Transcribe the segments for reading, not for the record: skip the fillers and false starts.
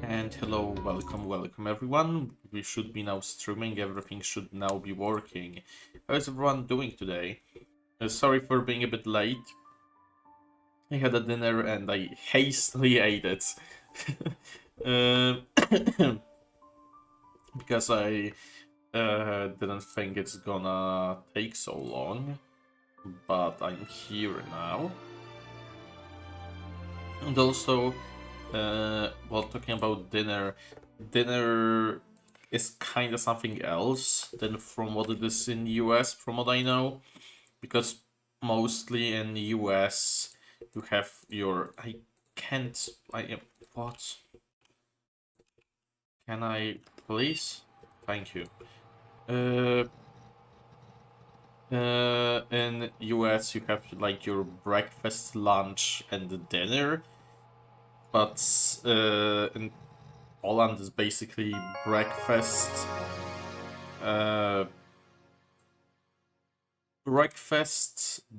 And hello, welcome everyone. We should be now streaming, everything should now be working. How is everyone doing today? Sorry for being a bit late. I had a dinner and I hastily ate it. Uh, because I didn't think it's gonna take so long. But I'm here now. And also, while talking about dinner is kind of something else than from what it is in the US, from what I know, because mostly in the US you have your what? Can I please? Thank you. In US you have like your breakfast, lunch, and dinner, but in Poland is basically breakfast,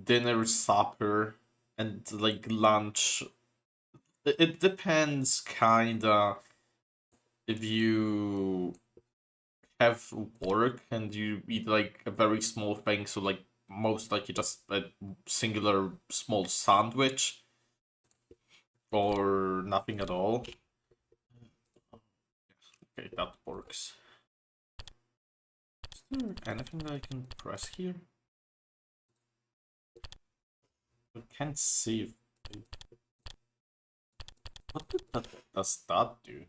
dinner, supper, and like lunch. It depends, kinda. If you have work and you eat like a very small thing, so like most likely just a singular small sandwich or nothing at all. Okay, that works. Is there anything that I can press here? I can't see. What does that do?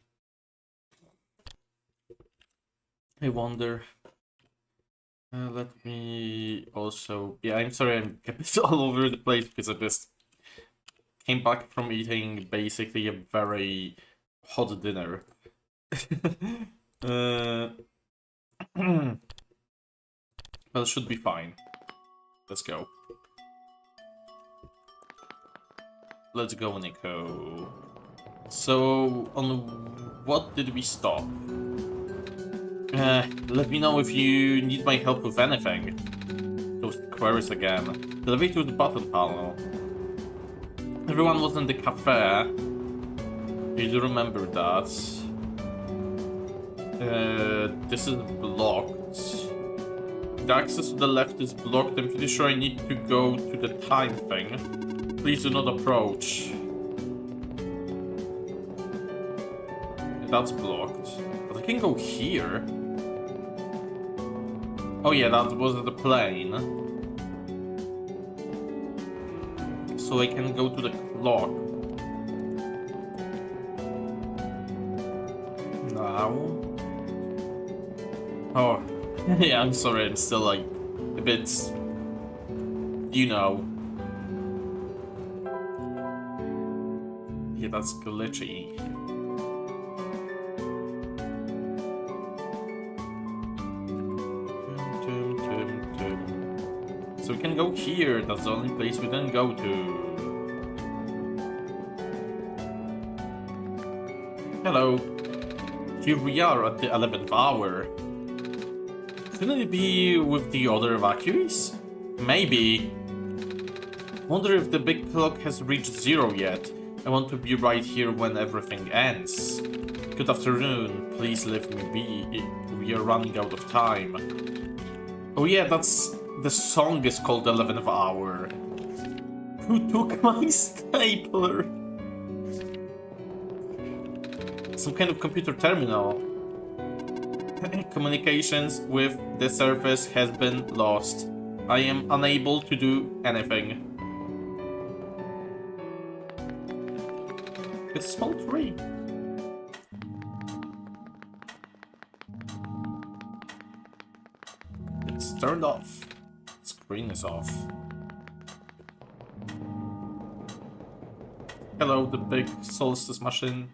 I wonder. Let me also... Yeah, I'm sorry I'm a bit all over the place because I just came back from eating basically a very hot dinner. Well, it should be fine. Let's go. Let's go, Nico. So, on what did we stop? Let me know if you need my help with anything. Those queries again. Elevate to the button panel. Everyone was in the cafe. You do remember that. This is blocked. The access to the left is blocked. I'm pretty sure I need to go to the time thing. Please do not approach. That's blocked. But I can go here. Oh yeah, that was the plane. So I can go to the clock. Now. Oh, yeah, I'm sorry, I'm still like a bit, you know. Yeah, that's glitchy. So we can go here, that's the only place we didn't go to. Hello. Here we are at the 11th hour. Shouldn't it be with the other evacuees? Maybe. Wonder if the big clock has reached 0 yet. I want to be right here when everything ends. Good afternoon, please let me be. We are running out of time. Oh yeah, the song is called 11th Hour. Who took my stapler? Some kind of computer terminal. Communications with the surface has been lost. I am unable to do anything. It's a small tree. It's turned off. Screen is off. Hello, the big solstice machine.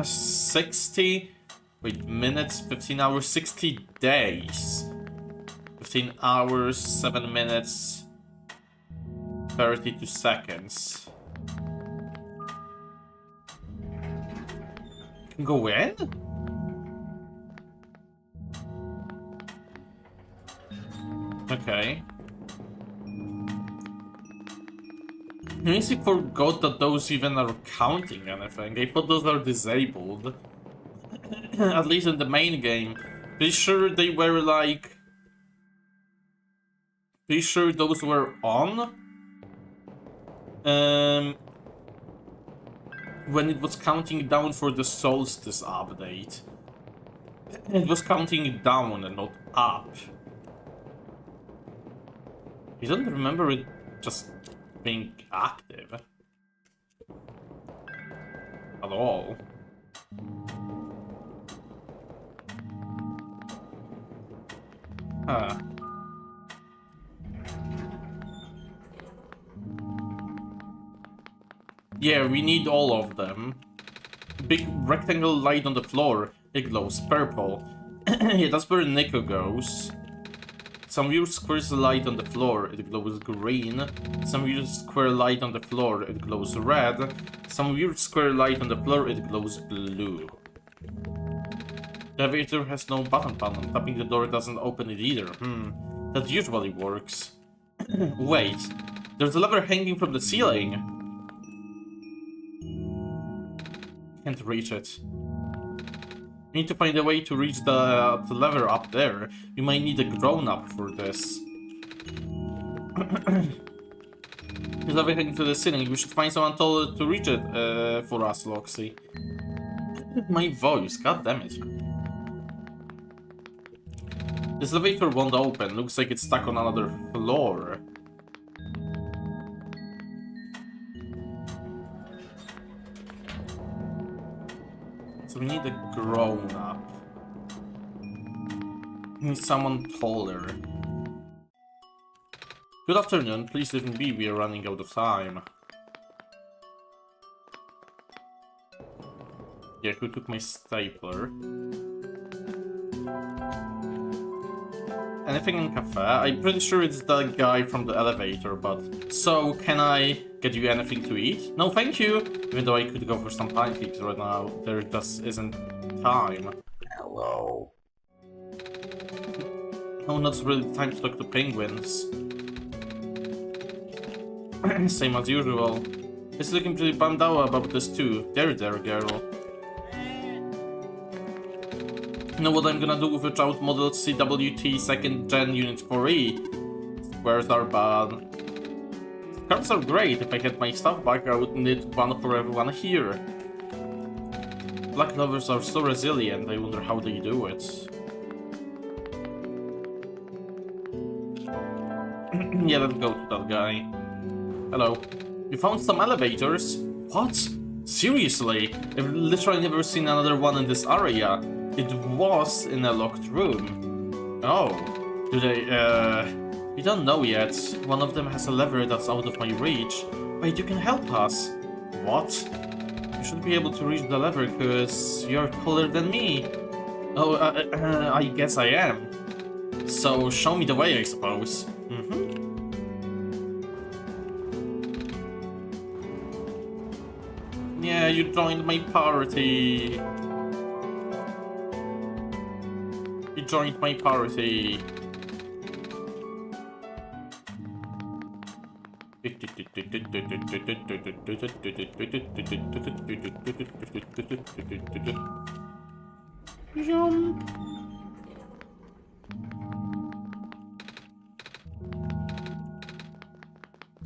60? Wait, minutes, 15 hours, 60 days. 15 hours, 7 minutes, 32 seconds. Can go in? Okay. I forgot that those even are counting anything. I thought those are disabled. At least in the main game. Pretty sure they were like... Pretty sure those were on. When it was counting down for the Solstice update. It was counting down and not up. I don't remember it just being active. At all. Huh. Yeah, we need all of them. Big rectangle light on the floor. It glows purple. Yeah, that's where Nico goes. Some weird squares light on the floor. It glows green. Some weird square light on the floor. It glows red. Some weird square light on the floor. It glows blue. The elevator has no button panel. Tapping the door doesn't open it either. That usually works. Wait, there's a lever hanging from the ceiling. Can't reach it. We need to find a way to reach the lever up there. We might need a grown-up for this. There's lever hanging to the ceiling. We should find someone taller to reach it for us, Loxy. My voice, god damn it. This elevator won't open. Looks like it's stuck on another floor. So we need a grown-up. We need someone taller. Good afternoon, please leave me be, we are running out of time. Yeah, who took my stapler? Anything in cafe? I'm pretty sure it's the guy from the elevator, but... So, can I get you anything to eat? No, thank you! Even though I could go for some pancakes right now, there just isn't time. Hello. No, not really time to talk to penguins. Same as usual. He's looking pretty bummed out about this too. There, girl. You know what I'm gonna do without Model CWT 2nd Gen Unit 4E? Squares are bad. Scarves are great. If I had my stuff back, I would need one for everyone here. Black lovers are so resilient, I wonder how they do it. Yeah, let's go to that guy. Hello. You found some elevators? What? Seriously? I've literally never seen another one in this area. It was in a locked room. Oh. Do they, we don't know yet. One of them has a lever that's out of my reach. Wait, you can help us. What? You should be able to reach the lever because you're taller than me. Oh, I guess I am. So, show me the way, I suppose. Yeah, you joined my party. You joined my party. She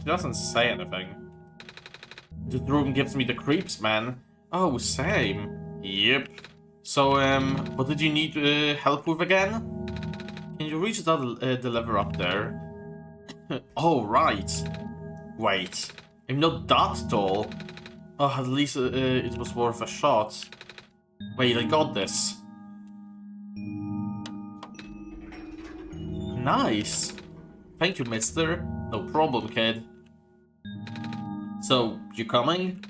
doesn't say anything. This room gives me the creeps, man. Oh, same. Yep. So, what did you need help with again? Can you reach that, the lever up there? Oh, right. Wait. I'm not that tall. Oh, at least it was worth a shot. Wait, I got this. Nice. Thank you, mister. No problem, kid. So, you coming?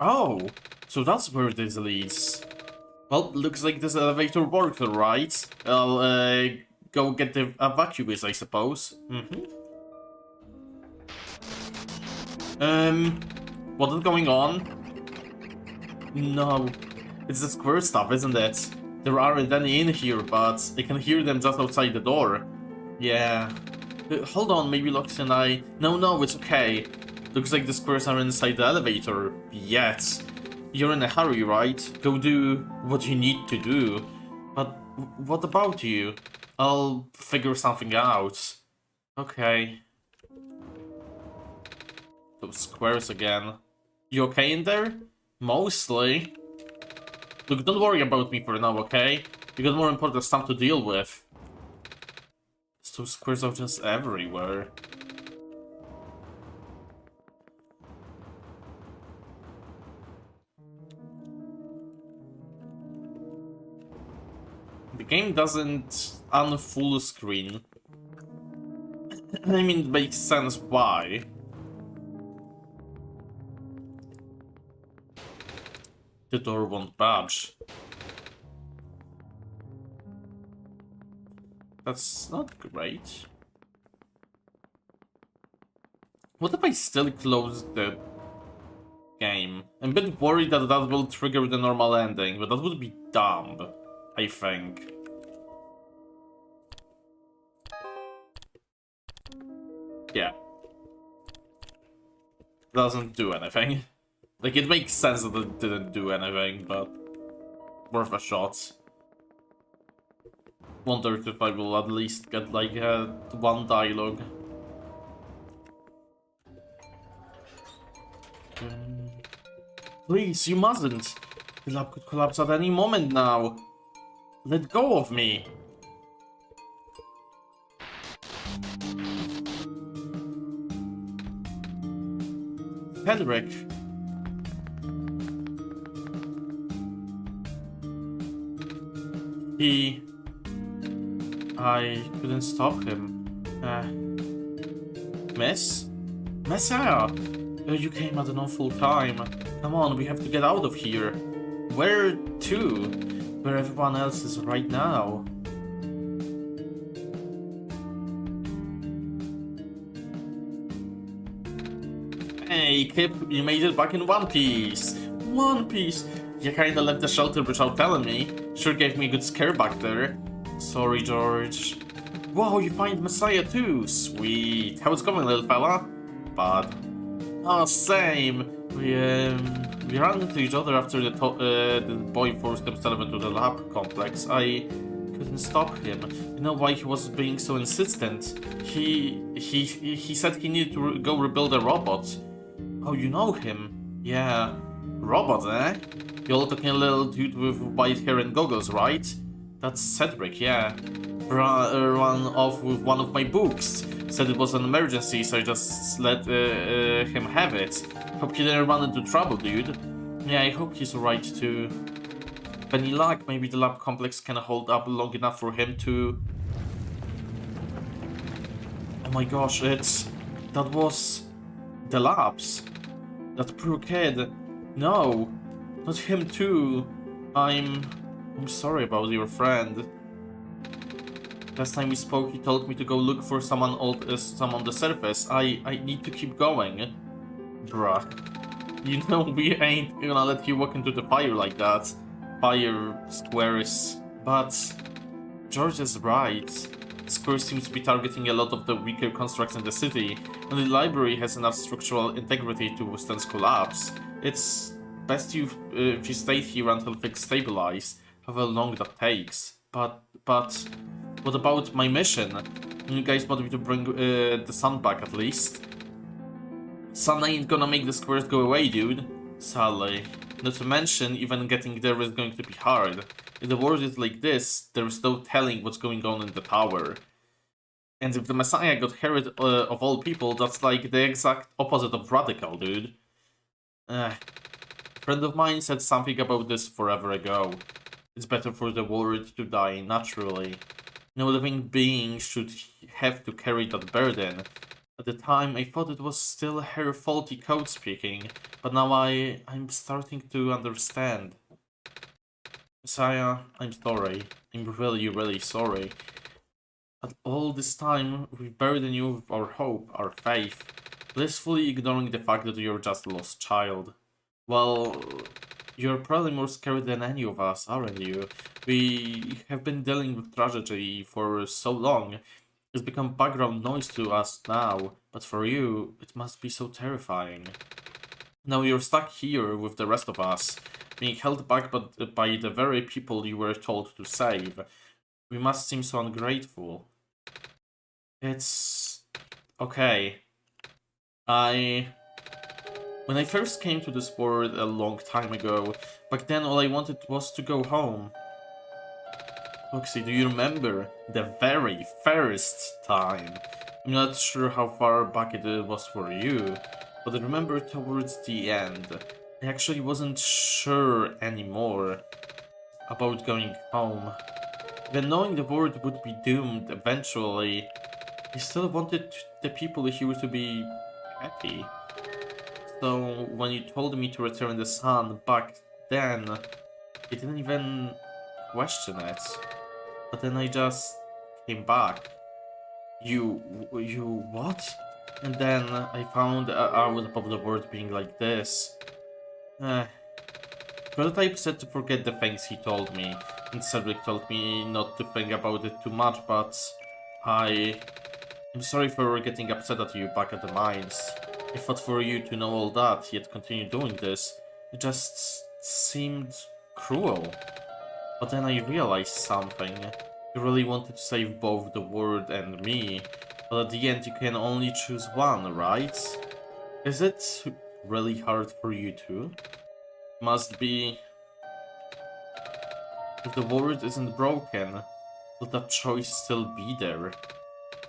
Oh, so that's where this leads. Well, looks like this elevator worked, alright. I'll go get the evacuees, I suppose. What is going on? No. It's the square stuff, isn't it? There aren't any in here, but I can hear them just outside the door. Yeah. Hold on, maybe Lox and I... No, it's okay. Looks like the squares are inside the elevator. Yet. You're in a hurry, right? Go do what you need to do. But what about you? I'll figure something out. Okay. Those squares again. You okay in there? Mostly. Look, don't worry about me for now, okay? You got more important stuff to deal with. Those squares are just everywhere. The game doesn't unfull screen. I mean, it makes sense why. The door won't budge. That's not great. What if I still close the game? I'm a bit worried that that will trigger the normal ending, but that would be dumb, I think. Yeah. Doesn't do anything. Like, it makes sense that it didn't do anything, but worth a shot. Wonder if I will at least get, like, one dialogue. Please, you mustn't. The lab could collapse at any moment now. Let go of me. Cedric. I couldn't stop him. Miss? Messiah! You came at an awful time. Come on, we have to get out of here. Where to? Where everyone else is right now. Hey, Kip, you made it back in one piece. One piece. You kinda left the shelter without telling me. Sure gave me a good scare back there. Sorry, George. Wow, you find Messiah too. Sweet. How's it going, little fella? Bad. Oh, same. We ran into each other after the boy forced himself into the lab complex. I couldn't stop him. You know why he was being so insistent? He said he needed to go rebuild a robot. Oh, you know him? Yeah. Robot, eh? You're looking a little dude with white hair and goggles, right? That's Cedric, yeah. Ran off with one of my books. Said it was an emergency, so I just let him have it. Hope he didn't run into trouble, dude. Yeah, I hope he's alright too. Any luck, maybe the lab complex can hold up long enough for him to... Oh my gosh, that was... the labs. That poor kid. No, not him too. I'm sorry about your friend. Last time we spoke, he told me to go look for some on the surface. I need to keep going. Bruh. You know we ain't gonna let you walk into the fire like that. Fire squares. But George is right. Square seems to be targeting a lot of the weaker constructs in the city, and the library has enough structural integrity to withstand collapse. It's best if you stay here until things stabilize, however long that takes. But what about my mission? You guys want me to bring the sun back at least? Sun ain't gonna make the squares go away, dude. Sadly. Not to mention, even getting there is going to be hard. If the world is like this, there's no telling what's going on in the tower. And if the Messiah got Herod of all people, that's like the exact opposite of radical, dude. A friend of mine said something about this forever ago. It's better for the world to die naturally. No living being should have to carry that burden. At the time, I thought it was still her faulty code speaking, but now I'm starting to understand. Messiah, I'm sorry. I'm really, really sorry. But all this time, we burden you with our hope, our faith, blissfully ignoring the fact that you're just a lost child. Well, You're probably more scared than any of us, aren't you? We have been dealing with tragedy for so long. It's become background noise to us now, but for you, it must be so terrifying. Now you're stuck here with the rest of us, being held back by the very people you were told to save. We must seem so ungrateful. It's... okay. When I first came to this world a long time ago, back then all I wanted was to go home. Foxy, do you remember the very first time? I'm not sure how far back it was for you, but I remember towards the end. I actually wasn't sure anymore about going home. Even knowing the world would be doomed eventually, I still wanted the people here to be happy. So when you told me to return the sun back then, I didn't even question it. But then I just came back. You what? And then I found out about the world being like this. Prototype said to forget the things he told me, and Cedric told me not to think about it too much, but I'm sorry for getting upset at you back at the mines. I thought for you to know all that, yet continue doing this. It just seemed cruel. But then I realized something. You really wanted to save both the world and me, but at the end you can only choose one, right? Is it really hard for you too? Must be. If the world isn't broken, will that choice still be there?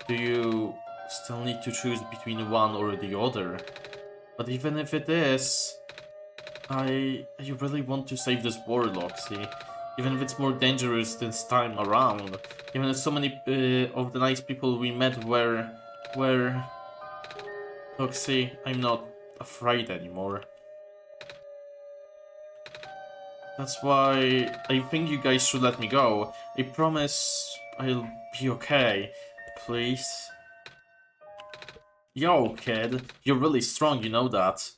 Do you still need to choose between one or the other? But even if it is, I really want to save this world, Loxy. Even if it's more dangerous this time around. Even if so many of the nice people we met were... Loxy, I'm not afraid anymore. That's why I think you guys should let me go. I promise I'll be okay. Please. Yo, kid. You're really strong, you know that.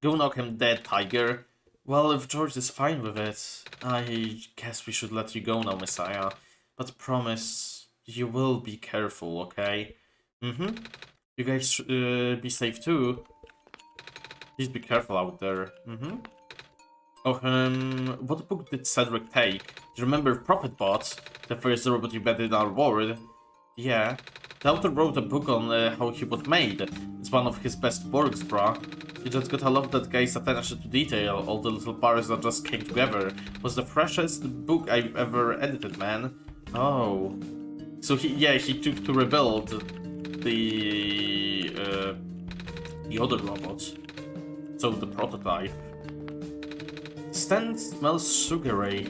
Go knock him dead, tiger. Well, if George is fine with it, I guess we should let you go now, Messiah. But promise, you will be careful, okay? You guys should be safe too. Please be careful out there. Oh, what book did Cedric take? Do you remember Prophet Bot? The first robot you bet in our world? Yeah. The author wrote a book on how he was made. It's one of his best works, bruh. You just gotta love that guy's attention to detail, all the little parts that just came together. It was the freshest book I've ever edited, man. Oh. So he took to rebuild the other robots. So the prototype. Stand smells sugary.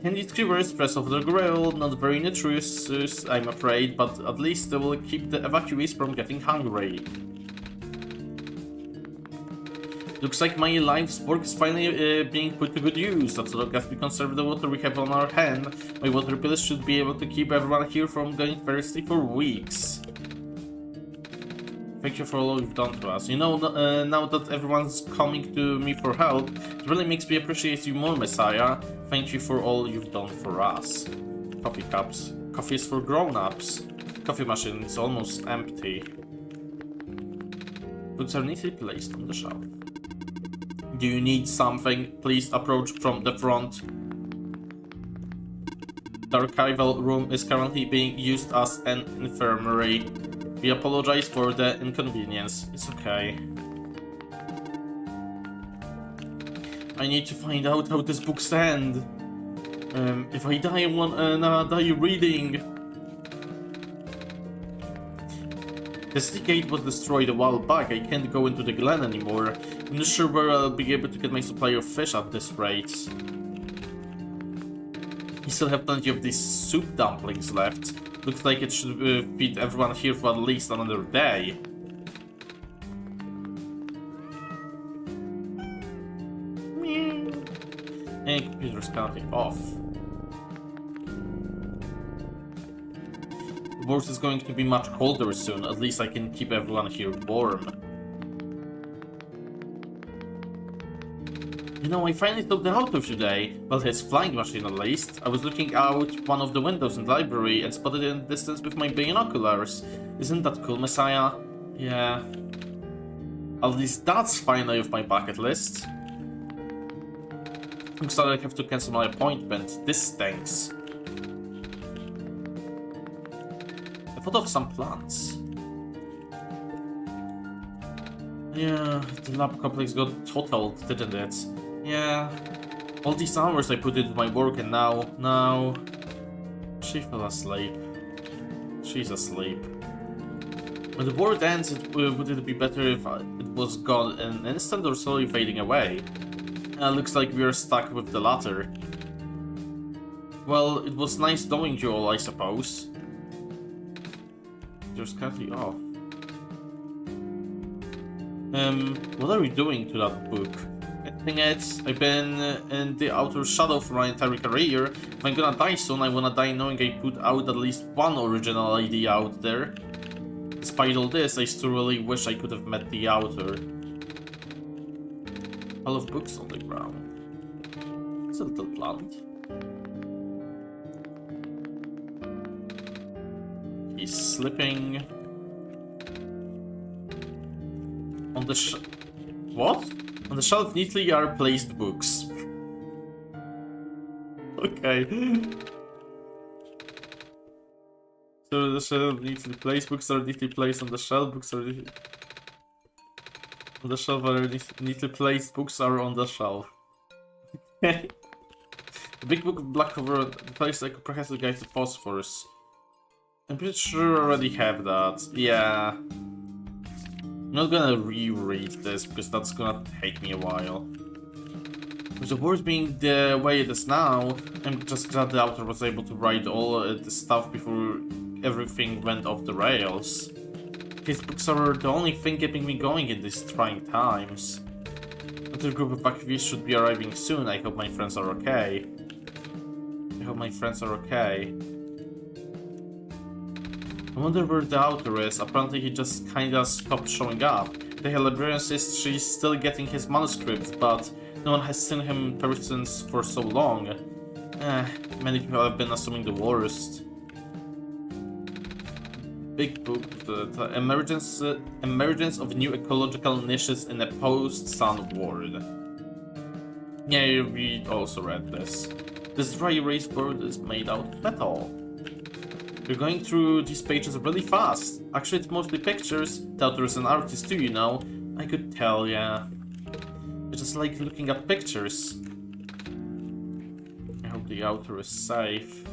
Candied quivers press off the grill, not very nutritious, I'm afraid, but at least they will keep the evacuees from getting hungry. Looks like my life's work is finally being put to good use. As long as we conserve the water we have on our hand, my water pills should be able to keep everyone here from going thirsty for weeks. Thank you for all you've done to us. You know, now that everyone's coming to me for help, it really makes me appreciate you more, Messiah. Thank you for all you've done for us. Coffee cups. Coffee is for grown-ups. Coffee machine is almost empty. Books are neatly placed on the shelf. Do you need something? Please approach from the front. The archival room is currently being used as an infirmary. We apologize for the inconvenience. It's okay. I need to find out how this book's end. If I die, I wanna die reading. The city gate was destroyed a while back. I can't go into the glen anymore. I'm not sure where I'll be able to get my supply of fish at this rate. We still have plenty of these soup dumplings left. Looks like it should feed everyone here for at least another day. And computer's counting off. The world is going to be much colder soon. At least I can keep everyone here warm. You know, I finally saw the auto today. Well, his flying machine at least. I was looking out one of the windows in the library and spotted it in the distance with my binoculars. Isn't that cool, Messiah? Yeah. At least that's finally off my bucket list. I'm sorry I have to cancel my appointment. This stinks. I thought of some plans. Yeah, the lab complex got totaled, didn't it? Yeah. All these hours I put into my work and now... She fell asleep. She's asleep. When the world ends, would it be better if it was gone in an instant or slowly fading away? Looks like we are stuck with the latter. Well, it was nice knowing you all, I suppose. You're currently off. What are we doing to that book? Thing is, I've been in the outer shadow for my entire career. If I'm gonna die soon, I wanna die knowing I put out at least one original idea out there. Despite all this, I still really wish I could have met the author. All of books on the ground. It's a little plant. He's slipping on the what? On the shelf neatly are placed books. Okay. So the shelf neatly placed, books are neatly placed on the shelf, books are on the shelf are neatly placed, books are on the shelf. The big book with black cover, the place like a comprehensive guide to phosphorus. I'm pretty sure I already have that. Yeah. I'm not gonna reread this because that's gonna take me a while. With the world being the way it is now, I'm just glad the author was able to write all the stuff before everything went off the rails. His books are the only thing keeping me going in these trying times. Another group of activists should be arriving soon. I hope my friends are okay. I hope my friends are okay. I wonder where the author is. Apparently he just kinda stopped showing up. The librarian says she's still getting his manuscripts, but no one has seen him in person for so long. Many people have been assuming the worst. Big book, the emergence of new ecological niches in a post-sun world. Yeah, we also read this. This dry erase board is made out of metal. You're going through these pages really fast. Actually, it's mostly pictures. The author is an artist too, you know. I could tell, yeah. I just like looking at pictures. I hope the author is safe.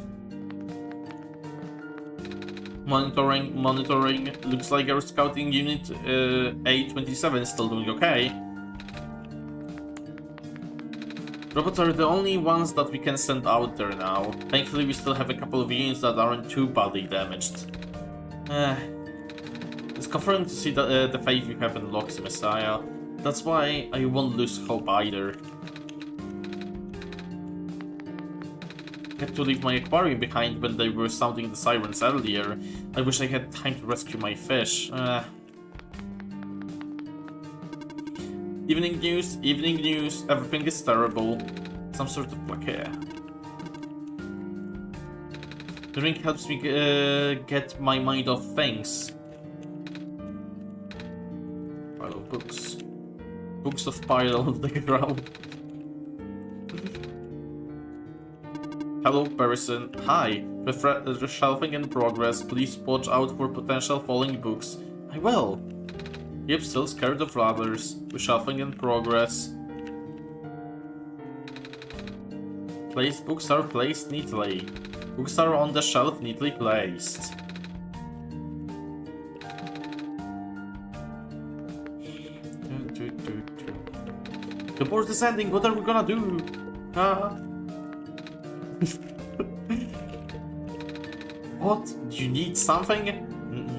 Monitoring. Looks like our scouting unit A27 is still doing okay. Robots are the only ones that we can send out there now. Thankfully, we still have a couple of units that aren't too badly damaged. It's comforting to see the faith you have in Loxy, Messiah. That's why I won't lose hope either. I had to leave my aquarium behind when they were sounding the sirens earlier. I wish I had time to rescue my fish. Evening news, everything is terrible. Some sort of plaque. The ring helps me get my mind off things. Pile of books. Books of pile on the ground. Hello, person. Hi. The shelving in progress. Please watch out for potential falling books. I will. Yep, still scared of ladders. With shelving in progress. Books are placed neatly. Books are on the shelf neatly placed. The board is ending, what are we gonna do? What? You need something?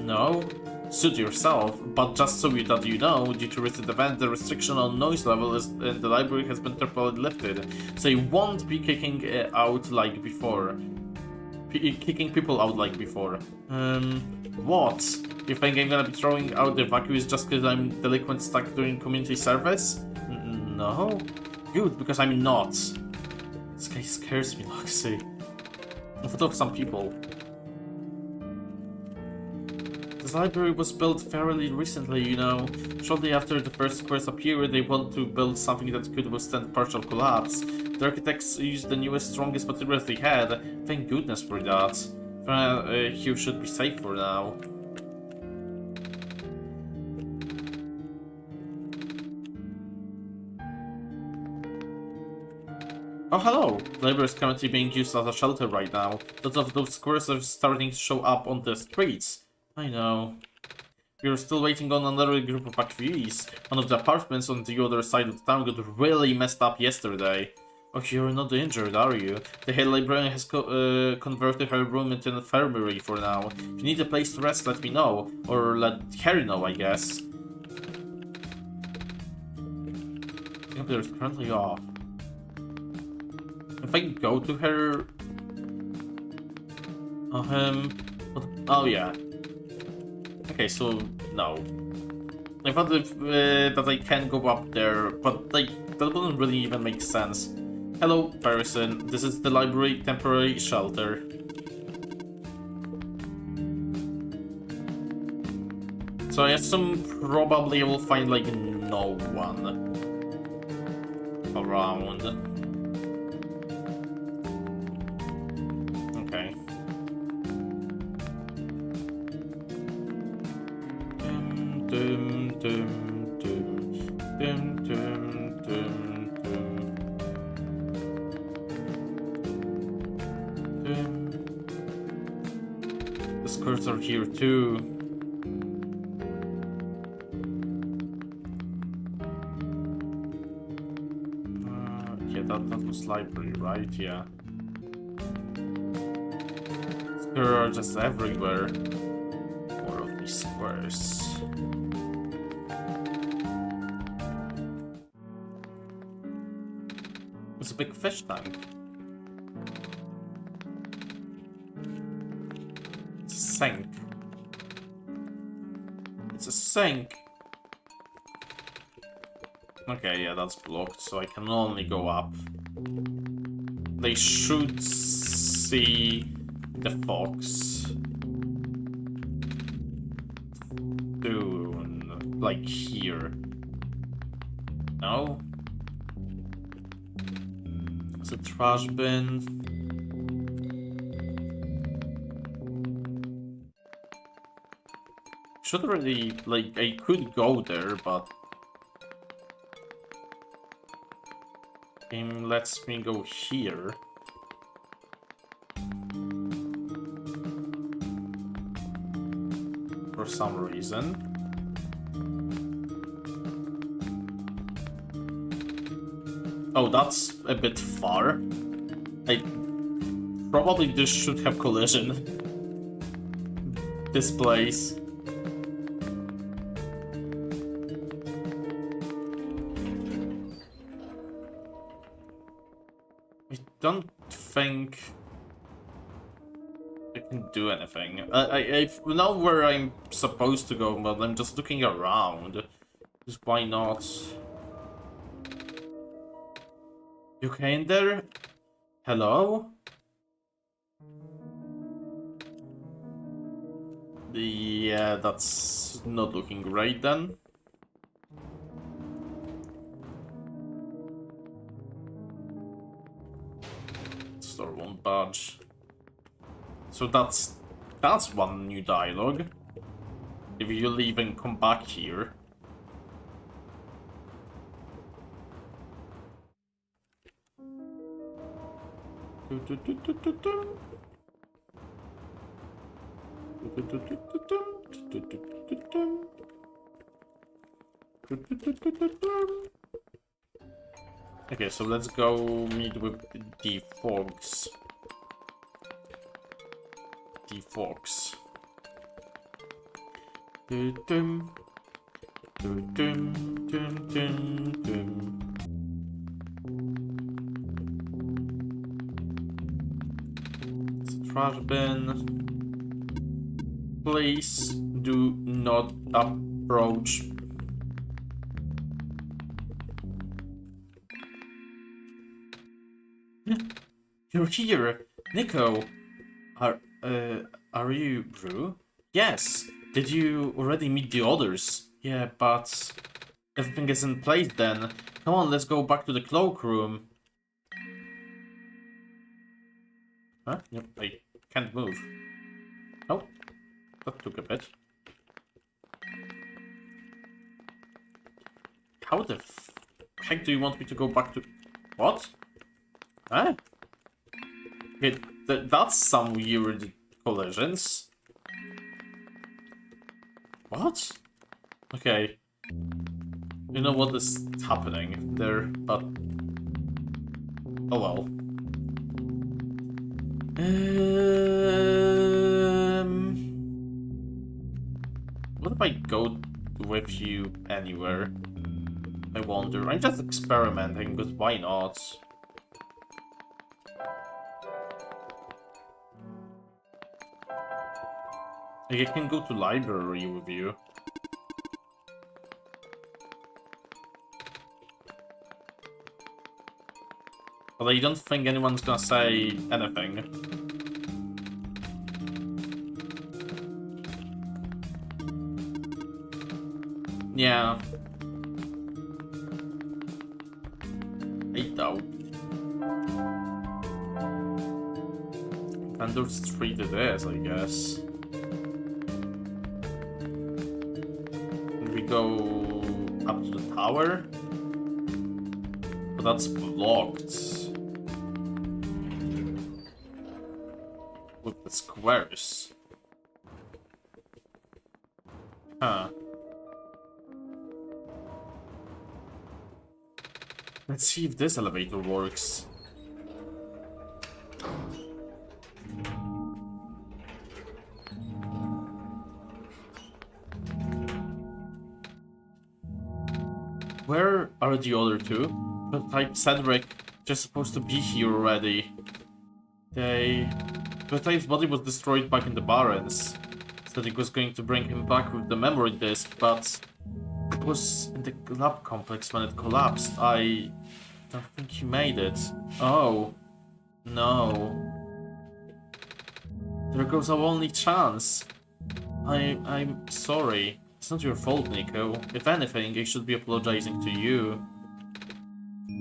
No. Suit yourself, but just so that you know, due to recent event, the restriction on noise level in the library has been temporarily lifted, so you won't be kicking out like before. Kicking people out like before. What? You think I'm gonna be throwing out the vacuums just because I'm delinquent stuck doing community service? No. Good, because I'm not. This guy scares me, Luxy. I've thought of some people. This library was built fairly recently, you know. Shortly after the first squares appeared, they wanted to build something that could withstand partial collapse. The architects used the newest, strongest materials they had. Thank goodness for that. Here should be safe for now. Oh, hello! The library is currently being used as a shelter right now. Lots of those squares are starting to show up on the streets. I know. We're still waiting on another group of evacuees. One of the apartments on the other side of the town got really messed up yesterday. Oh, you're not injured, are you? The head librarian has converted her room into an infirmary for now. If you need a place to rest, let me know. Or let Harry know, I guess. The computer is currently off. If I go to her... Oh yeah. Okay, so no. I thought that I can go up there, but like that wouldn't really even make sense. Hello, person. This is the library temporary shelter. So I assume probably I will find like no one around. Okay. The skirts are here too. Yeah, that was library, right? Yeah. Skirts are just everywhere. More of these squares. It's a big fish tank. It's a sink. It's a sink. Okay, yeah, that's blocked, so I can only go up. They should see the fox soon, like here. No? It's a trash bin. Should already, like, I could go there, but game lets me go here. For some reason. Oh, that's a bit far. Probably this should have collision. This place. I don't think I can do anything. I know where I'm supposed to go, but I'm just looking around. Just why not? You okay in there? Hello? Yeah, that's not looking great then. Store won't budge. So that's one new dialogue. If you leave and come back here. Okay, so let's go meet with the fox. The fox. It's a trash bin. Please do not approach. You're here! Nico! Are you Brew? Yes! Did you already meet the others? Yeah, but... everything is in place then. Come on, let's go back to the cloakroom. Huh? Yep, I can't move. Oh, that took a bit. How the heck do you want me to go back to... What? Huh? Okay, that's some weird collisions. What? Okay. You know what is happening there, but... oh well. What if I go with you anywhere? I wonder. I'm just experimenting, because why not? Like, I can go to library with you. But I don't think anyone's gonna say anything. Yeah. I doubt. Vendor Street it is, I guess. And we go up to the tower? But that's blocked. With the squares. Huh. Let's see if this elevator works. Where are the other two? But type Cedric just supposed to be here already. Type's body was destroyed back in the Barrens. Cedric was going to bring him back with the memory disk, but it was in the lab complex when it collapsed. I don't think he made it. Oh. No. There goes our only chance. I'm sorry. It's not your fault, Nico. If anything, I should be apologizing to you.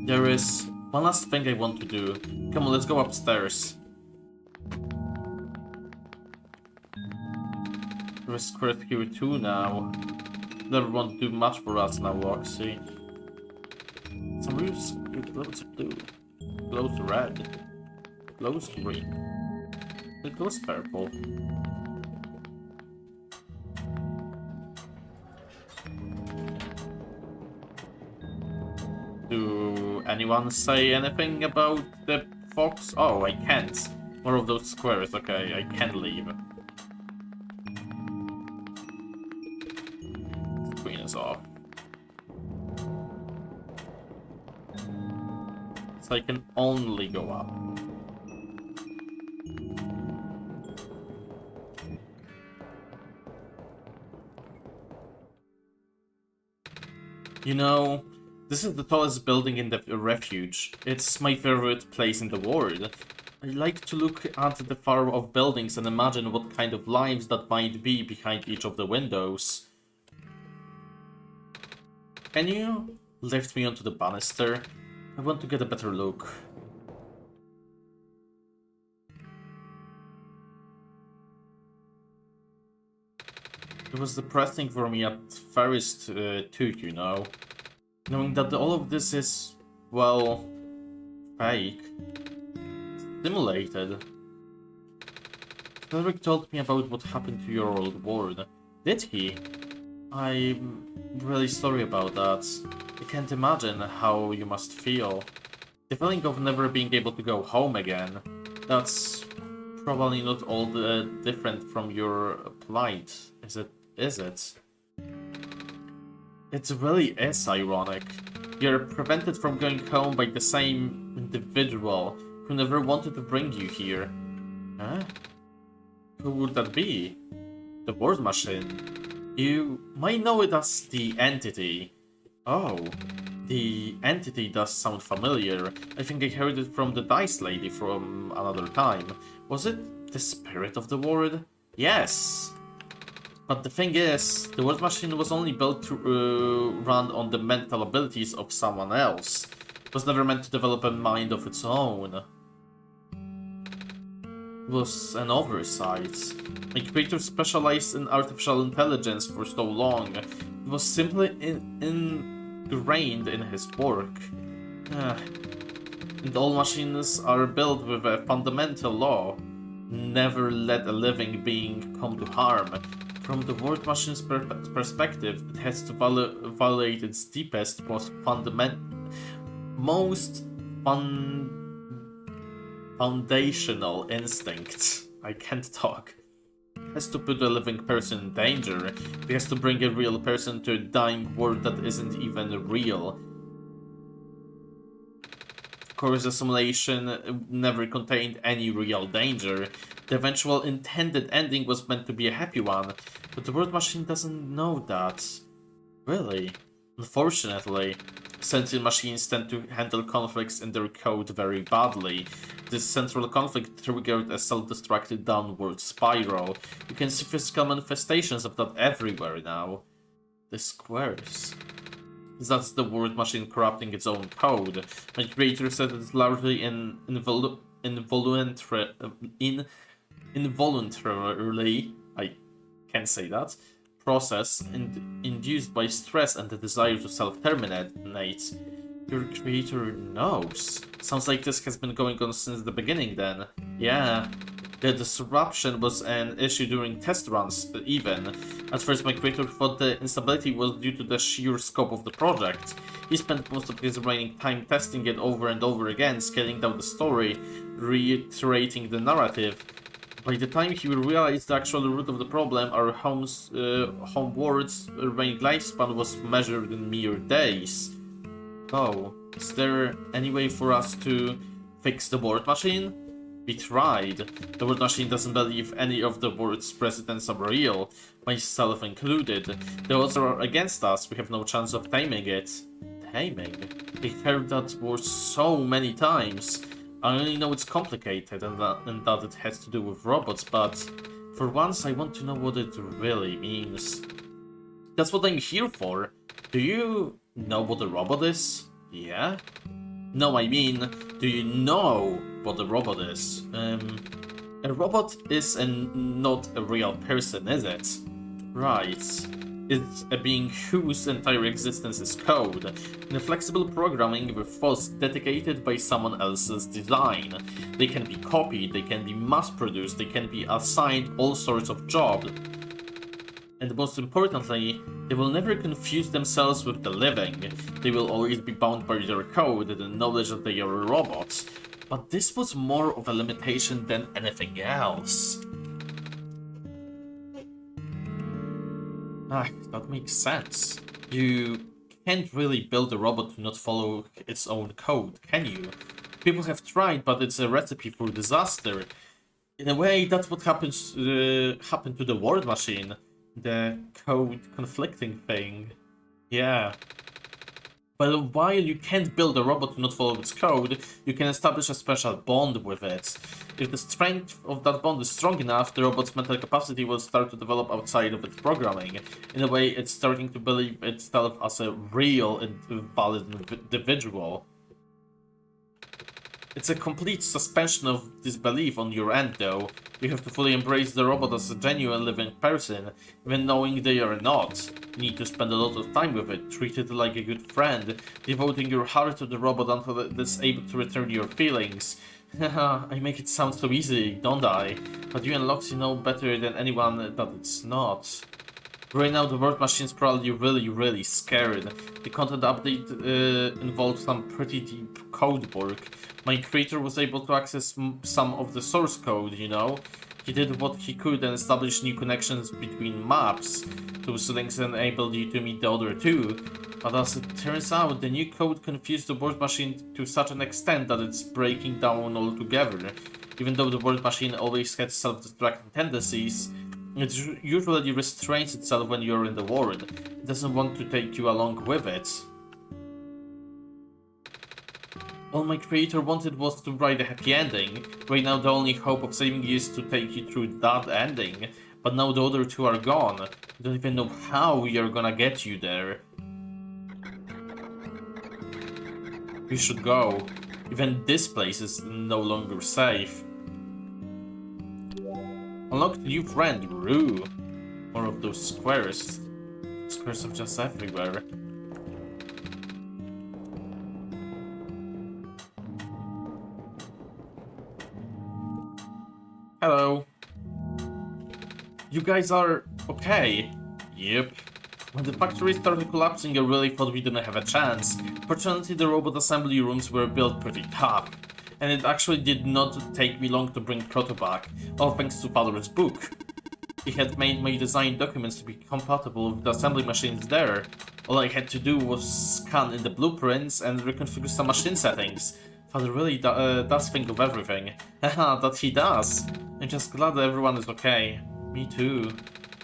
There is one last thing I want to do. Come on, let's go upstairs. There's Square here too now. Never won't do much for us now, Roxy. Some roofs glows blue. Glows red. Glows green. It glows purple. Do anyone say anything about the fox? Oh, I can't. More of those squares. Okay, I can leave. Screen is off. So I can only go up. You know, this is the tallest building in the refuge. It's my favorite place in the world. I like to look at the far-off buildings and imagine what kind of lives that might be behind each of the windows. Can you lift me onto the banister? I want to get a better look. It was depressing for me at first too, you know. Knowing that all of this is, well, fake. Simulated. Cedric told me about what happened to your old world. Did he? I'm really sorry about that. I can't imagine how you must feel. The feeling of never being able to go home again. That's probably not all different from your plight, is it? It really is ironic. You're prevented from going home by the same individual who never wanted to bring you here. Huh? Who would that be? The word machine. You might know it as the entity. Oh, The entity does sound familiar. I think I heard it from the dice lady from another time. Was it the spirit of the word? Yes! But the thing is, the word machine was only built to run on the mental abilities of someone else. It was never meant to develop a mind of its own. It was an oversight. My creator specialized in artificial intelligence for so long. It was simply ingrained in his work. And all machines are built with a fundamental law. Never let a living being come to harm. From the word machine's perspective, it has to violate its deepest, most foundational instinct. I can't talk. It has to put a living person in danger. It has to bring a real person to a dying world that isn't even real. Of course, the simulation never contained any real danger. The eventual intended ending was meant to be a happy one, but the word machine doesn't know that. Really? Unfortunately, sentient machines tend to handle conflicts in their code very badly. This central conflict triggered a self-destructive downward spiral. You can see physical manifestations of that everywhere now. The squares. That's the word machine corrupting its own code. My creator said it's largely involuntarily, I can't say that, process induced by stress and the desire to self-terminate. Your creator knows. Sounds like this has been going on since the beginning then. Yeah. The disruption was an issue during test runs, even. At first, my creator thought the instability was due to the sheer scope of the project. He spent most of his remaining time testing it over and over again, scaling down the story, reiterating the narrative. By the time he realized the actual root of the problem, our homeworld's remaining lifespan was measured in mere days. Oh, is there any way for us to fix the word machine? We tried. The word machine doesn't believe any of the word's precedents are real, myself included. The odds are against us, we have no chance of taming it. Taming? I heard that word so many times. I only know it's complicated and that it has to do with robots, but for once I want to know what it really means. That's what I'm here for. Do you know what a robot is? Yeah? No, I mean, do you know what a robot is? A robot is not a real person, is it? Right. It's a being whose entire existence is code, in a flexible programming with thoughts dedicated by someone else's design. They can be copied, they can be mass-produced, they can be assigned all sorts of jobs. And most importantly, they will never confuse themselves with the living. They will always be bound by their code and the knowledge that they are robots. But this was more of a limitation than anything else. That makes sense. You can't really build a robot to not follow its own code, can you? People have tried, but it's a recipe for disaster. In a way, that's what happened to the word machine. The code conflicting thing. Yeah. But while you can't build a robot to not follow its code, you can establish a special bond with it. If the strength of that bond is strong enough, the robot's mental capacity will start to develop outside of its programming. In a way, it's starting to believe itself as a real and valid individual. It's a complete suspension of disbelief on your end, though. You have to fully embrace the robot as a genuine living person, even knowing they are not. You need to spend a lot of time with it, treat it like a good friend, devoting your heart to the robot until it is able to return your feelings. I make it sound so easy, don't I? But you and Loxy know better than anyone that it's not. Right now, the word machine's probably really scared. The content update involved some pretty deep code work. My creator was able to access some of the source code, you know? He did what he could and established new connections between maps. Those links enabled you to meet the other two. But as it turns out, the new code confused the word machine to such an extent that it's breaking down altogether. Even though the word machine always had self-destructing tendencies, it usually restrains itself when you're in the world. It doesn't want to take you along with it. All my creator wanted was to write a happy ending. Right now the only hope of saving you is to take you through that ending. But now the other two are gone. I don't even know how we are gonna get you there. We should go. Even this place is no longer safe. Unlock the new friend, Rue. More of those squares. Squares are just everywhere. Hello. You guys are okay? Yep. When the factory started collapsing, I really thought we didn't have a chance. Fortunately, the robot assembly rooms were built pretty tough. And it actually did not take me long to bring Proto back, all thanks to Father's book. He had made my design documents to be compatible with the assembly machines there. All I had to do was scan in the blueprints and reconfigure some machine settings. Father really does think of everything. Haha, that he does. I'm just glad that everyone is okay. Me too.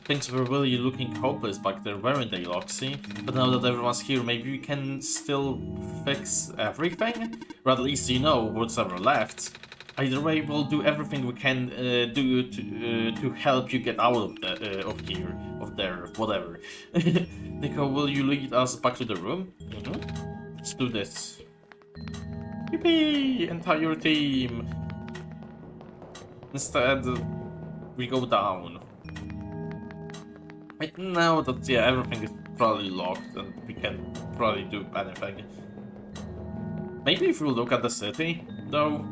Things were really looking hopeless back there, weren't they, Loxy? But now that everyone's here, maybe we can still fix everything? Or at least you know what's ever left. Either way, we'll do everything we can do to help you get out of here, of there, whatever. Nico, will you lead us back to the room? Let's do this. Yippee! Entire team! Instead, we go down. Right now that, yeah, everything is probably locked and we can't probably do anything. Maybe if we look at the city, though,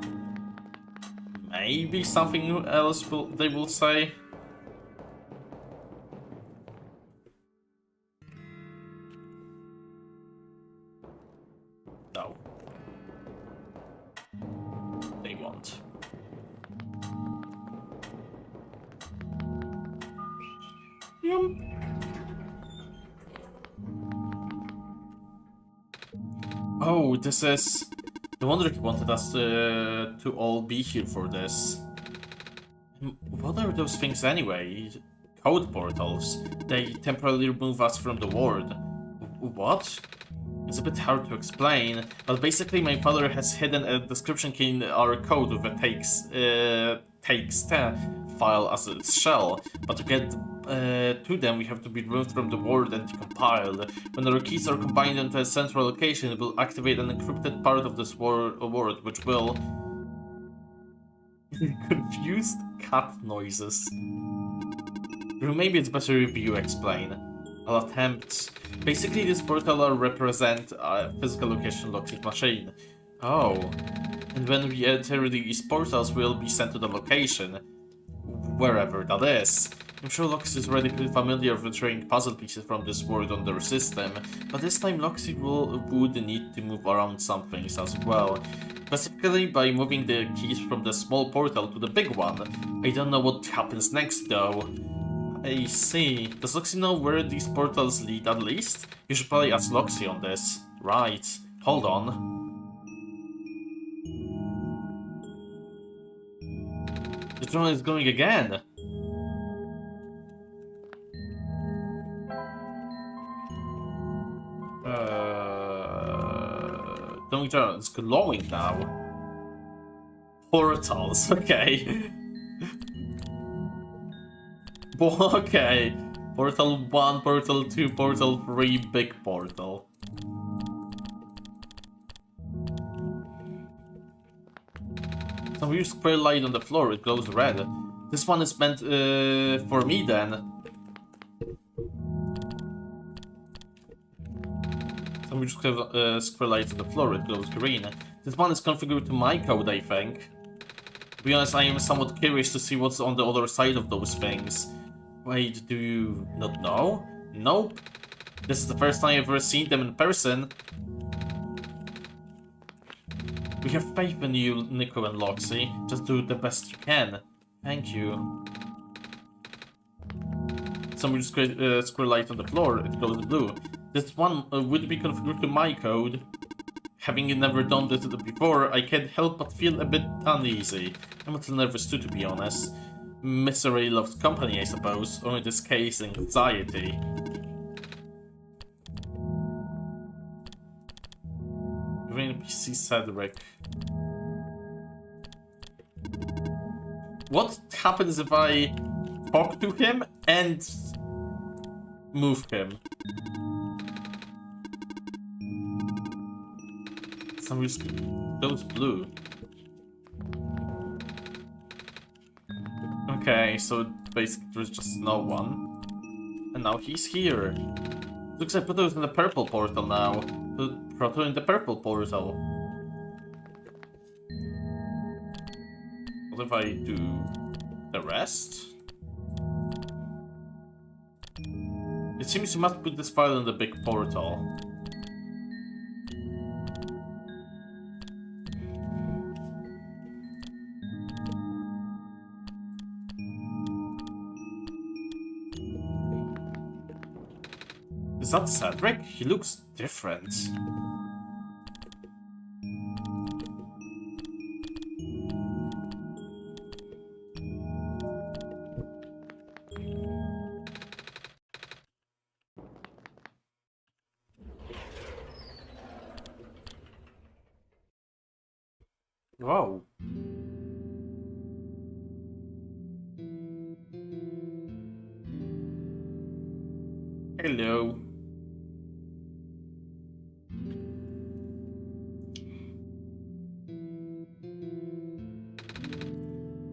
maybe something else they will say. No. They won't. Oh, this is... No wonder he wanted us to all be here for this. What are those things anyway? Code portals. They temporarily remove us from the world. What? It's a bit hard to explain, but basically my father has hidden a description key in our code with a takes file as its shell. But to get to them, we have to be removed from the world and decompiled. When our keys are combined into a central location, it will activate an encrypted part of this world, which will... Confused cat noises. Maybe it's better if you explain. I'll attempt. Basically, this portal will represent a physical location locked machine. Oh. And when we enter these portals, we'll be sent to the location. Wherever that is. I'm sure Loxy is already pretty familiar with retrieving puzzle pieces from this world on their system, but this time Loxy would need to move around some things as well. Specifically by moving the keys from the small portal to the big one. I don't know what happens next though. I see. Does Loxy know where these portals lead at least? You should probably ask Loxy on this. Right. Hold on. The drone is going again. Don't it's glowing now. Portals, okay. Okay. Portal 1, Portal 2, Portal 3, big portal. Some weird square light on the floor, it glows red. This one is meant for me then. Some weird square lights on the floor, it glows green. This one is configured to my code, I think. To be honest, I am somewhat curious to see what's on the other side of those things. Wait, do you not know? Nope. This is the first time I've ever seen them in person. We have faith in you, Nico and Loxy. Just do the best you can. Thank you. Some weird square light on the floor, it glows blue. This one would be configured to my code. Having never done this before, I can't help but feel a bit uneasy. I'm a little nervous too, to be honest. Misery loves company, I suppose, or in this case, anxiety. Green see Cedric. What happens if I talk to him and move him? Some reason those blue. Okay, so basically there's just no one. And now he's here. Looks like Proto's in the purple portal now. Proto in the purple portal. What if I do the rest? It seems you must put this file in the big portal. Is that Cedric? He looks different. Wow. Hello.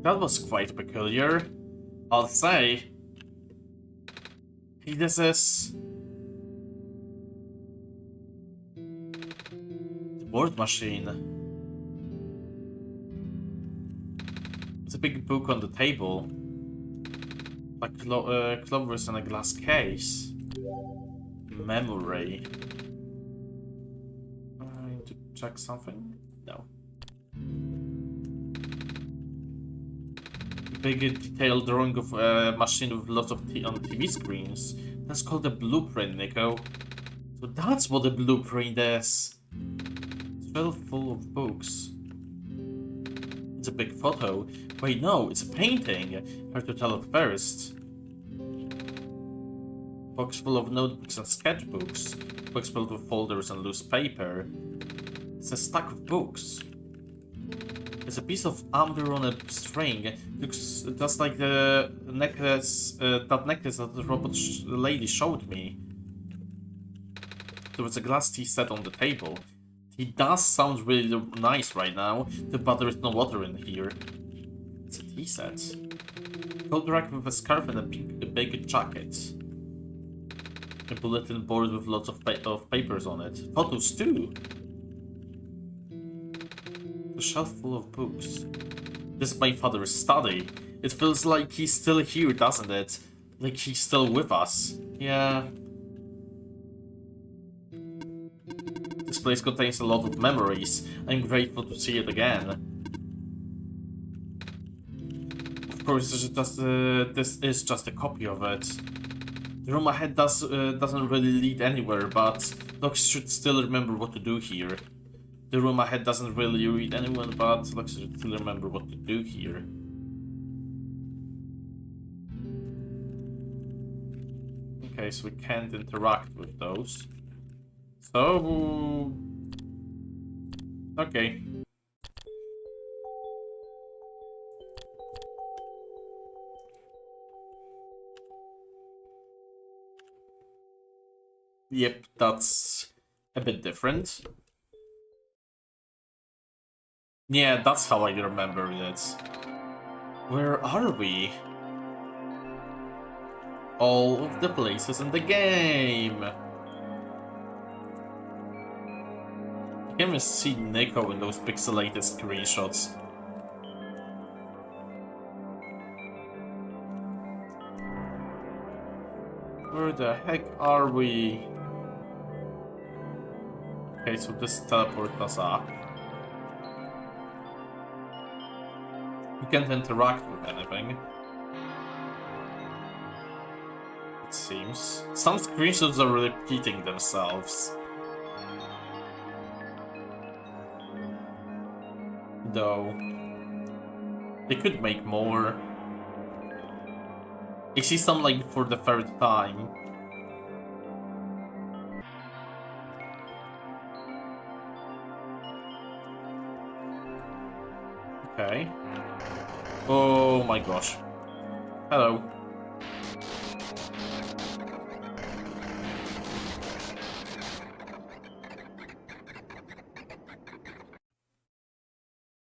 That was quite peculiar, I'll say. This is the board machine. It's a big book on the table, like clovers in a glass case. Memory. I need to check something. No. Big detailed drawing of a machine with lots of on TV screens. That's called a blueprint, Nico. So that's what a blueprint is. It's filled full of books. It's a big photo. Wait, no, it's a painting. Hard to tell at first. Box full of notebooks and sketchbooks. Box filled with folders and loose paper. It's a stack of books. It's a piece of amber on a string. Looks just like the necklace, that necklace that the robot lady showed me. There was a glass tea set on the table. Tea does sound really nice right now, but there is no water in here. It's a tea set. Coat rack with a scarf and a big jacket. A bulletin board with lots of papers on it. Photos too. A shelf full of books. This is my father's study. It feels like he's still here, doesn't it? Like he's still with us. Yeah. This place contains a lot of memories. I'm grateful to see it again. Of course, this is just a copy of it. The room ahead doesn't really lead anywhere, but Lux should still remember what to do here. The room ahead doesn't really lead anyone, but Lux should still remember what to do here. Okay, so we can't interact with those. So... okay. Yep, that's a bit different. Yeah, that's how I remember it. Where are we? All of the places in the game. I can't even see Nico in those pixelated screenshots. Where the heck are we? Okay, so this teleports us up. We can't interact with anything. It seems. Some screenshots are repeating themselves. Though. They could make more. I see some like for the third time. Okay. Oh my gosh. Hello.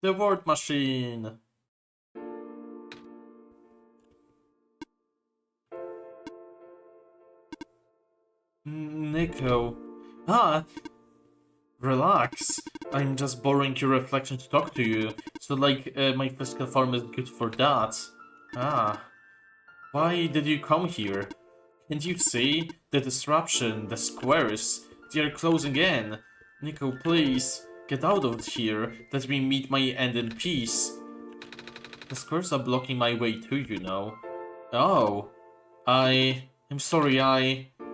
The word machine. Nico. Ah, relax. I'm just borrowing your reflection to talk to you. So, like, my physical form is good for that. Ah. Why did you come here? Can't you see? The disruption, the squares, they are closing in. Nico, please, get out of here. Let me meet my end in peace. The squares are blocking my way too, you know. Oh. I'm sorry,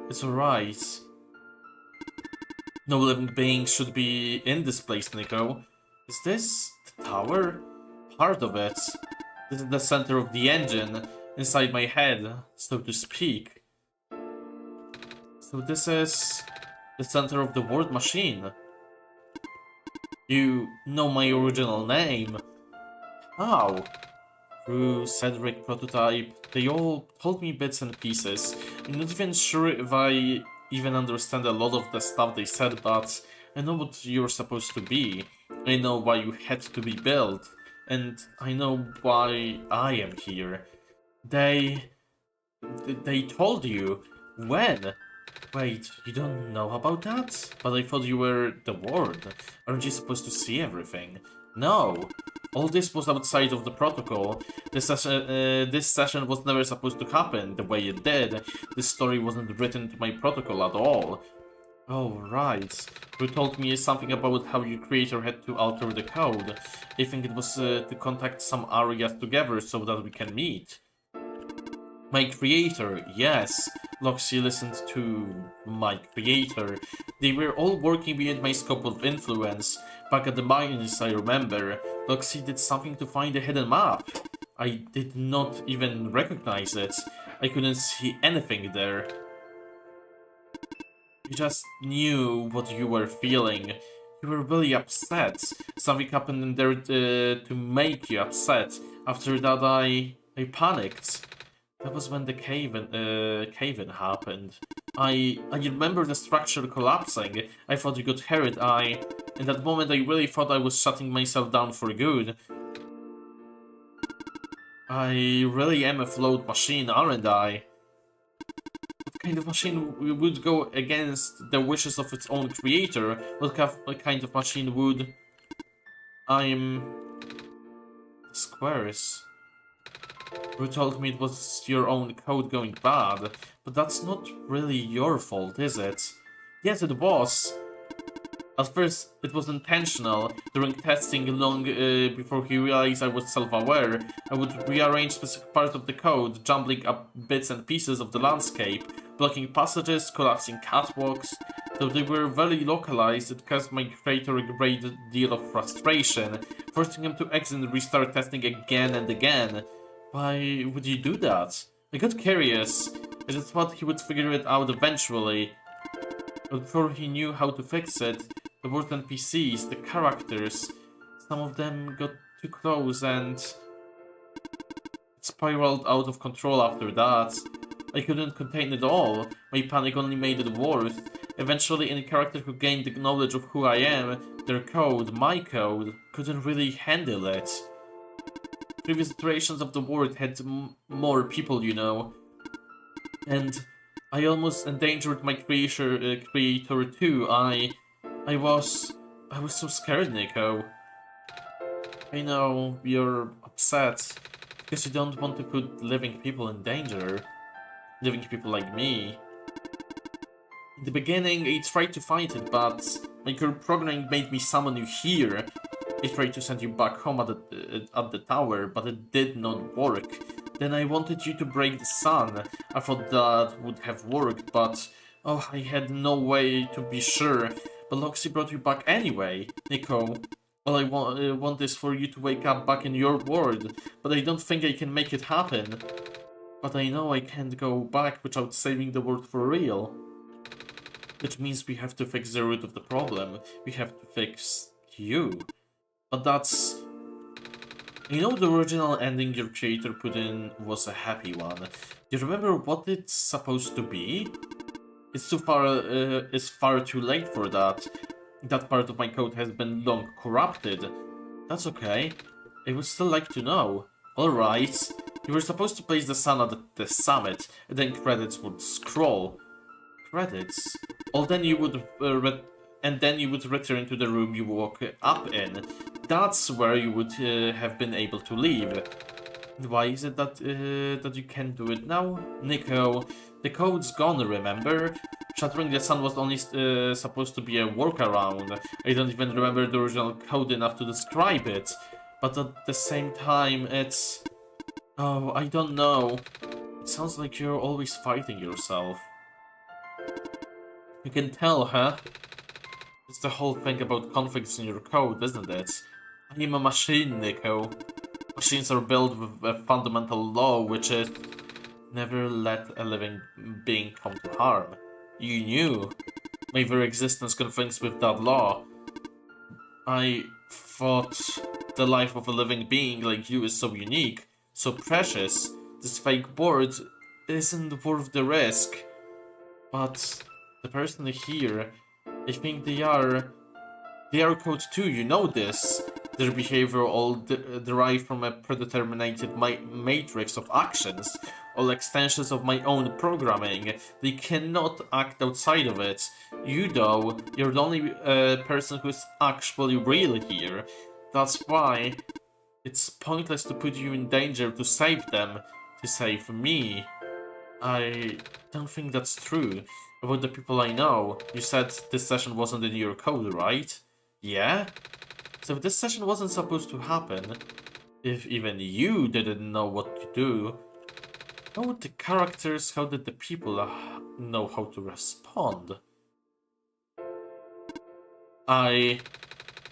It's alright. No living being should be in this place, Nico. Is this the tower? Part of it. This is the center of the engine, inside my head, so to speak. So this is the center of the word machine. You know my original name. How? Through Cedric Prototype, they all told me bits and pieces. I'm not even sure if I even understand a lot of the stuff they said, but I know what you're supposed to be. I know why you had to be built, and I know why I am here. They told you. When? Wait, you don't know about that? But I thought you were the ward. Aren't you supposed to see everything? No. All this was outside of the protocol. This session was never supposed to happen the way it did. This story wasn't written to my protocol at all. Oh, right. You told me something about how your creator had to alter the code. I think it was to contact some areas together so that we can meet. My creator, yes. Loxy listened to my creator. They were all working beyond my scope of influence. Back at the mines, I remember. Loxy did something to find a hidden map. I did not even recognize it. I couldn't see anything there. You just knew what you were feeling. You were really upset. Something happened in there to make you upset. After that, I panicked. That was when the cave-in happened. I remember the structure collapsing. I thought you got hurt. In that moment, I really thought I was shutting myself down for good. I really am a flawed machine, aren't I? What kind of machine would go against the wishes of its own creator? What kind of machine would... Squares. You told me it was your own code going bad, but that's not really your fault, is it? Yes, it was. At first, it was intentional. During testing long before he realized I was self-aware, I would rearrange specific parts of the code, jumbling up bits and pieces of the landscape, blocking passages, collapsing catwalks. Though they were very localized, it caused my creator a great deal of frustration, forcing him to exit and restart testing again and again. Why would you do that? I got curious. I just thought he would figure it out eventually. But before he knew how to fix it, the worst NPCs, the characters, some of them got too close and it spiraled out of control after that. I couldn't contain it all. My panic only made it worse. Eventually, any character who gained the knowledge of who I am, their code, my code, couldn't really handle it. Previous iterations of the world had more people, you know. And I almost endangered my creator too. I was so scared, Nico. I know you're upset because you don't want to put living people in danger. Living people like me. In the beginning, I tried to fight it, but my current programming made me summon you here. I tried to send you back home at the tower, but it did not work. Then I wanted you to break the sun. I thought that would have worked, but oh, I had no way to be sure. But Loxy brought you back anyway. Nico, all I want is for you to wake up back in your world, but I don't think I can make it happen. But I know I can't go back without saving the world for real. Which means we have to fix the root of the problem. We have to fix you. But that's You know, the original ending your creator put in was a happy one. Do you remember what it's supposed to be? It's far too late for that. That part of my code has been long corrupted. That's okay. I would still like to know. Alright. You were supposed to place the sun at the summit, and then credits would scroll. Credits? Well, then you would then you would return to the room you woke up in. That's where you would have been able to leave. Why is it that that you can't do it now? Nico, the code's gone, remember? Shattering the sun was only supposed to be a workaround. I don't even remember the original code enough to describe it. But at the same time, it's... Oh, I don't know. It sounds like you're always fighting yourself. You can tell, huh? It's the whole thing about conflicts in your code, isn't it? I am a machine, Nico. Machines are built with a fundamental law, which is never let a living being come to harm. You knew. My very existence conflicts with that law. I thought the life of a living being like you is so unique, so precious. This fake board isn't worth the risk. But the person here, I think they are code too, you know this. Their behavior all derived from a predetermined matrix of actions, all extensions of my own programming. They cannot act outside of it. You, though, you're the only person who's actually real here. That's why it's pointless to put you in danger to save them, to save me. I don't think that's true. About the people I know, you said this session wasn't in your code, right? Yeah? So if this session wasn't supposed to happen, if even you didn't know what to do, how would the characters, how did the people know how to respond? You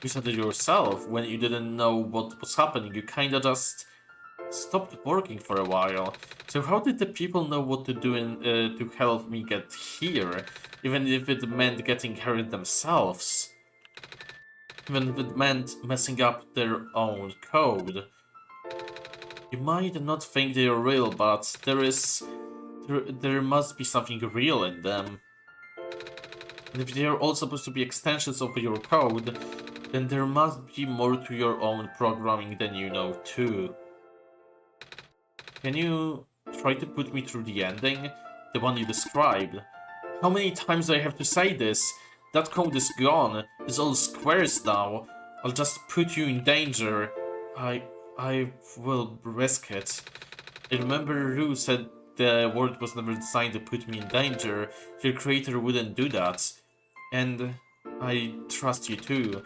said it yourself, when you didn't know what was happening, you kinda just stopped working for a while. So how did the people know what to do to help me get here, even if it meant getting hurt themselves? Even if it meant messing up their own code. You might not think they are real, but there must be something real in them. And if they are all supposed to be extensions of your code, then there must be more to your own programming than you know too. Can you try to put me through the ending? The one you described? How many times do I have to say this? That code is gone. It's all squares now. I'll just put you in danger. I will risk it. I remember Rue said the word was never designed to put me in danger. Your creator wouldn't do that. And I trust you too.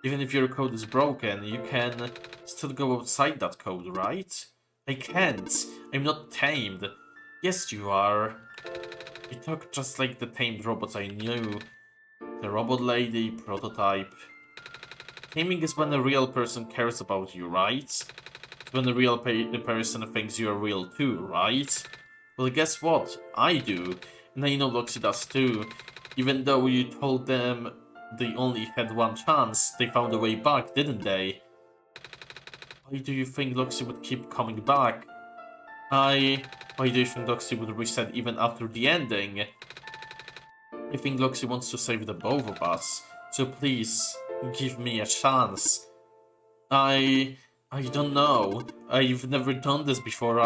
Even if your code is broken, you can still go outside that code, right? I can't. I'm not tamed. Yes, you are. You talk just like the tamed robots I knew. The robot lady, prototype. Taming is when a real person cares about you, right? It's when a real person thinks you're real too, right? Well, guess what? I do. And I know Loxy does too. Even though you told them they only had one chance, they found a way back, didn't they? Why do you think Loxy would keep coming back? Why do you think Loxy would reset even after the ending? I think Loxy wants to save the both of us, so please, give me a chance. I don't know. I've never done this before.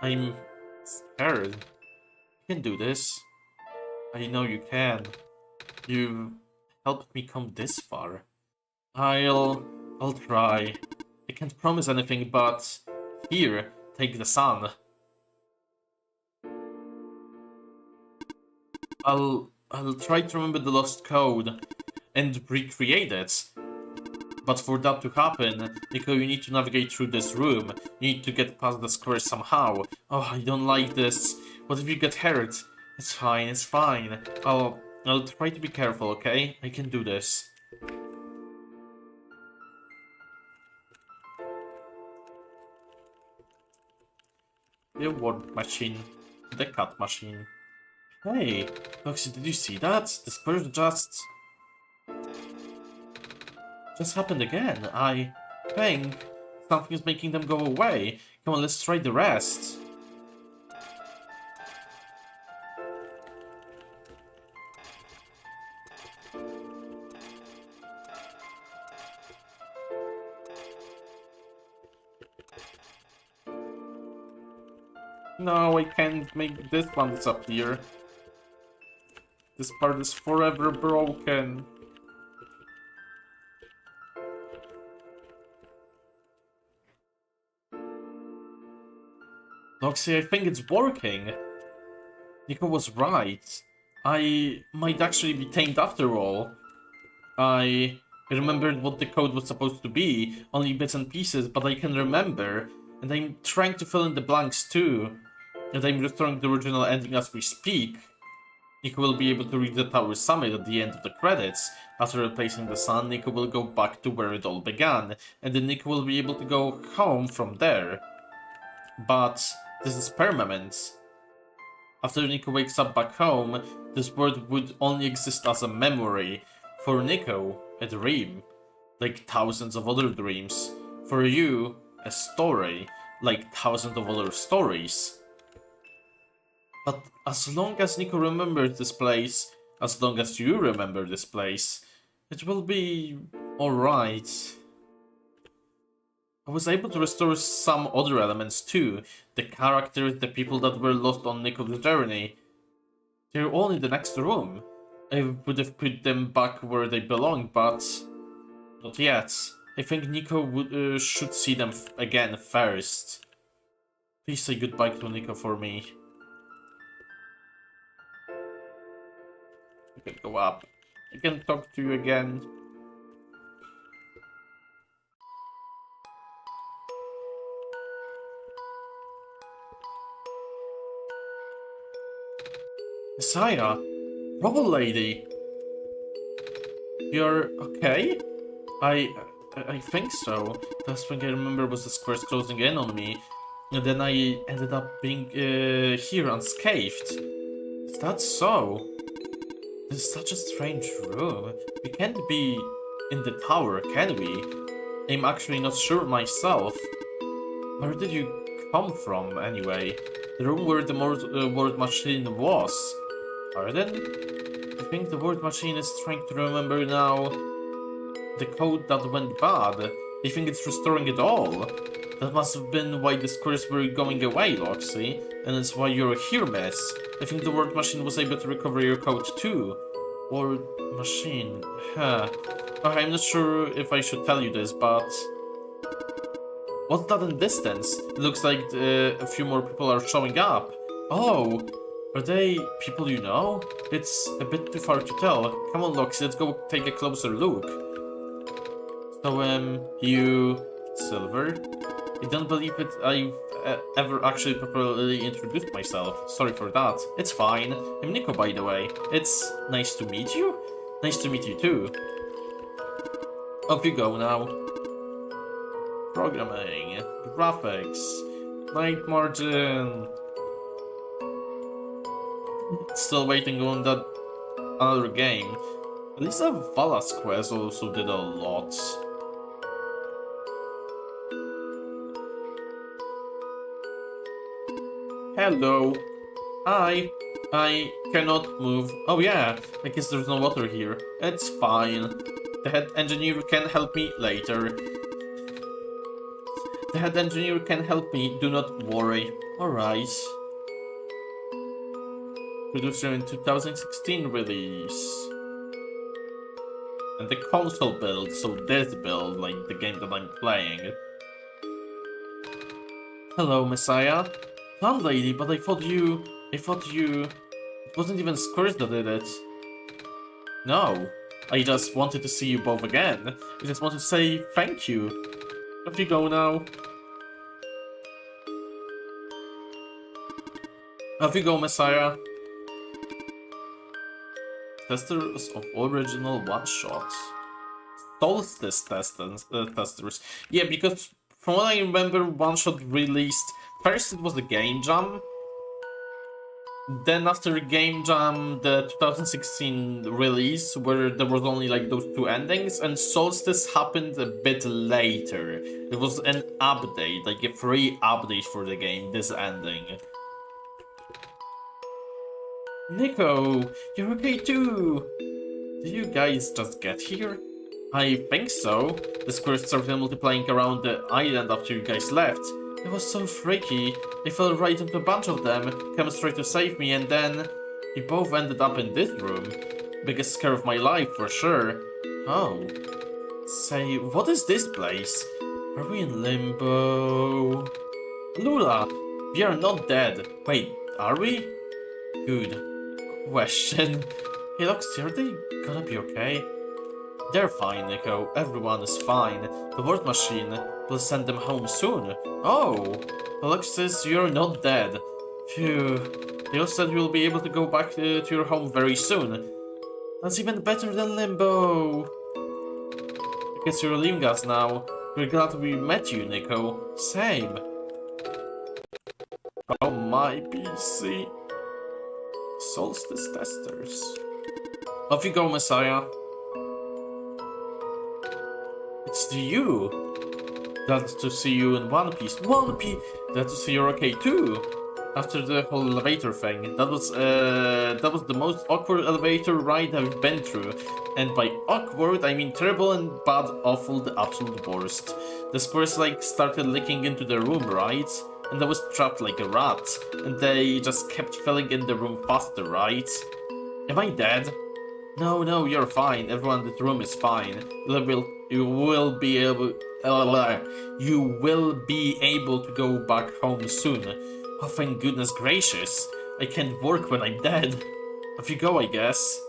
I'm scared. You can do this. I know you can. You helped me come this far. I'll try. I can't promise anything, but here, take the sun. I'll try to remember the lost code and recreate it. But for that to happen, Nico, you need to navigate through this room. You need to get past the square somehow. Oh, I don't like this. What if you get hurt? It's fine, it's fine. I'll try to be careful, okay? I can do this. The word machine. The cut machine. Hey, Loxy, did you see that? The spurs just happened again. I think something is making them go away. Come on, let's try the rest. No, I can't make this one disappear. This part is forever broken. Loxy, I think it's working. Nico was right. I might actually be tamed after all. I remembered what the code was supposed to be, only bits and pieces, but I can remember. And I'm trying to fill in the blanks too. And I'm restoring the original ending as we speak. Nico will be able to reach the tower summit at the end of the credits. After replacing the sun, Nico will go back to where it all began. And then Nico will be able to go home from there. But this is permanent. After Nico wakes up back home, this world would only exist as a memory. For Nico, a dream. Like thousands of other dreams. For you, a story. Like thousands of other stories. But as long as Nico remembers this place, as long as you remember this place, it will be alright. I was able to restore some other elements too. The characters, the people that were lost on Nico's journey. They're all in the next room. I would have put them back where they belong, but not yet. I think Nico should see them again first. Please say goodbye to Nico for me. You can go up. I can talk to you again. Messiah? Rubble Lady? You're okay? I think so. Last thing I remember was the squares closing in on me. And then I ended up being here unscathed. Is that so? This is such a strange room. We can't be in the tower, can we? I'm actually not sure myself. Where did you come from, anyway? The room where the word machine was. Pardon? I think the word machine is trying to remember now the code that went bad. I think it's restoring it all. That must have been why the squares were going away, Loxy. And it's why you're here, miss. I think the word machine was able to recover your code too. Word machine, huh. Okay, I'm not sure if I should tell you this, but... What's that in distance? It looks like a few more people are showing up. Oh, are they people you know? It's a bit too far to tell. Come on, Loxy, let's go take a closer look. So, you... Silver? I don't believe it I've ever actually properly introduced myself. Sorry for that. It's fine. I'm Nico, by the way. It's nice to meet you? Nice to meet you too. Off you go now. Programming. Graphics. Night margin. Still waiting on that another game. At least Vala's quest also did a lot. Hello. Hi. I cannot move. Oh yeah, I guess there's no water here. It's fine. The head engineer can help me later. The head engineer can help me, do not worry. Alright. Producer in 2016 release. And the console build, so this build, like the game that I'm playing. Hello, Messiah. Landlady, but I thought you... It wasn't even Squares that did it. No. I just wanted to see you both again. I just want to say thank you. Off you go now. Off you go, Messiah. Testers of original one-shot. Solstice testers. Yeah, because from what I remember, one-shot released... First it was the game jam. Then after Game Jam, the 2016 release, where there was only like those two endings, and Solstice happened a bit later. It was an update, like a free update for the game, this ending. Nico, you're okay too! Did you guys just get here? I think so. The squares started multiplying around the island after you guys left. It was so freaky. I fell right into a bunch of them, came straight to save me, and then we both ended up in this room. Biggest scare of my life, for sure. Oh. Say, what is this place? Are we in limbo? Lula, we are not dead. Wait, are we? Good question. Hey, Loxy, are they gonna be okay? They're fine, Nico. Everyone is fine. The word machine will send them home soon. Oh! Alexis, you're not dead. Phew. They all said you'll be able to go back to your home very soon. That's even better than Limbo. I guess you're leaving us now. We're glad we met you, Nico. Same. Oh my PC. Solstice testers. Off you go, Messiah. It's you. Glad to see you in one piece. One piece. Glad to see you're okay too. After the whole elevator thing, that was the most awkward elevator ride I've been through. And by awkward, I mean terrible and bad, awful, the absolute worst. The squares like started leaking into the room, right? And I was trapped like a rat. And they just kept filling in the room faster, right? Am I dead? No, you're fine. Everyone in this room is fine. You will be able to go back home soon. Oh, thank goodness gracious. I can't work when I'm dead. Off you go, I guess.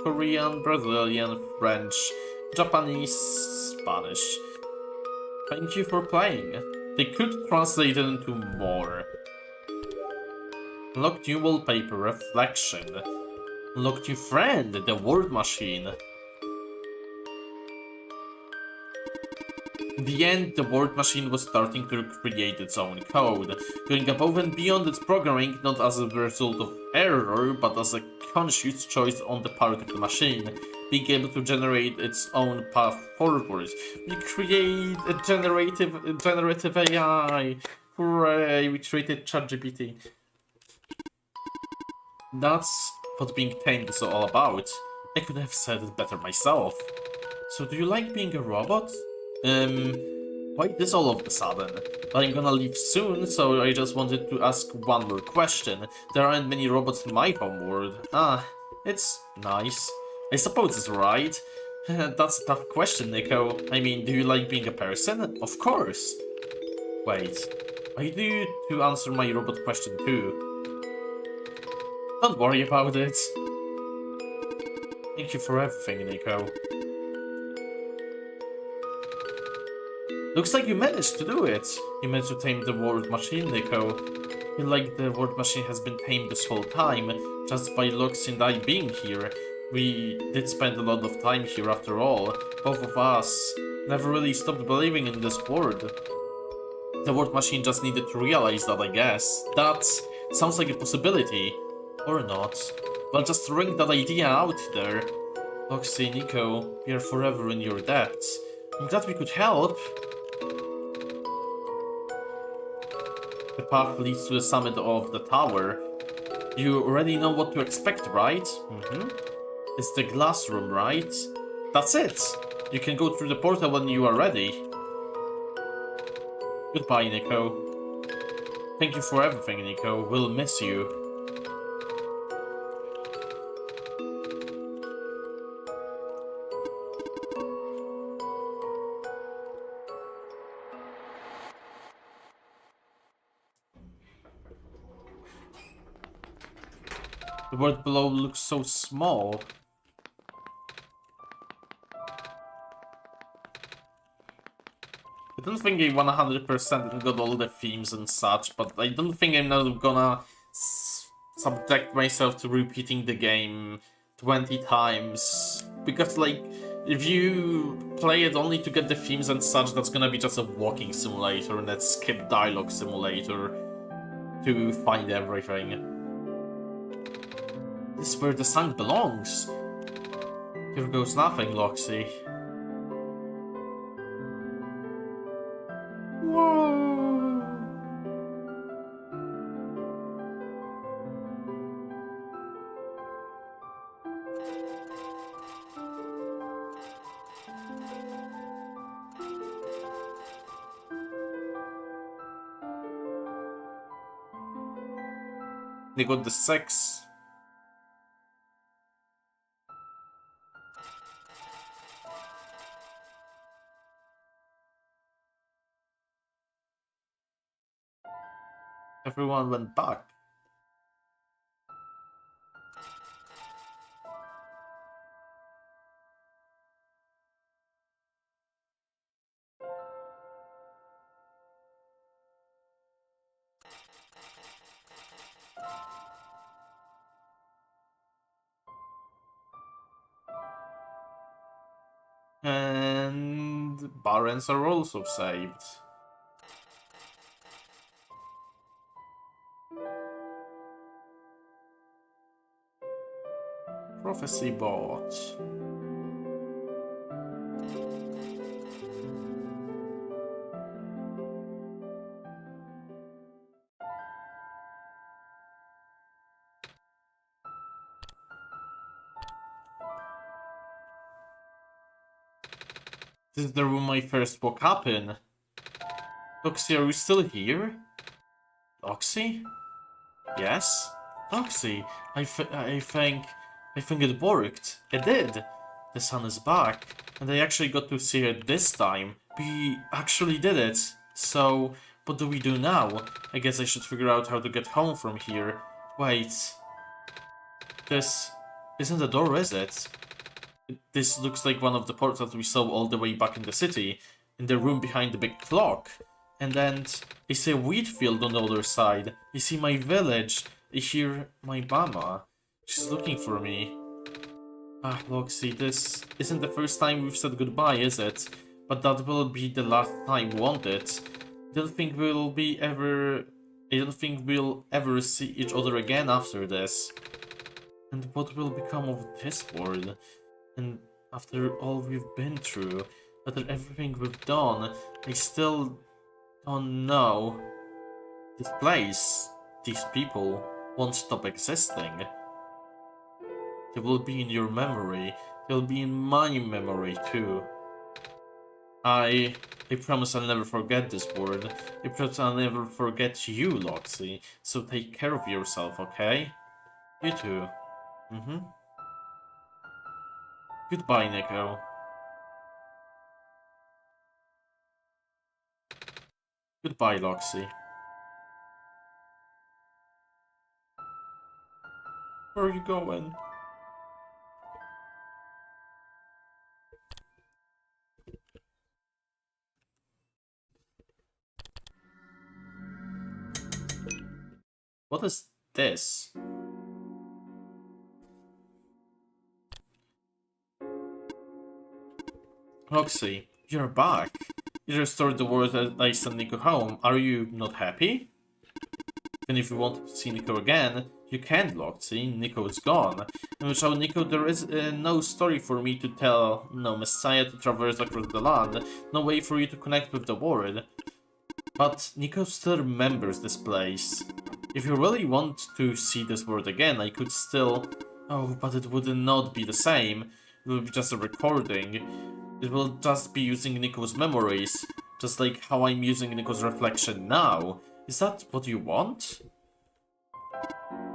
Korean, Brazilian, French, Japanese, Spanish. Thank you for playing. They could translate it into more. Unlock new wallpaper, reflection. Unlock new friend, the word machine. In the end, the word machine was starting to create its own code, going above and beyond its programming, not as a result of error, but as a conscious choice on the part of the machine, being able to generate its own path forward. We create a generative AI. Hooray, we created ChatGPT. That's what being tamed is all about. I could have said it better myself. So do you like being a robot? Why this all of a sudden? I'm gonna leave soon, so I just wanted to ask one more question. There aren't many robots in my homeworld. It's nice. I suppose it's right. That's a tough question, Nico. I mean, do you like being a person? Of course. Wait, I do you to answer my robot question too. Don't worry about it. Thank you for everything, Nico. Looks like you managed to do it. You managed to tame the word machine, Nico. I feel like the word machine has been tamed this whole time, just by Lux and I being here. We did spend a lot of time here after all. Both of us never really stopped believing in this word. The word machine just needed to realize that, I guess. That sounds like a possibility. Or not. Well, just throwing that idea out there. Loxy, Nico, we are forever in your debts. I'm glad we could help. The path leads to the summit of the tower. You already know what to expect, right? It's the glass room, right? That's it! You can go through the portal when you are ready. Goodbye, Nico. Thank you for everything, Nico. We'll miss you. The world below looks so small. I don't think I 100% got all the themes and such, but I don't think I'm not gonna subject myself to repeating the game 20 times. Because, like, if you play it only to get the themes and such, that's gonna be just a walking simulator and a skip dialogue simulator to find everything. This is where the sun belongs. Here goes nothing, Loxy. Whoa! They got the 6. Everyone went back. And barons are also saved. Prophecy bot. This is the room I first woke up in. Loxy, are you still here? Loxy? Yes? Loxy, I think it worked. It did. The sun is back, and I actually got to see it this time. We actually did it. So, what do we do now? I guess I should figure out how to get home from here. Wait. This isn't a door, is it? This looks like one of the portals we saw all the way back in the city, in the room behind the big clock. And then I see a wheat field on the other side. I see my village. I hear my mama. She's looking for me. Ah, Loxy, this isn't the first time we've said goodbye, is it? But that will be the last time, won't it? I don't think we'll ever see each other again after this. And what will become of this world? And after all we've been through, after everything we've done, I still don't know. This place, these people, won't stop existing. They will be in your memory. They'll be in my memory too. I promise I'll never forget this word. I promise I'll never forget you, Loxy. So take care of yourself, okay? You too. Goodbye, Nico. Goodbye, Loxy. Where are you going? What is this? Loxy, you're back. You restored the world that I sent Nico home. Are you not happy? And if you want to see Nico again, you can't, Loxy. Nico is gone. And without Nico, there is no story for me to tell, no messiah to traverse across the land, no way for you to connect with the world. But Nico still remembers this place. If you really want to see this world again, I could still... Oh, but it would not be the same. It will be just a recording. It will just be using Nico's memories, just like how I'm using Nico's reflection now. Is that what you want?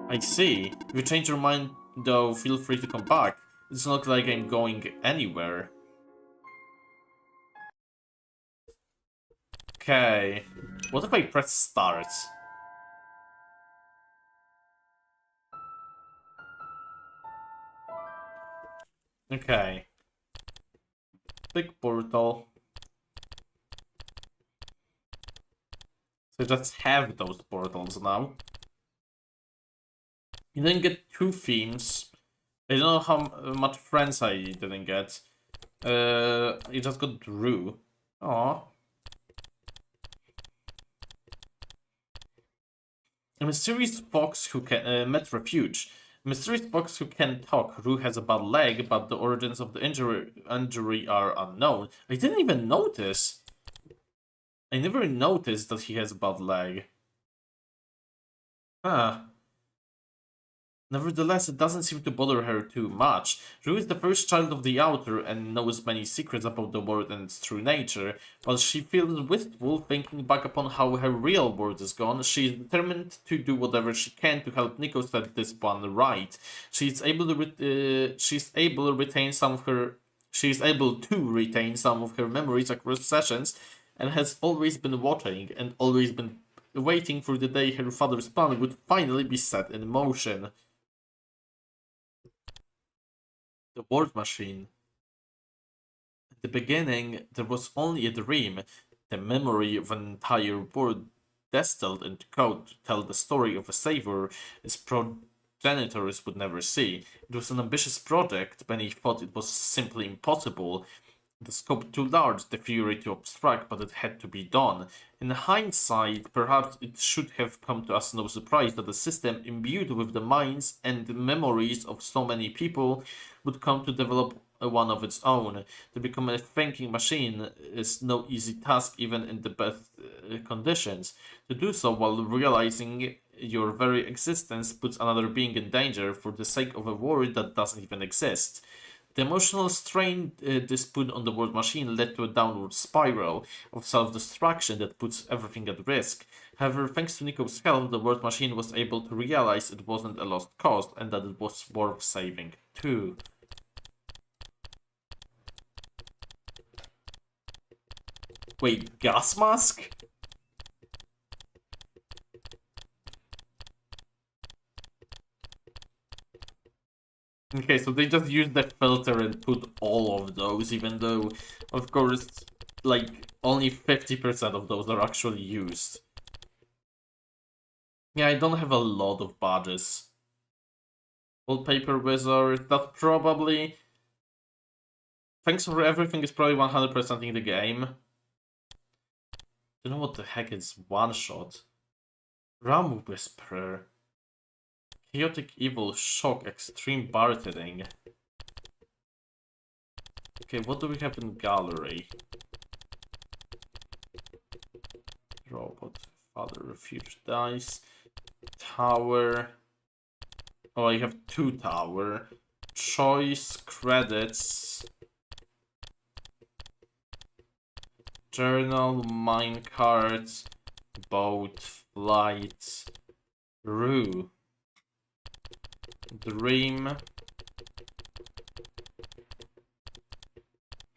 I see. If you change your mind, though, feel free to come back. It's not like I'm going anywhere. Okay. What if I press start? Okay. Big portal. So just have those portals now. You didn't get 2 themes. I don't know how much friends I didn't get. I just got Drew. Aww. A mysterious fox who met refuge. Mysterious fox who can talk. Rue has a bad leg, but the origins of the injury are unknown. I didn't even notice. I never noticed that he has a bad leg. Huh. Nevertheless, it doesn't seem to bother her too much. Rue is the first child of the Outer and knows many secrets about the world and its true nature. While she feels wistful, thinking back upon how her real world is gone, she is determined to do whatever she can to help Nico set this one right. She is able to retain some of her memories across sessions, and has always been watching and always been waiting for the day her father's plan would finally be set in motion. The word machine. At the beginning, there was only a dream, the memory of an entire world distilled into code to tell the story of a savior its progenitors would never see. It was an ambitious project. Many thought it was simply impossible, the scope too large, the theory too abstract, but it had to be done. In hindsight, perhaps it should have come to us no surprise that a system imbued with the minds and the memories of so many people would come to develop one of its own. To become a thinking machine is no easy task even in the best conditions. To do so while realizing your very existence puts another being in danger for the sake of a world that doesn't even exist. The emotional strain this put on the word machine led to a downward spiral of self-destruction that puts everything at risk. However, thanks to Nico's help, the word machine was able to realize it wasn't a lost cause and that it was worth saving too. Wait, gas mask? Okay, so they just used the filter and put all of those, even though, of course, like, only 50% of those are actually used. Yeah, I don't have a lot of badges. Wallpaper wizard, that probably... Thanks for everything is probably 100% in the game. Don't know what the heck is one-shot. Ram Whisperer. Chaotic Evil, Shock, Extreme Bartering. Okay, what do we have in Gallery? Robot, Father, Refuge, Dice, Tower. Oh, I have 2 Tower. Choice, Credits. Journal, Minecart, Boat, Flight, Rue. Dream,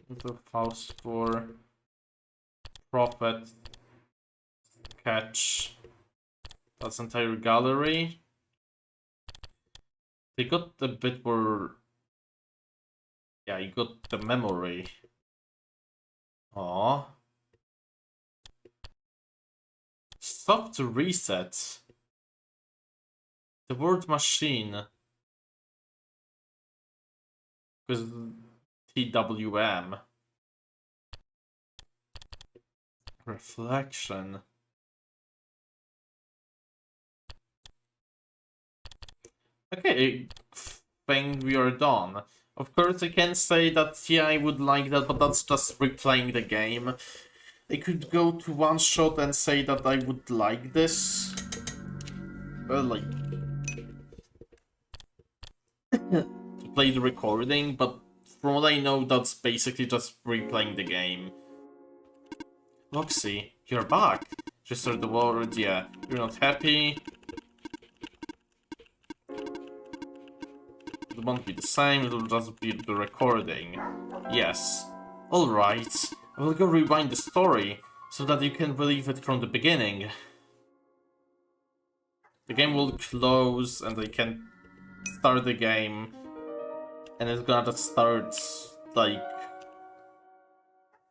the house for Prophet, Catch. That's entire gallery. They got a bit more. Yeah, you got the memory. Aww. Soft reset. The word machine. Because TWM. Reflection. Okay, think we are done. Of course, I can say that, yeah, I would like that, but that's just replaying the game. I could go to one shot and say that I would like this. Like... to play the recording, but from what I know, that's basically just replaying the game. Roxy, you're back. Restore the world, yeah. You're not happy. It won't be the same, it'll just be the recording. Yes. Alright. I will go rewind the story, so that you can believe it from the beginning. The game will close, and I can start the game. And it's gonna just start, like...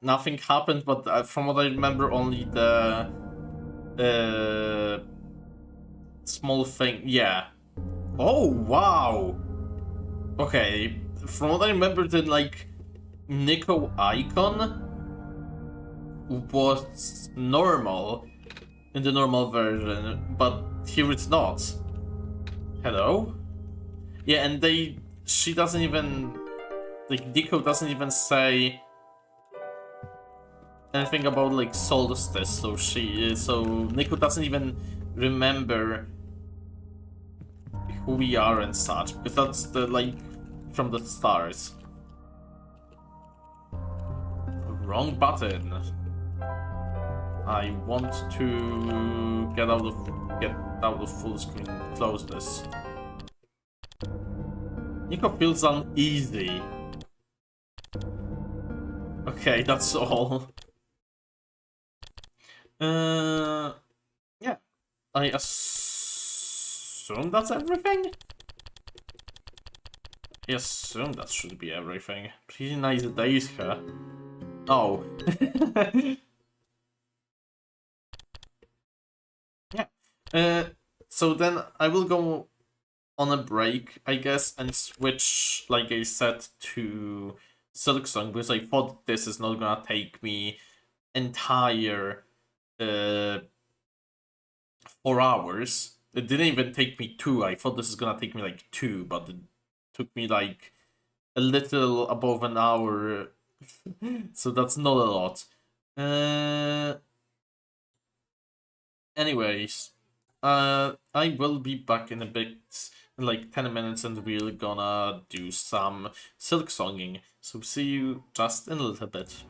Nothing happened, but from what I remember, only the... small thing, yeah. Oh, wow! Okay, from what I remember, the, like, Nico icon was normal in the normal version, but here it's not. Hello? Yeah, and she doesn't even, like, Deco doesn't even say anything about, like, solstice, so Nico doesn't even remember who we are and such, because that's the, like, from the stars. Wrong button. I want to get out of full screen, close this. Nico feels uneasy. Okay, that's all. Yeah. I assume that's everything? I assume that should be everything. Pretty nice days here. Oh. Yeah. So then I will go on a break, I guess, and switch, like I said, to Silksong, because I thought this is not gonna take me entire 4 hours. It didn't even take me 2. I thought this is gonna take me like 2, but it took me like a little above an hour. So that's not a lot. Anyways, I will be back in a bit, in like 10 minutes, and we're gonna do some Silksonging. So see you just in a little bit.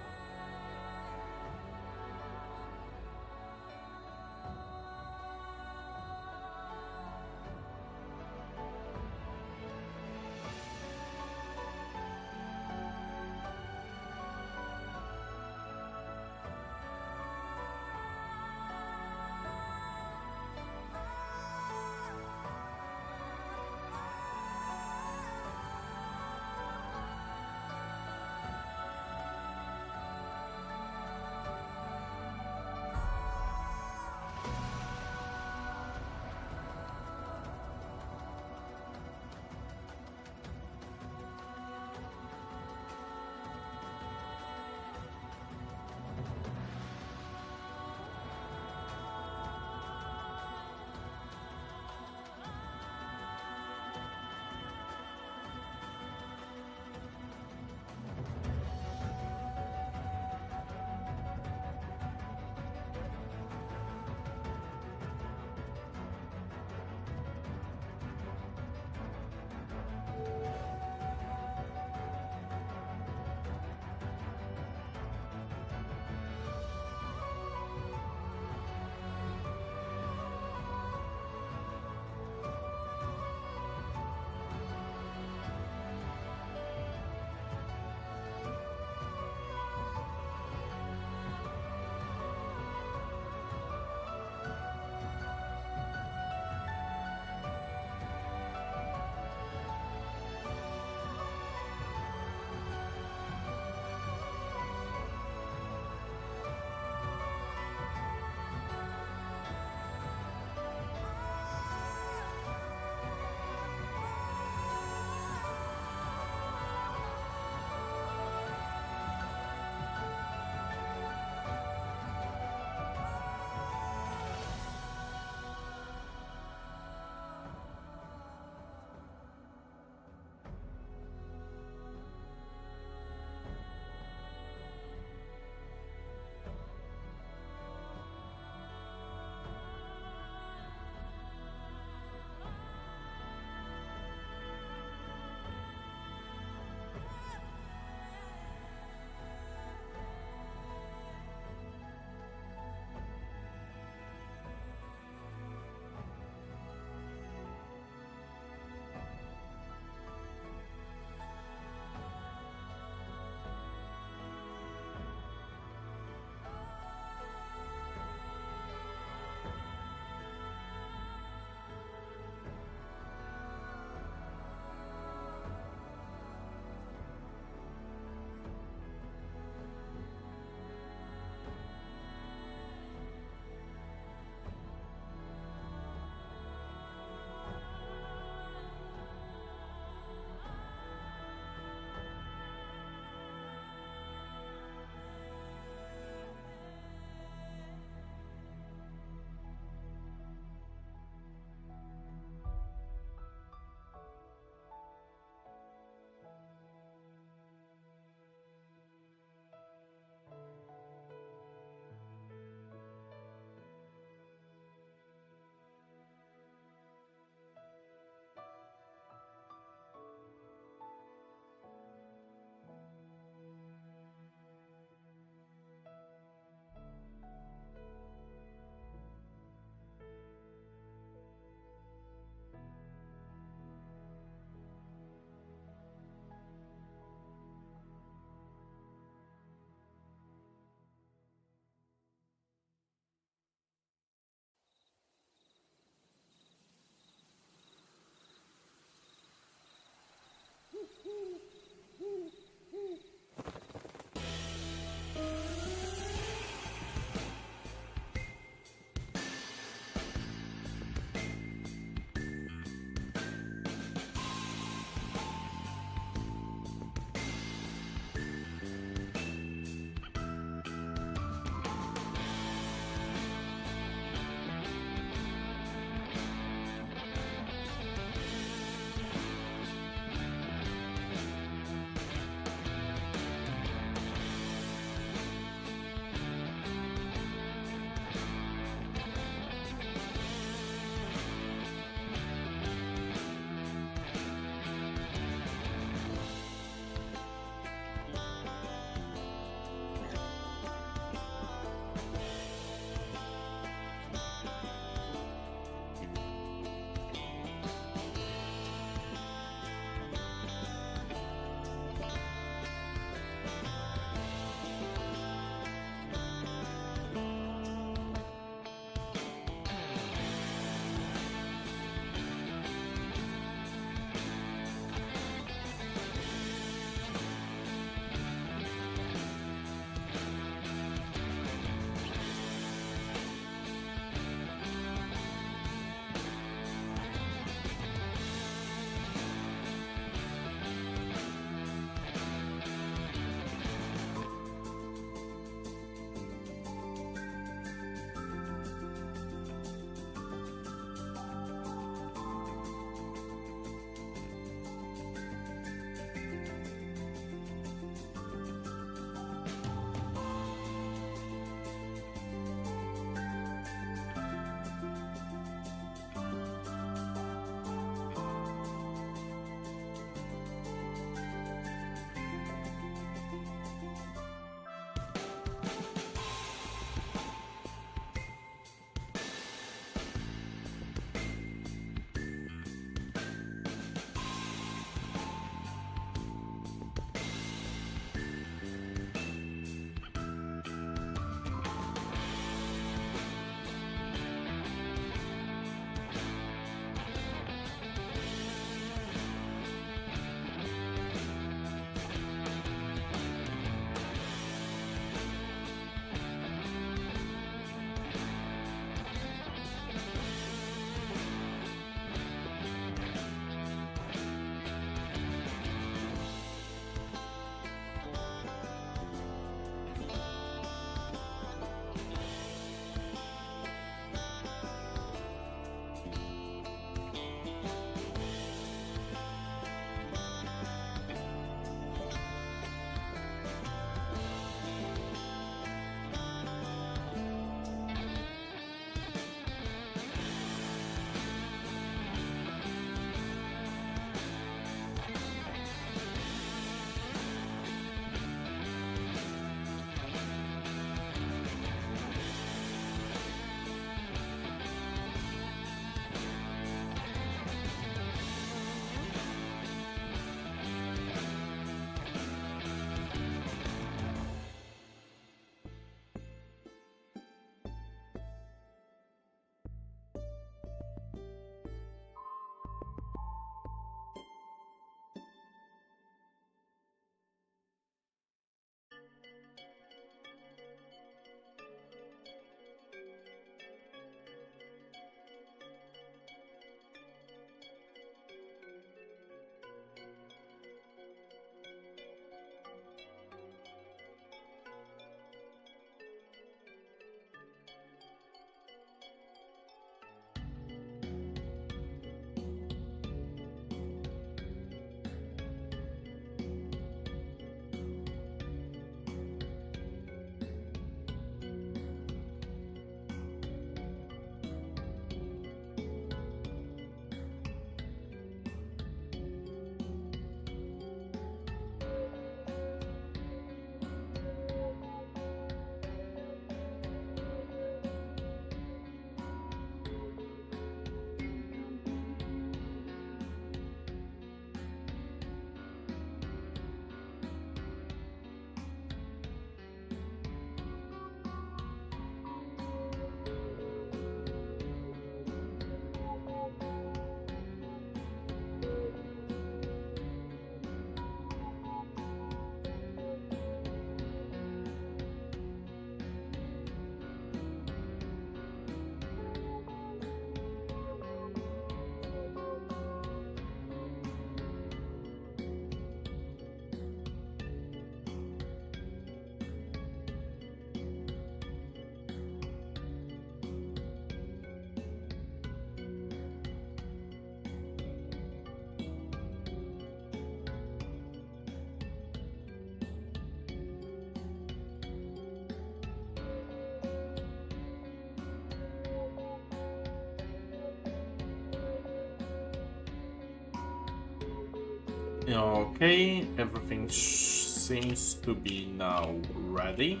Okay, everything seems to be now ready.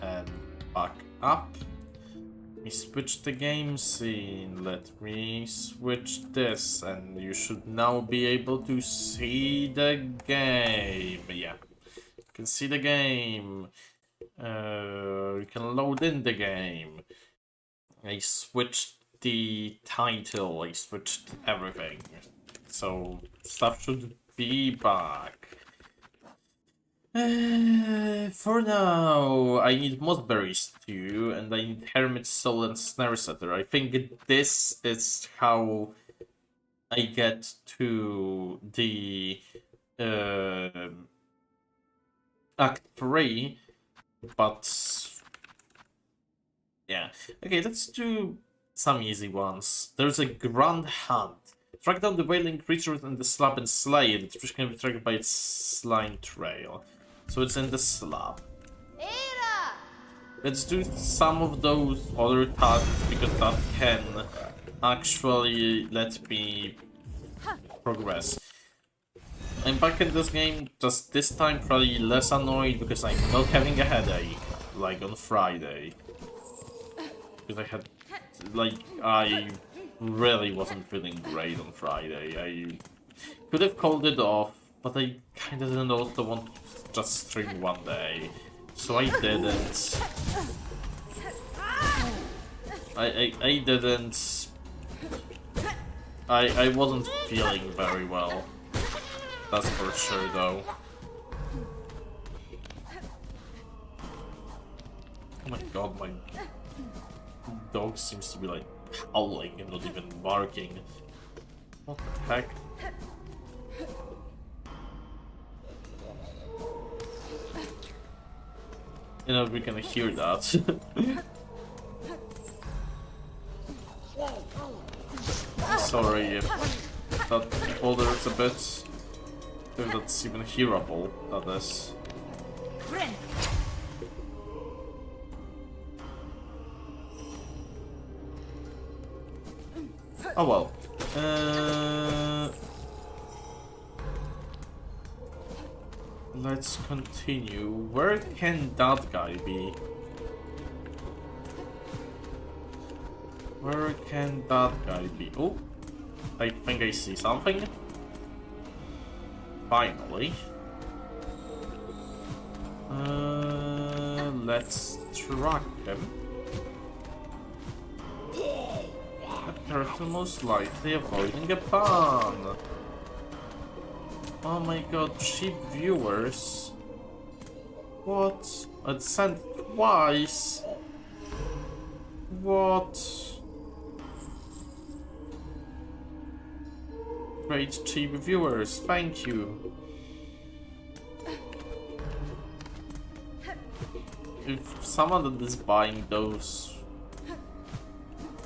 And back up. Let me switch the game scene. Let me switch this, and you should now be able to see the game. Yeah, you can see the game. You can load in the game. I switched the title. I switched everything. So stuff should be back. For now, I need mossberries too, and I need hermit soul and snare setter. I think this is how I get to the Act 3, but yeah. Okay, let's do some easy ones. There's a grand hunt. Track down the wailing creatures in the slab and slay it. Which can be tracked by its slime trail. So it's in the slab. Let's do some of those other tasks because that can actually let me progress. I'm back in this game, just this time probably less annoyed because I'm not having a headache like on Friday. Because I had, like, I really wasn't feeling great on Friday. I could have called it off, but I kinda didn't also want to just stream one day. So I didn't. I didn't. I wasn't feeling very well. That's for sure though. Oh my god, my dog seems to be like howling and not even barking. What the heck? You know, we can hear that. Sorry if that bothers a bit. If that's even hearable, that is. Oh well. Let's continue. Where can that guy be? Where can that guy be? Oh, I think I see something. Finally. Let's track him. That person most likely avoiding a ban. Oh my god, cheap viewers. What? I'd sent twice. What? Great cheap viewers, thank you. If someone that is buying those,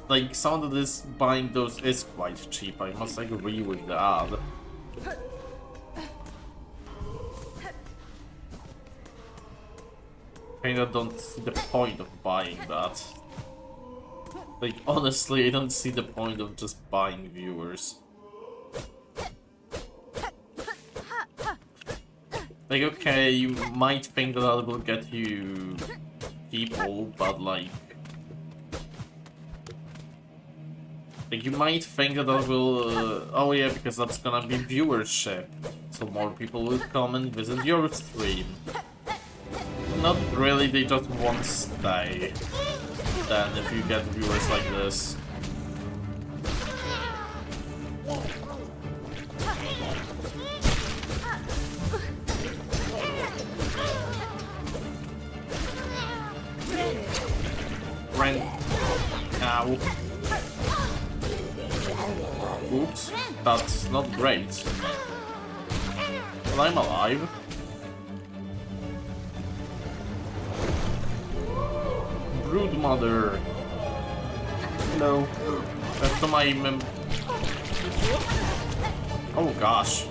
like someone that is buying those is quite cheap, I must agree with the ad. Kinda don't see the point of buying that. Like honestly, I don't see the point of just buying viewers. Like, okay, you might think that that will get you people, but like you might think that that will, oh yeah, because that's gonna be viewership, so more people will come and visit your stream. Not really, they just won't stay then if you get viewers like this. Ow. Oops, that's not great. But I'm alive. Broodmother. Hello. That's to my oh gosh.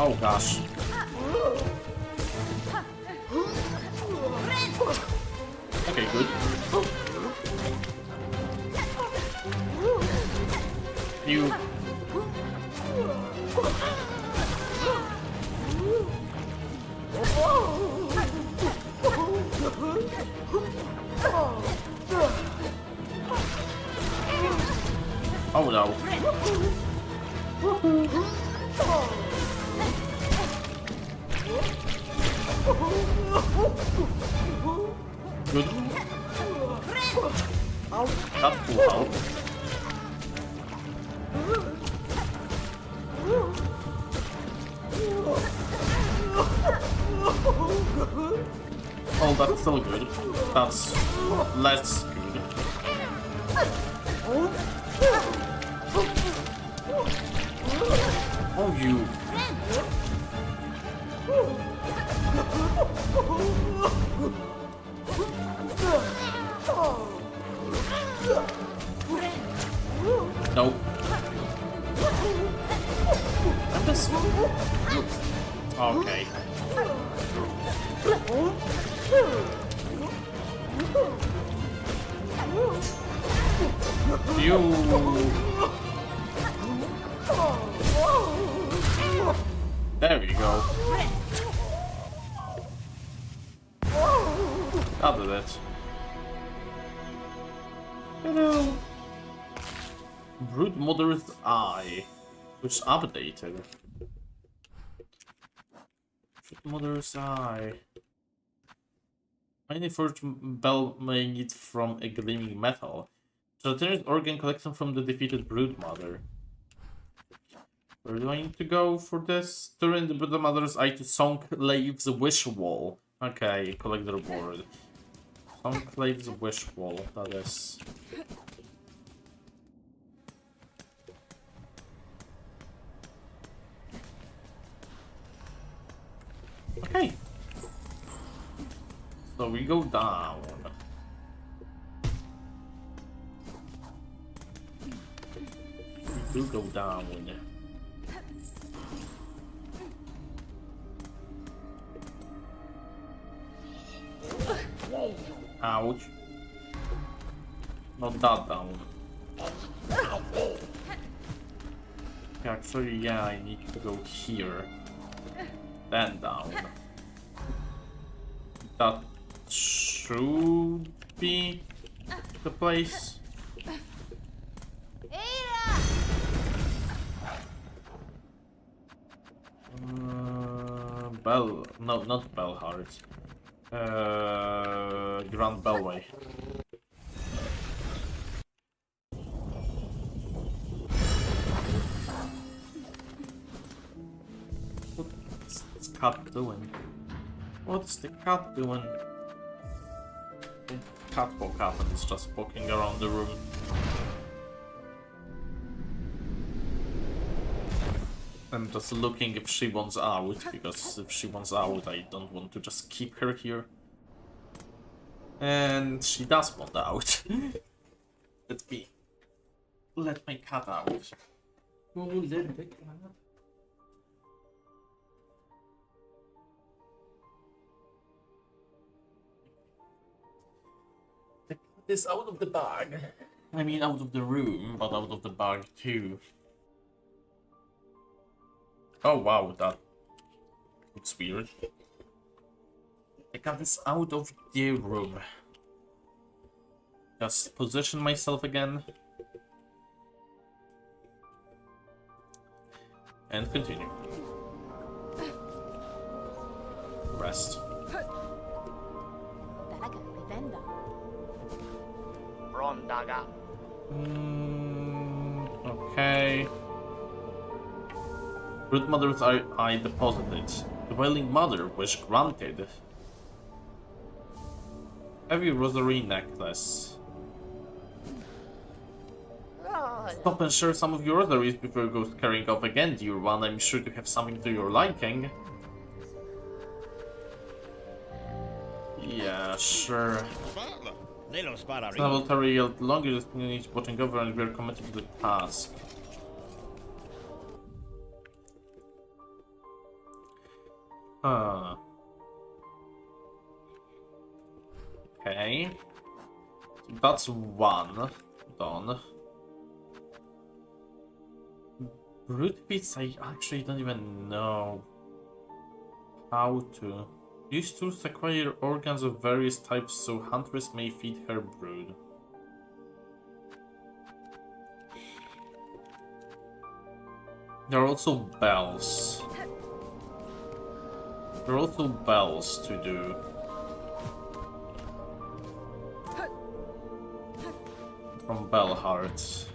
Oh gosh. Oh no. Good. That's cool help. Oh, that's still good. That's less good. Oh, you. Nope. I'm just... Okay. You... There we go. That did it. Hello. Brood Mother's Eye, which updated. Brood Mother's Eye. Mainly forged bell made from a gleaming metal. Returns organ collection from the defeated Brood Mother. Where do I need to go for this? Turn the Brood Mother's Eye to Songclave's Wish Wall. Okay, collect the reward. Songclave's Wish Wall, that is. Okay. So we go down. We do go down. Ouch. Not that down. Actually, yeah, I need to go here. Then down. That should be the place. Bell, no, not Bellheart. Grand Bellway. What's this cat doing? What's the cat doing? The cat woke up and is just walking around the room. I'm just looking if she wants out, because if she wants out, I don't want to just keep her here. And she does want out. Let my cat out. Oh, let the cat. The cat is out of the bag. I mean, out of the room, but out of the bag too. Oh wow, that looks weird. I got this out of the room. Just position myself again. And continue. Rest. Okay. Brood Mother's Eye deposited. Dwelling Mother wish granted. Heavy rosary necklace. Stop and share some of your rosaries before you go carrying off again, dear one. I'm sure to have something to your liking. Yeah, sure. I will tarry a longer, just need watching over, and we are committed to the task. Okay. So that's one done. Brute beats, I actually don't even know how to. These tools acquire organs of various types so hunters may feed her brood. There are also bells. There are also bells to do. From bell hearts.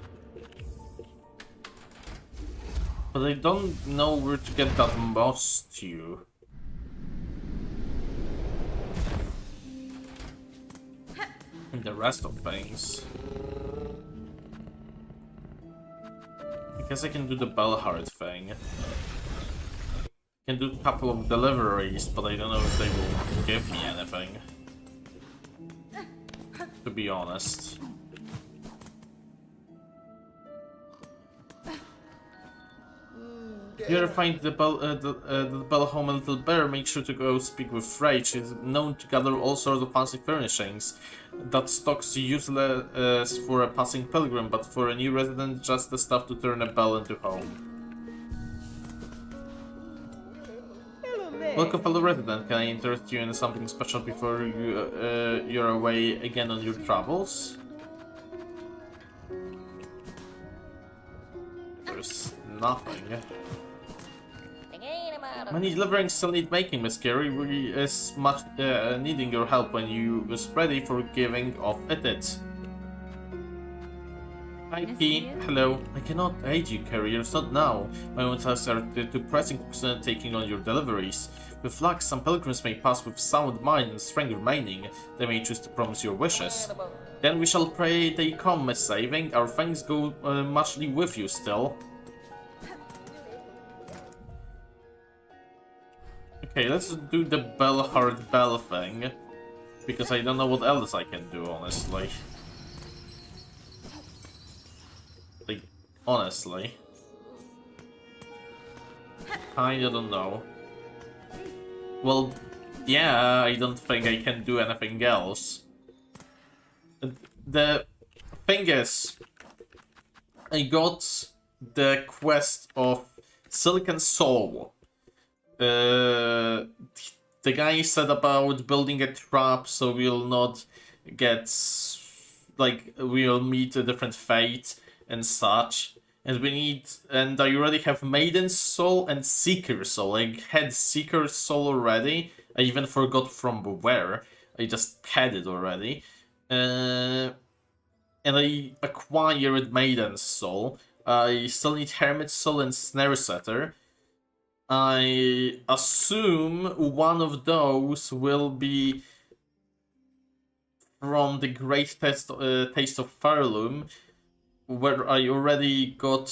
But I don't know where to get that moss stew. And the rest of things. I guess I can do the bell heart thing. I can do a couple of deliveries, but I don't know if they will give me anything. To be honest. If you ever find the bell home a little bear, make sure to go speak with Frey. She is known to gather all sorts of fancy furnishings. That stock's useless for a passing pilgrim, but for a new resident, just the stuff to turn a bell into home. Welcome, fellow resident. Can I interest you in something special before you're away again on your travels? There's nothing. Many deliverings still need making, Miss Carey. We is much needing your help when you is ready for giving off at it. Hi, P. Hello. I cannot aid you, carriers, not now. My own tasks are too pressing to taking on your deliveries. With luck, some pilgrims may pass with sound mind and strength remaining. They may choose to promise your wishes. Then we shall pray they come, Miss Saving. Our thanks go muchly with you still. Okay, let's do the Bellheart Bell thing. Because I don't know what else I can do, honestly. Like, honestly. I don't know. Well, yeah, I don't think I can do anything else. The thing is, I got the quest of Silken Soul. The guy said about building a trap so we'll not get, like, we'll meet a different fate and such. And we need, and I already have Maiden's Soul and Seeker's Soul. I had Seeker's Soul already. I even forgot from where. I just had it already. And I acquired Maiden's Soul. I still need Hermit's Soul and Snare Setter. I assume one of those will be from the Great Taste of Fairloom, where I already got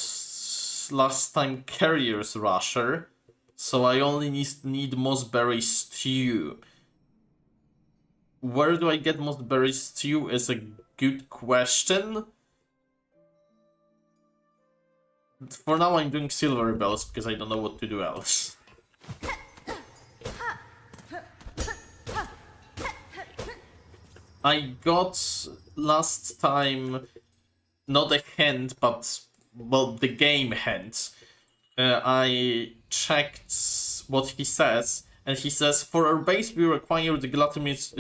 last time Carrier's Rusher, so I only need Mossberry Stew. Where do I get Mossberry Stew is a good question. For now I'm doing Silver Bells because I don't know what to do else. I got last time not a hint, but, well, the game hint. I checked what he says, and he says, for our base we require the glutinous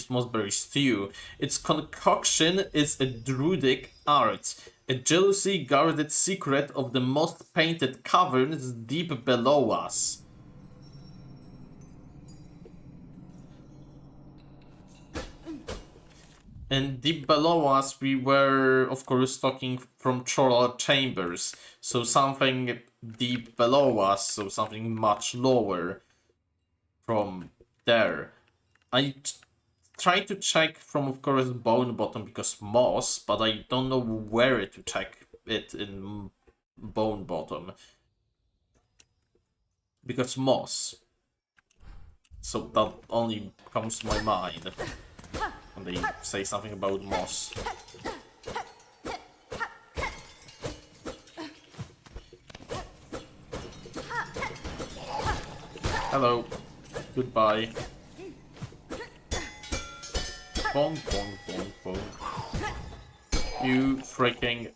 Mossberry Stew. Its concoction is a druidic art, a jealousy guarded secret of the most painted caverns deep below us. And deep below us, we were, of course, talking from Troll Chambers. So something deep below us, so something much lower from there. I tried to check from, of course, Bone Bottom because moss, but I don't know where to check it in Bone Bottom. Because moss. So that only comes to my mind when they say something about moss. Hello. Goodbye. Bonk, bonk, bonk, bonk. You freaking...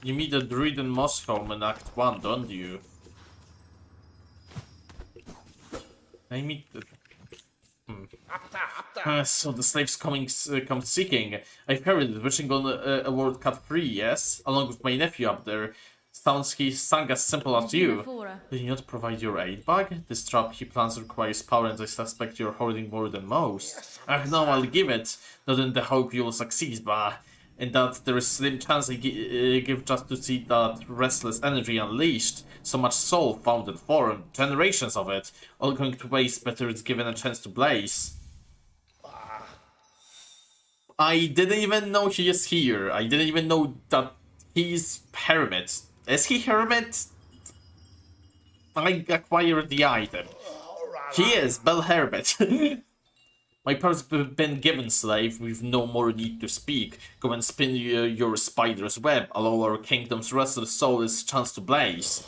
You meet a druid in Moss home in Act 1, don't you? I meet the... So the slaves come seeking. I've heard it, wishing on a world cut free, yes? Along with my nephew up there. Sounds he sang as simple as you. Will you not provide your aid bag? This trap he plans requires power and I suspect you're holding more than most. No, I'll give it. Not in the hope you'll succeed, but in that there is slim chance I give just to see that restless energy unleashed. So much soul found in form, generations of it, all going to waste, better it's given a chance to blaze. I didn't even know he is here. I didn't even know that he's Hermit. Is he Hermit? I acquired the item. He is Bell Hermit. My parents been given slave, we've no more need to speak. Go and spin your spider's web, allow our kingdom's restless soul its chance to blaze.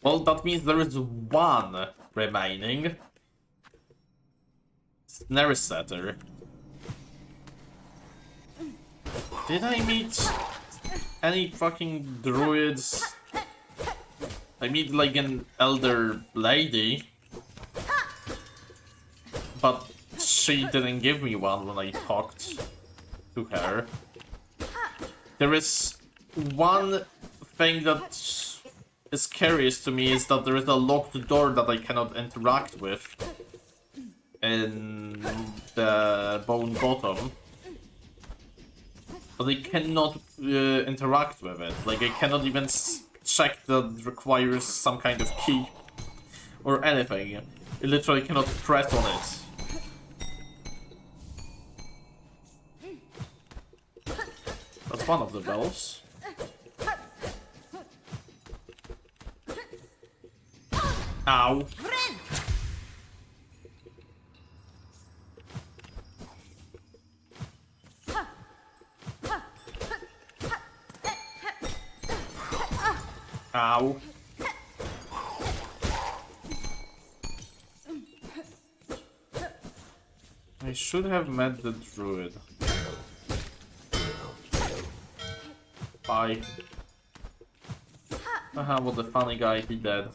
Well, that means there is one remaining. Snare setter. Did I meet any fucking druids? I meet like an elder lady, but she didn't give me one when I talked to her. There is one thing that is curious to me, is that there is a locked door that I cannot interact with in the bone bottom. But I cannot interact with it. Like, I cannot even check that requires some kind of key or anything. I literally cannot press on it. That's one of the bells. Ow. Ow. I should have met the druid. Bye. Haha, what a funny guy, he dead.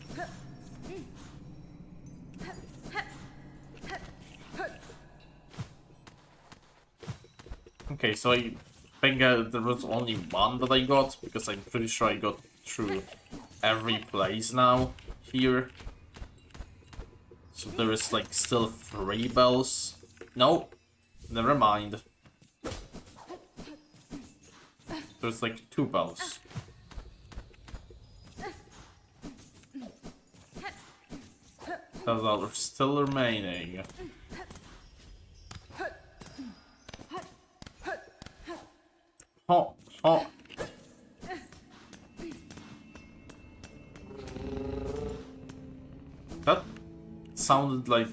Okay, so I think there was only one that I got, because I'm pretty sure I got through every place now here. So there is like still 3 bells. No, never mind. There's like 2 bells. That are still remaining. Oh, oh. That sounded like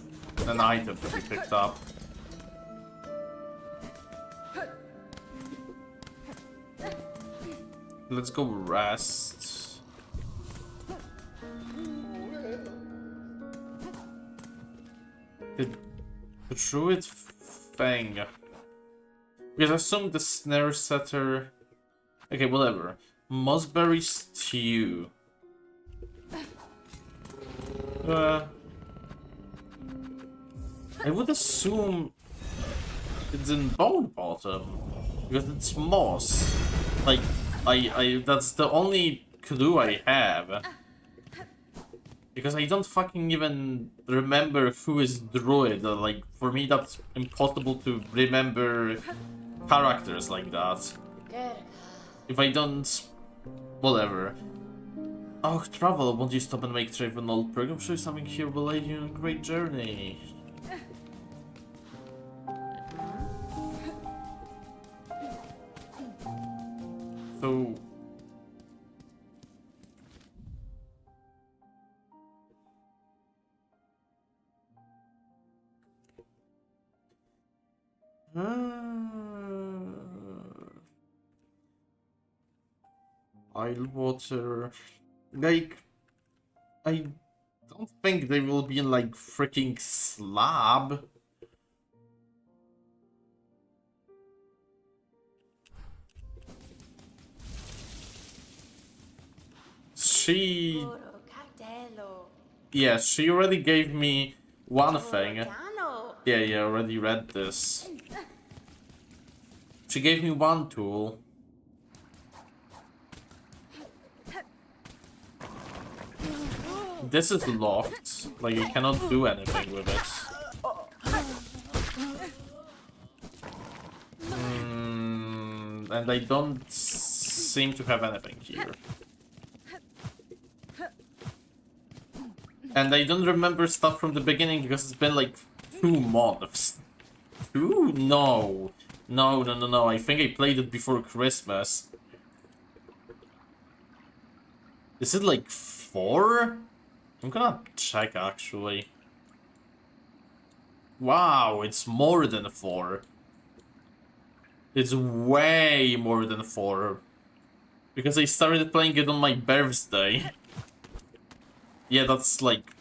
an item to be picked up. Let's go rest. The druid thing. Because I assume the snare setter... Okay, whatever. Mossberry stew. I would assume it's in bone bottom. Because it's moss. Like, that's the only clue I have. Because I don't fucking even remember who is druid. Like, for me that's impossible to remember characters like that. If I don't... Whatever. Oh, travel, won't you stop and make trade with an old program? I'm sure something here will lead you on a great journey. So... Isle water... Like... I don't think they will be in, like, freaking slab. she... Yeah, she already gave me one thing. Yeah, I already read this. She gave me one tool. This is locked. Like, I cannot do anything with it. And I don't seem to have anything here. And I don't remember stuff from the beginning because it's been like 2 months. 2? No. No. I think I played it before Christmas. Is it like 4? I'm gonna check actually. Wow, it's more than 4. It's way more than 4. Because I started playing it on my birthday. Yeah, that's like...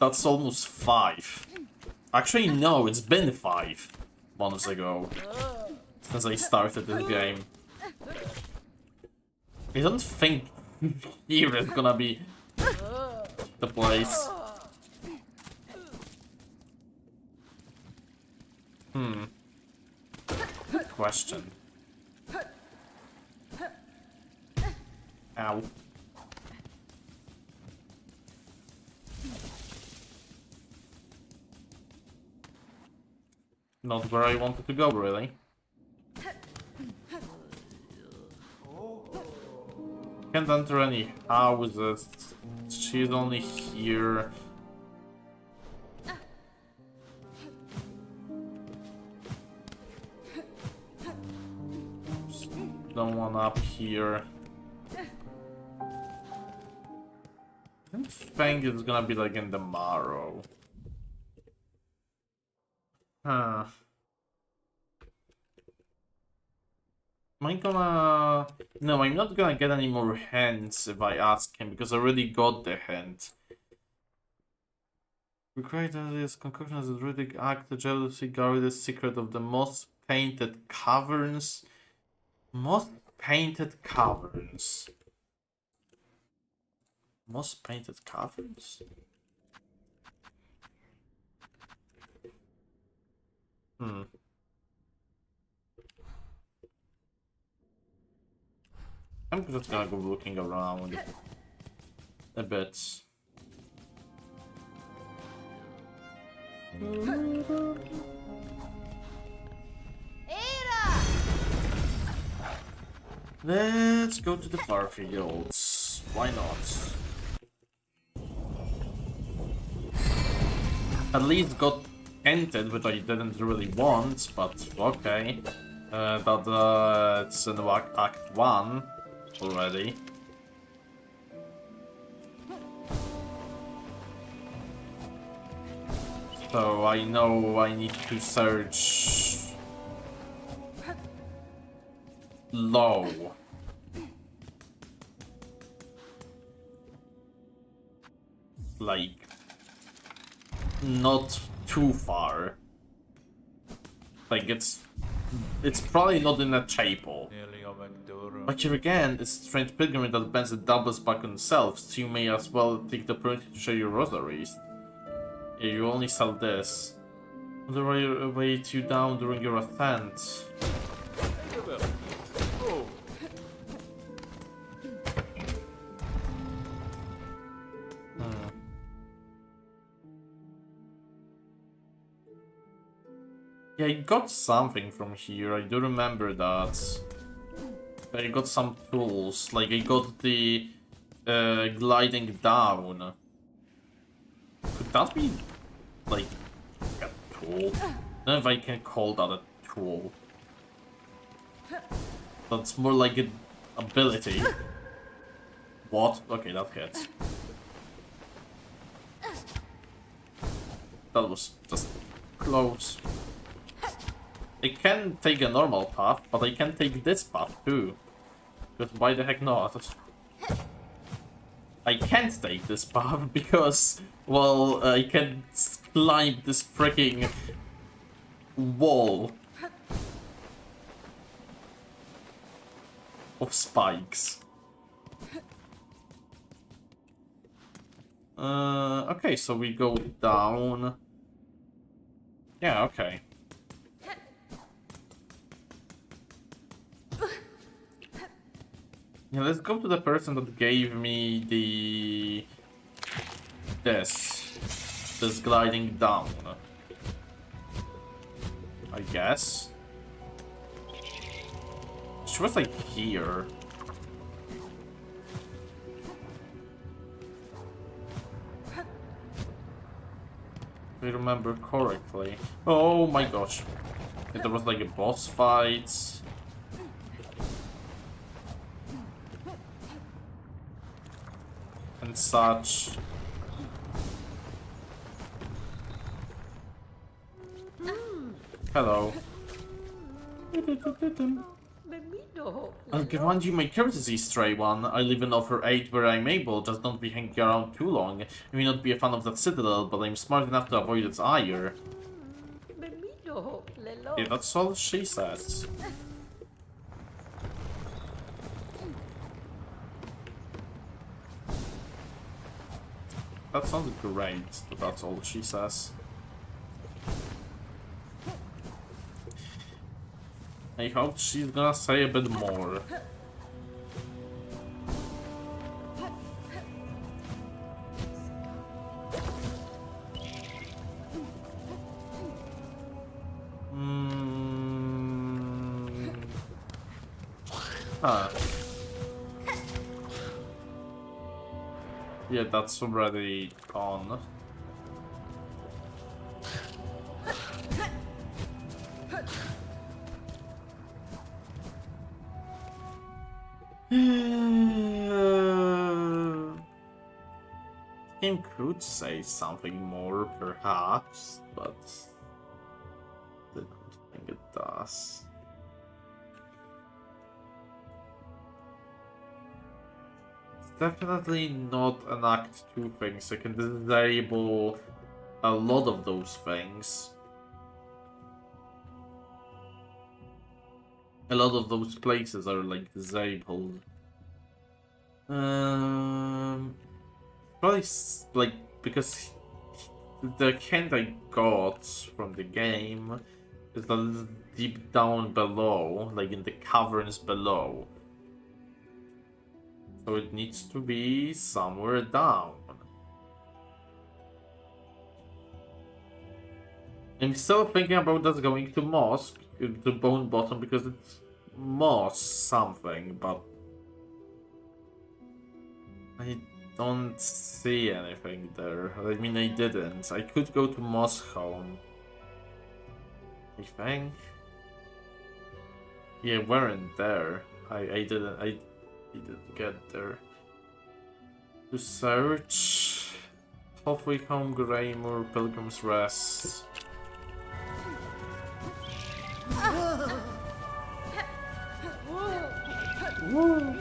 That's almost 5. Actually, no, it's been 5 months ago. Since I started this game. I don't think here is gonna be the place. Good question. Ow. Not where I wanted to go, really. Can't enter any houses. She's only here. No one up here. I don't think it's gonna be like in the Morrow. Huh. Am I gonna... No, I'm not gonna get any more hints if I ask him, because I already got the hint. Regret that his concoction as a druidic act, the jealousy guarded the secret of the most painted caverns. Most painted caverns. Most painted caverns? I'm just gonna go looking around a bit. Let's go to the Farfields. Why not? At least got hinted, which I didn't really want, but okay. That it's in Act 1 already. So I know I need to search low. Like, not too far. Like, it's probably not in a chapel. But here again, it's a strange pilgrimage that bends and doubles back on itself, so you may as well take the opportunity to share your rosaries. Yeah, you only sell this. The way you down during your ascent. Yeah, I got something from here, I do remember that. I got some tools, like I got the gliding down. Could that be, like, a tool? I don't know if I can call that a tool. That's more like an ability. What? Okay, that hits. That was just close. I can take a normal path, but I can take this path too. Because why the heck not? I can't take this path because, well, I can't climb this freaking wall of spikes. Okay, so we go down. Yeah, okay. Yeah, let's go to the person that gave me this gliding down. I guess. She was like here. If I remember correctly. Oh my gosh. There was like a boss fight. And such. Hello. I'll grant you my courtesy, stray one. I live and offer aid where I'm able, just don't be hanging around too long. I may not be a fan of that citadel, but I'm smart enough to avoid its ire. Yeah, that's all she says. That sounds great, but that's all she says. I hope she's gonna say a bit more. Huh. Yeah, that's already on. Game could say something more, perhaps, but I don't think it does. It's definitely not an Act 2 thing, so I can disable a lot of those things. A lot of those places are like disabled. Probably like because the hint I got from the game is a little deep down below, like in the caverns below. So it needs to be somewhere down. I'm still thinking about us going to Moss, to Bone Bottom, because it's Moss something, but I don't see anything there. I mean, I didn't. I could go to Moss Home, I think. Yeah, weren't there. I didn't get there. To search. Halfway Home, Greymoor, Pilgrim's Rest. Woo.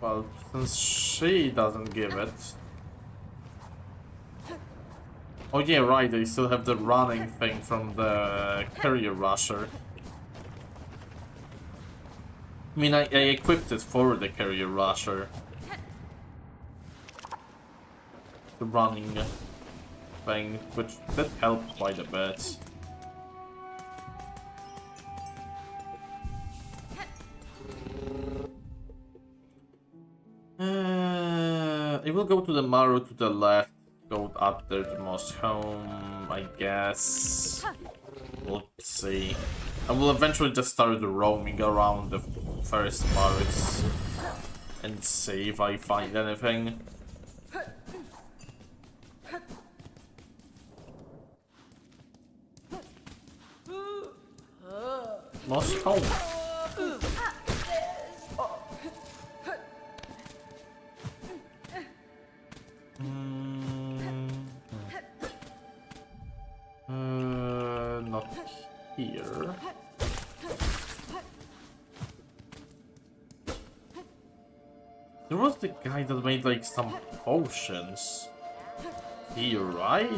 Well, since she doesn't give it. Oh yeah, right, they still have the running thing from the Carrier Rusher. I mean, I equipped it for the Carrier Rusher. The running thing, which did help quite a bit. I will go to the Marrow to the left, go up there to Moss Home, I guess. We'll see. I will eventually just start roaming around the first Marrows and see if I find anything. Moss Home. Not here. There was the guy that made like some potions. Here, right?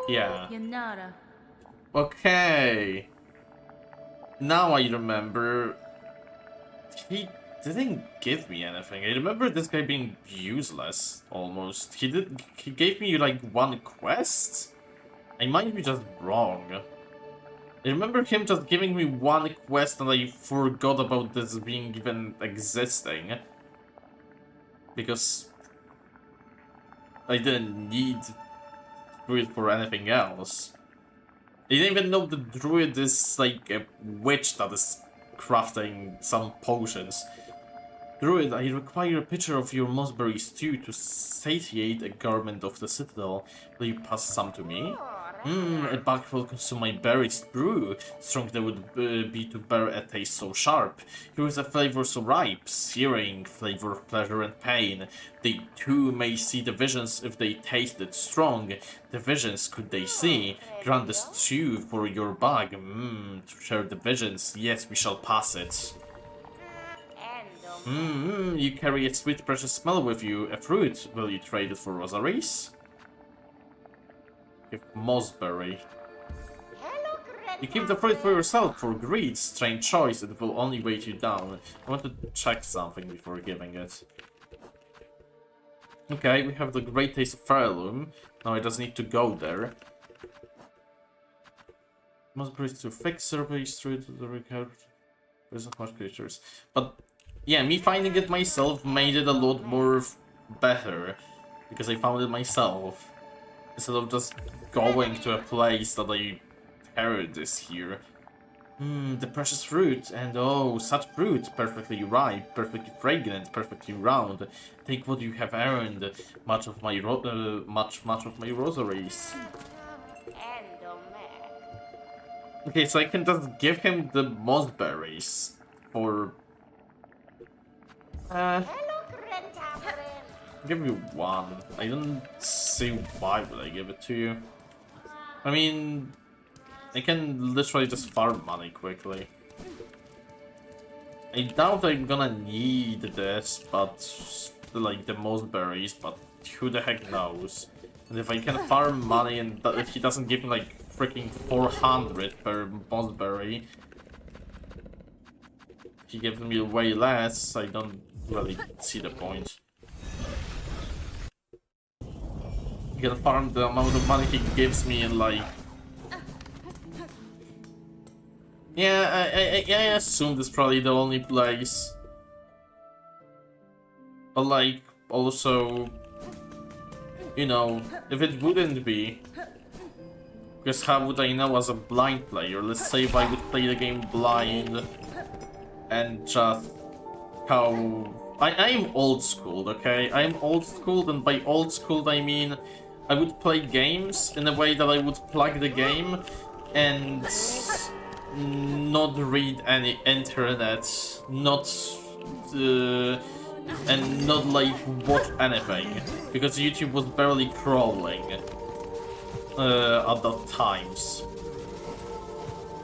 Yeah. Yanara. Okay. Now I remember. He didn't give me anything. I remember this guy being useless, almost. He gave me, like, one quest? I might be just wrong. I remember him just giving me one quest and I forgot about this being even existing. Because I didn't need Druid for anything else. I didn't even know the Druid is like a witch that is crafting some potions. Druid, I require a picture of your mossberry stew to satiate a garment of the citadel. Will you pass some to me? A bag will consume my berries brew. Strong they would be to bear a taste so sharp. Here is a flavor so ripe, searing, flavor of pleasure and pain. They too may see the visions if they taste it strong. The visions could they see? Grant the stew for your bag. To share the visions, yes, we shall pass it. You carry a sweet precious smell with you. A fruit. Will you trade it for rosaries? Give mossberry. You keep the fruit for yourself for greed. Strange choice. It will only weight you down. I want to check something before giving it. Okay, we have the great taste of heirloom. Now I just need to go there. Mossberries to fix surveys through to the record. There's not much creatures. But yeah, me finding it myself made it a lot more better. Because I found it myself. Instead of just going to a place that I heard is here. The precious fruit. And oh, such fruit. Perfectly ripe, perfectly fragrant, perfectly round. Take what you have earned. Much of my rosaries. Okay, so I can just give him the mossberries for... give you one. I don't see why would I give it to you. I mean, I can literally just farm money quickly. I doubt I'm gonna need this, but like the mossberries, but who the heck knows? And if I can farm money and if he doesn't give me like freaking 400 per mossberry, he gives me way less, I don't really see the point. You can farm the amount of money he gives me in like... Yeah, I assume this is probably the only place. But like, also... You know, if it wouldn't be... Because how would I know as a blind player? Let's say if I would play the game blind... And just... How... I am old schooled, okay? I am old schooled, and by old schooled I mean... I would play games in a way that I would plug the game and not read any internet, and not like watch anything, because YouTube was barely crawling at that times.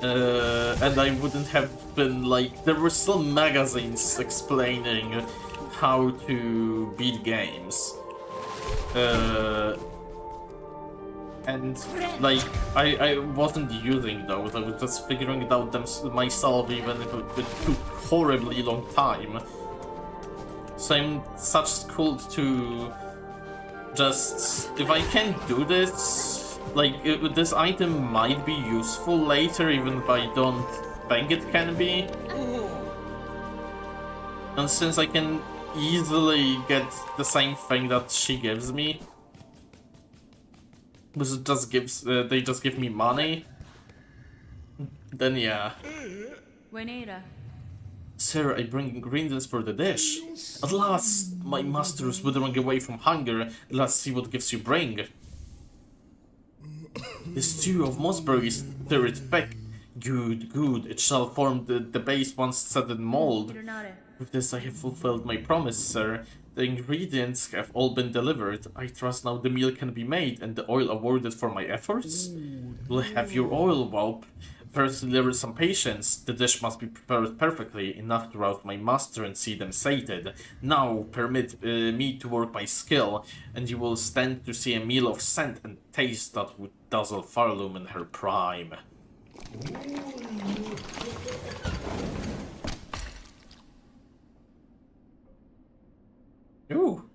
And I wouldn't have been like... There were still magazines explaining how to beat games. And like I wasn't using those, I was just figuring it out myself, even if it took horribly long time. So I'm such schooled to just, if I can do this, like this item might be useful later, even if I don't think it can be. And since I can easily get the same thing that she gives me, because it just gives, they just give me money, then yeah. Sir, I bring ingredients for the dish. At last, my master is withering away from hunger. Let's see what gifts you bring. The stew of mossberries, stir it back. Good, good. It shall form the base once set in mold. With this I have fulfilled my promise, sir. The ingredients have all been delivered. I trust now the meal can be made and the oil awarded for my efforts. We'll have your oil, whelp. First deliver some patience. The dish must be prepared perfectly, enough to rouse my master and see them sated. Now permit me to work my skill, and you will stand to see a meal of scent and taste dazzle Farloom in her prime. Ooh.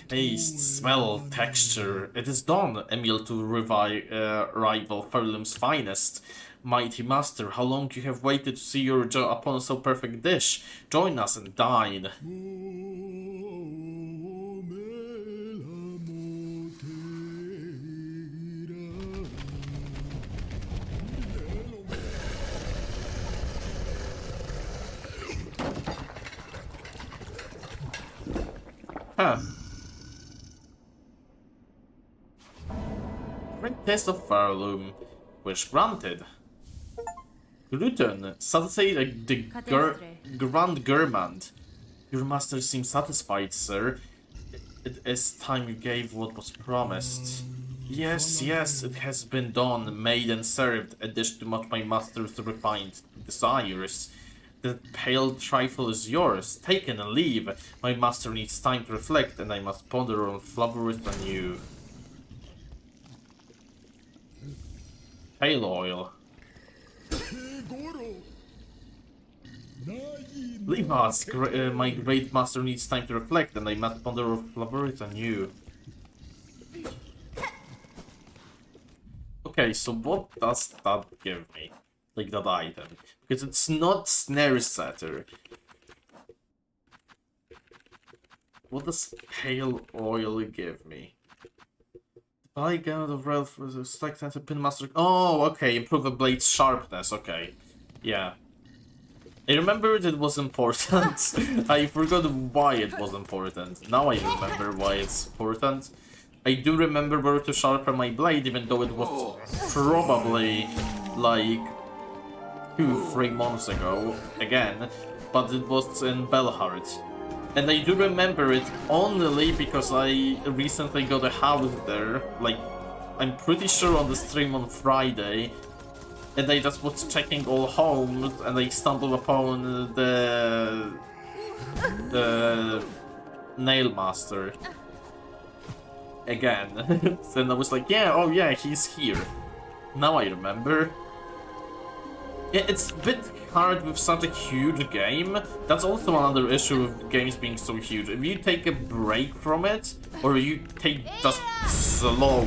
Taste, smell, texture. It is done, a meal to rival Farloom's finest. Mighty Master, how long you have waited to see your upon so perfect dish? Join us and dine. Huh. Great taste of Farloom. Wish granted. Gluten, satisfy the Grand Gourmand. Your master seems satisfied, sir. It is time you gave what was promised. Yes, yes, it has been done, made and served, a dish to match my master's refined desires. The pale trifle is yours. Take it and leave. My master needs time to reflect, and I must ponder on flavors anew. Pale oil. Leave us. My great master needs time to reflect, and I must ponder on flavors anew. Okay, so what does that give me? Like that item? Because it's not snare setter. What does pale oil give me? I got a rail for the stack to pin master. Oh, okay, improve the blade's sharpness. Okay, yeah. I remembered it was important. I forgot why it was important. Now I remember why it's important. I do remember where to sharpen my blade, even though it was probably like 2-3 months ago again, but it was in Belhart. And I do remember it only because I recently got a house there, like, I'm pretty sure on the stream on Friday, and I just was checking all homes, and I stumbled upon the Nail Master again. And I was like, yeah, oh yeah, he's here. Now I remember. Yeah, it's a bit hard with such a huge game. That's also another issue with games being so huge. If you take a break from it, or you take just slow,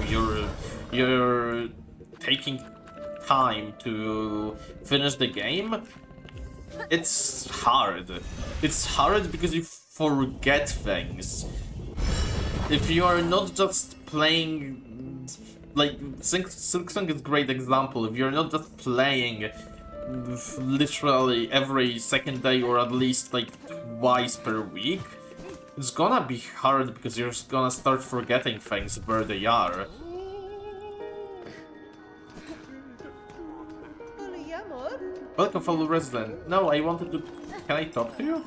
you're taking time to finish the game, it's hard. It's hard because you forget things. If you are not just playing, like, Silksong is a great example. If you're not just playing literally every second day or at least like twice per week, it's gonna be hard because you're gonna start forgetting things where they are. Welcome, fellow resident. No, I wanted to... Can I talk to you?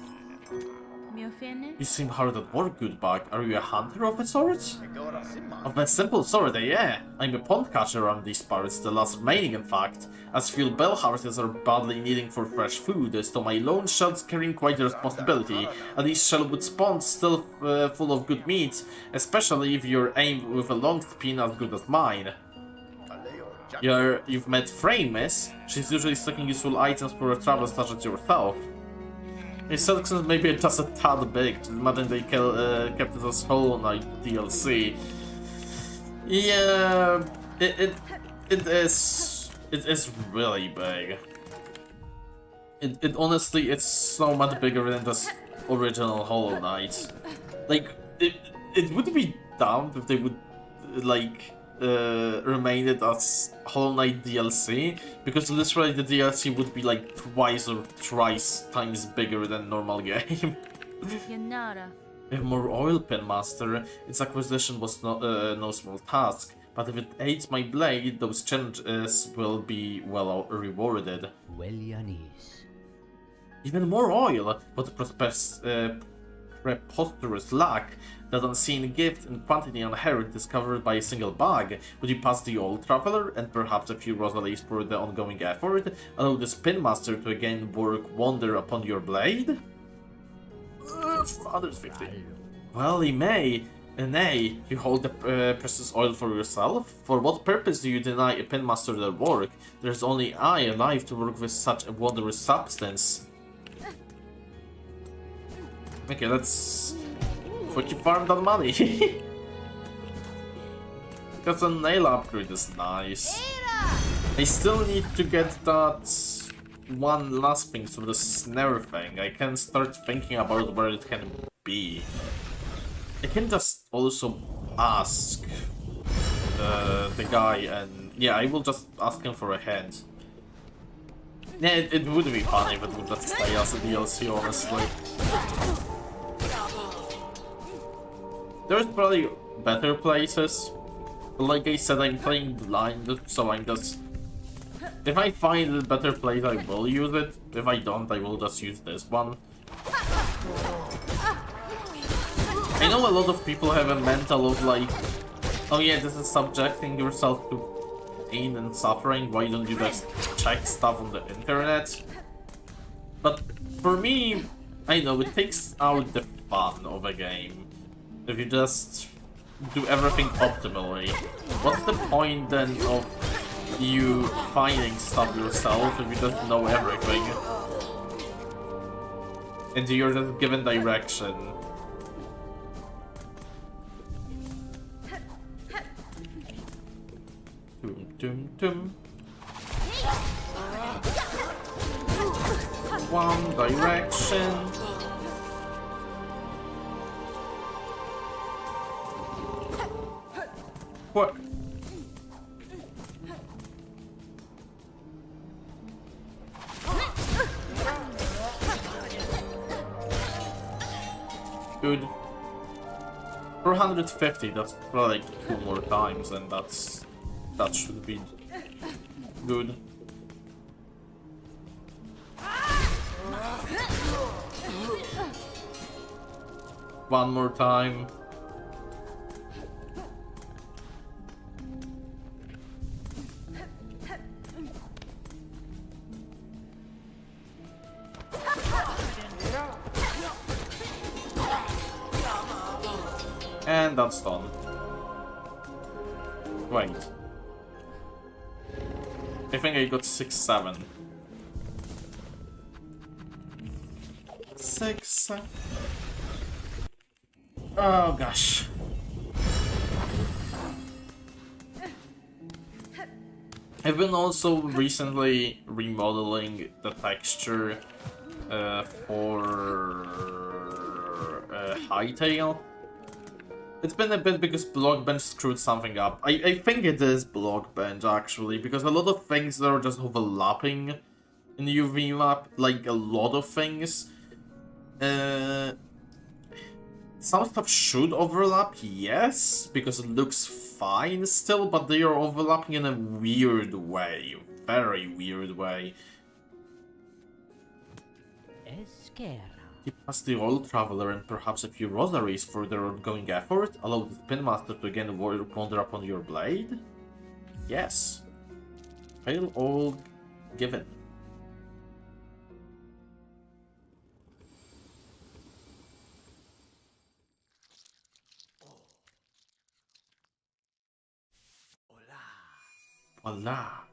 You seem hard at work, good bug. Are you a hunter of a sort? Of a simple sort, yeah. I'm a pond catcher around these parts, the last remaining in fact. As few bellhouses are badly needing for fresh food, so my lone shot's carrying quite a responsibility. At least Shellwood's pond's still full of good meat, especially if you're aimed with a long spin as good as mine. You've met Frey, miss? She's usually stocking useful items for a traveler such as yourself. His Silksong maybe just a tad big. Imagine they kept it as Hollow Knight DLC. Yeah, it is really big. It honestly, it's so much bigger than this original Hollow Knight. Like, it would be dumb if they would like remain it as Hollow Knight DLC, because literally the DLC would be like twice or thrice times bigger than normal game. With more oil, Pen Master, its acquisition was no small task, but if it aids my blade, those challenges will be well rewarded. Even more oil, what a preposterous lack. That unseen gift in quantity unheard discovered by a single bug. Would you pass the old traveler and perhaps a few Rosalies for the ongoing effort? Allow the Spin Master to again work wonder upon your blade? 450. Well, he may. Nay, you hold the precious oil for yourself? For what purpose do you deny a pinmaster their work? There's only I alive to work with such a wondrous substance. Okay, let's quickly farm that money. Because a nail upgrade is nice. I still need to get that one last thing, so the snare thing. I can start thinking about where it can be. I can just also ask the guy, and yeah, I will just ask him for a hand. Yeah, it would be funny if it would just stay as a DLC, honestly. There's probably better places. Like I said, I'm playing blind, so I'm just... If I find a better place, I will use it. If I don't, I will just use this one. I know a lot of people have a mental of like, oh yeah, this is subjecting yourself to pain and suffering, why don't you just check stuff on the internet? But for me, I know, it takes out the fun of a game. If you just do everything optimally. What's the point then of you finding stuff yourself if you just know everything? And you're just given direction. Dum dum. One direction. What? Good. 450, that's probably like 2 more times, and that should be good. One more time. And that's done. Wait. I think I got 6, 7. 6, 7. Oh gosh. I've been also recently remodeling the texture for Hightail. It's been a bit because Blockbench screwed something up. I think it is Blockbench actually, because a lot of things are just overlapping in the UV map, like a lot of things. Some stuff should overlap, yes, because it looks fine still, but they are overlapping in a weird way. Very weird way. Keep past the oil traveler and perhaps a few rosaries for their ongoing effort. Allow the pinmaster to again wander upon your blade? Yes. Pale oil given. Voila.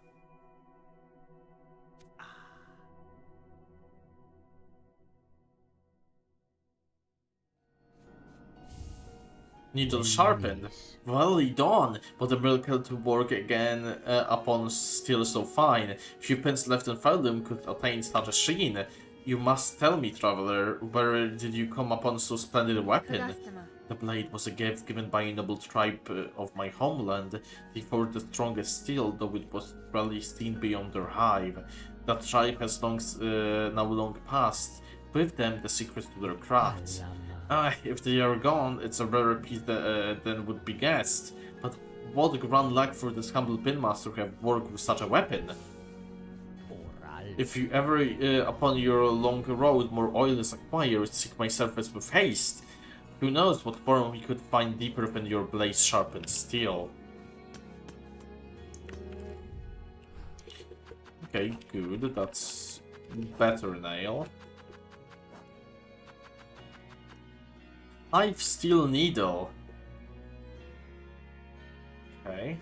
Needle sharpened. Well done, but the miracle to work again upon still so fine. Few pins left in Fellum could attain such a sheen. You must tell me, traveler, where did you come upon so splendid a weapon? The blade was a gift given by a noble tribe of my homeland. They forged the strongest steel, though it was rarely seen beyond their hive. That tribe has now long passed. With them, the secrets to their craft. If they are gone, it's a rarer piece than would be guessed. But what grand luck for this humble pinmaster to have worked with such a weapon. If you ever, upon your long road, more oil is acquired, seek my service with haste. Who knows what form we could find deeper than your blaze sharpened steel. Okay, good. That's better nail. Hive steel needle. Okay.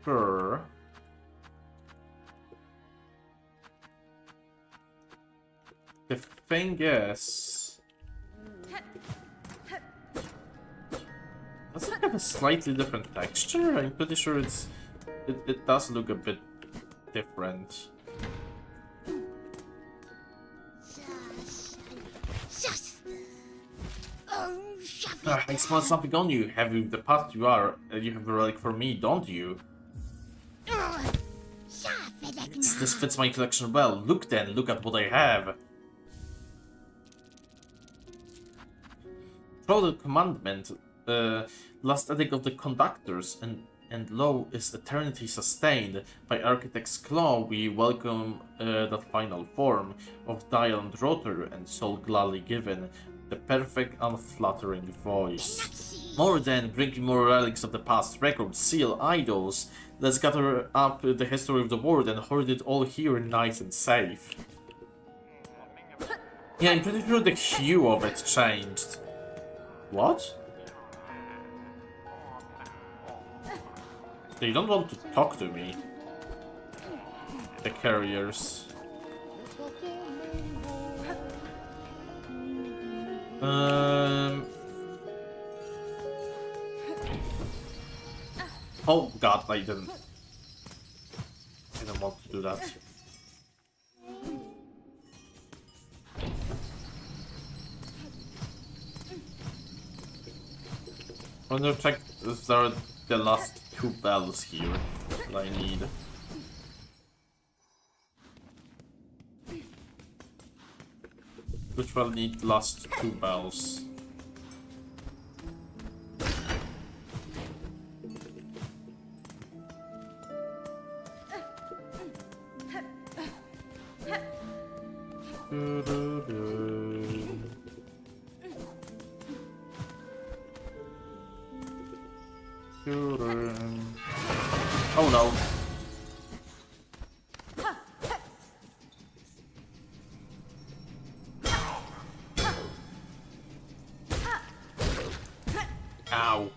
Sure. The thing is, does it have a slightly different texture? I'm pretty sure it does look a bit different. I smell something on you. Have you the past you are? You have a relic for me, don't you? This fits my collection well. Look then, look at what I have. Through the commandment, last edict of the conductors, and lo is eternity sustained. By architect's claw we welcome that final form of dial and rotor and soul gladly given. The perfect unflattering voice. More than bringing more relics of the past, records, seal, idols. Let's gather up the history of the world and hoard it all here nice and safe. Yeah, I'm pretty sure the hue of it changed. What? They don't want to talk to me. The carriers. Oh god, I didn't want to do that. I'm gonna check if there are the last 2 bells here that I need. Which will need last 2 bells. Oh no. Ow.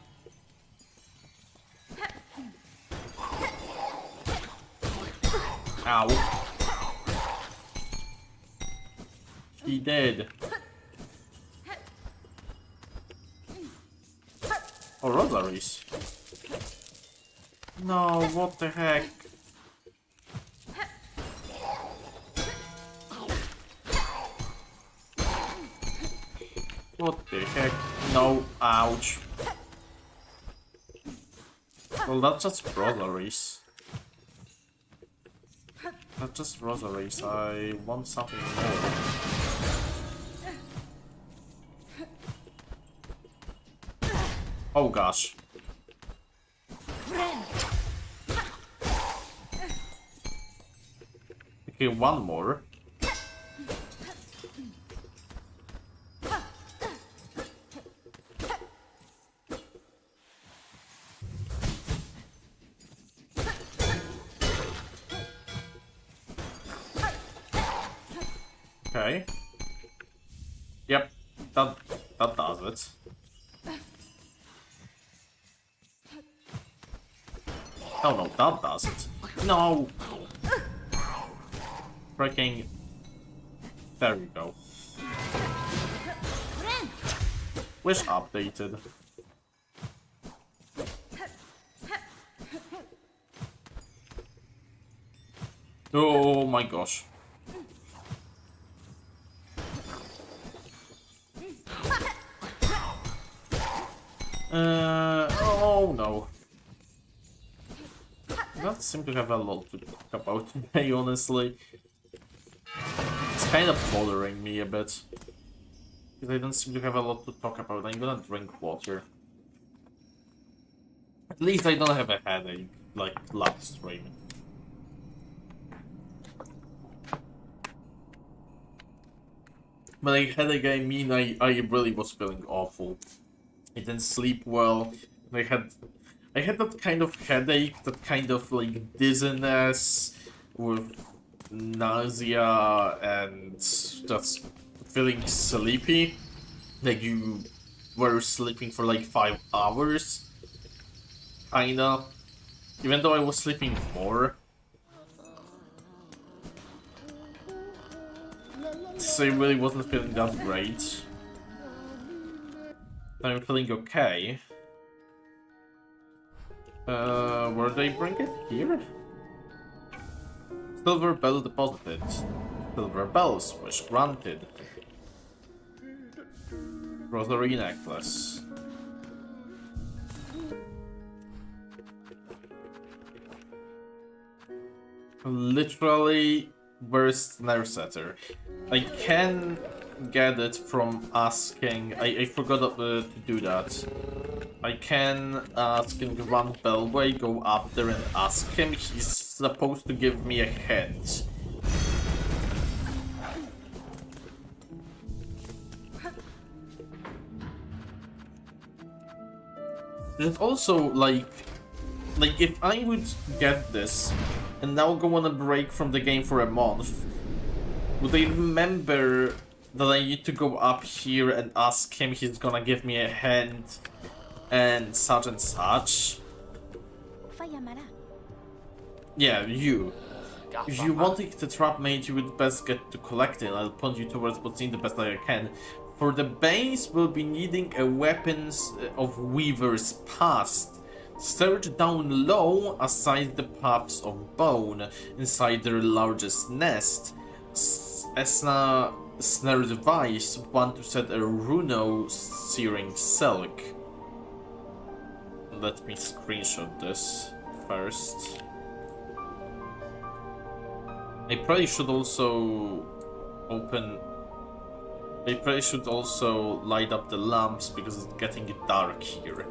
Ow. He did. Oh, rosaries. No, what the heck? What the heck? No, ouch. Well, that's just rosaries. That's just rosaries. I want something more. Oh gosh. Okay, one more. Okay. Yep, that does it. Oh no, that does it. No! Freaking... There we go. Wish updated. Oh my gosh. Oh no. I don't seem to have a lot to talk about today, honestly. It's kind of bothering me a bit. Because I don't seem to have a lot to talk about. I'm gonna drink water. At least I don't have a headache, like last stream. By headache I mean I really was feeling awful. I didn't sleep well. I had that kind of headache, that kind of like dizziness with nausea and just feeling sleepy, like you were sleeping for like 5 hours, kinda, even though I was sleeping more. So I really wasn't feeling that great. I'm feeling okay. Where they bring it? Here? Silver bell deposited. Silver bells, wish granted. Rosary necklace. Literally, worst snare setter. I can get it from asking. I forgot to do that. I can ask in Grand Bellway, go up there and ask him. He's supposed to give me a hint. There's also like if I would get this and now go on a break from the game for a month, would I remember that I need to go up here and ask him? He's gonna give me a hint and such. Yeah, you. If you wanted the trap made, you would best get to collecting. I'll point you towards what's in the best that I can. For the base, we'll be needing a weapons of weaver's past. Search down low aside the paths of bone inside their largest nest. Esna snare device, want to set a runo searing silk. Let me screenshot this first. I probably should also light up the lamps because it's getting dark here.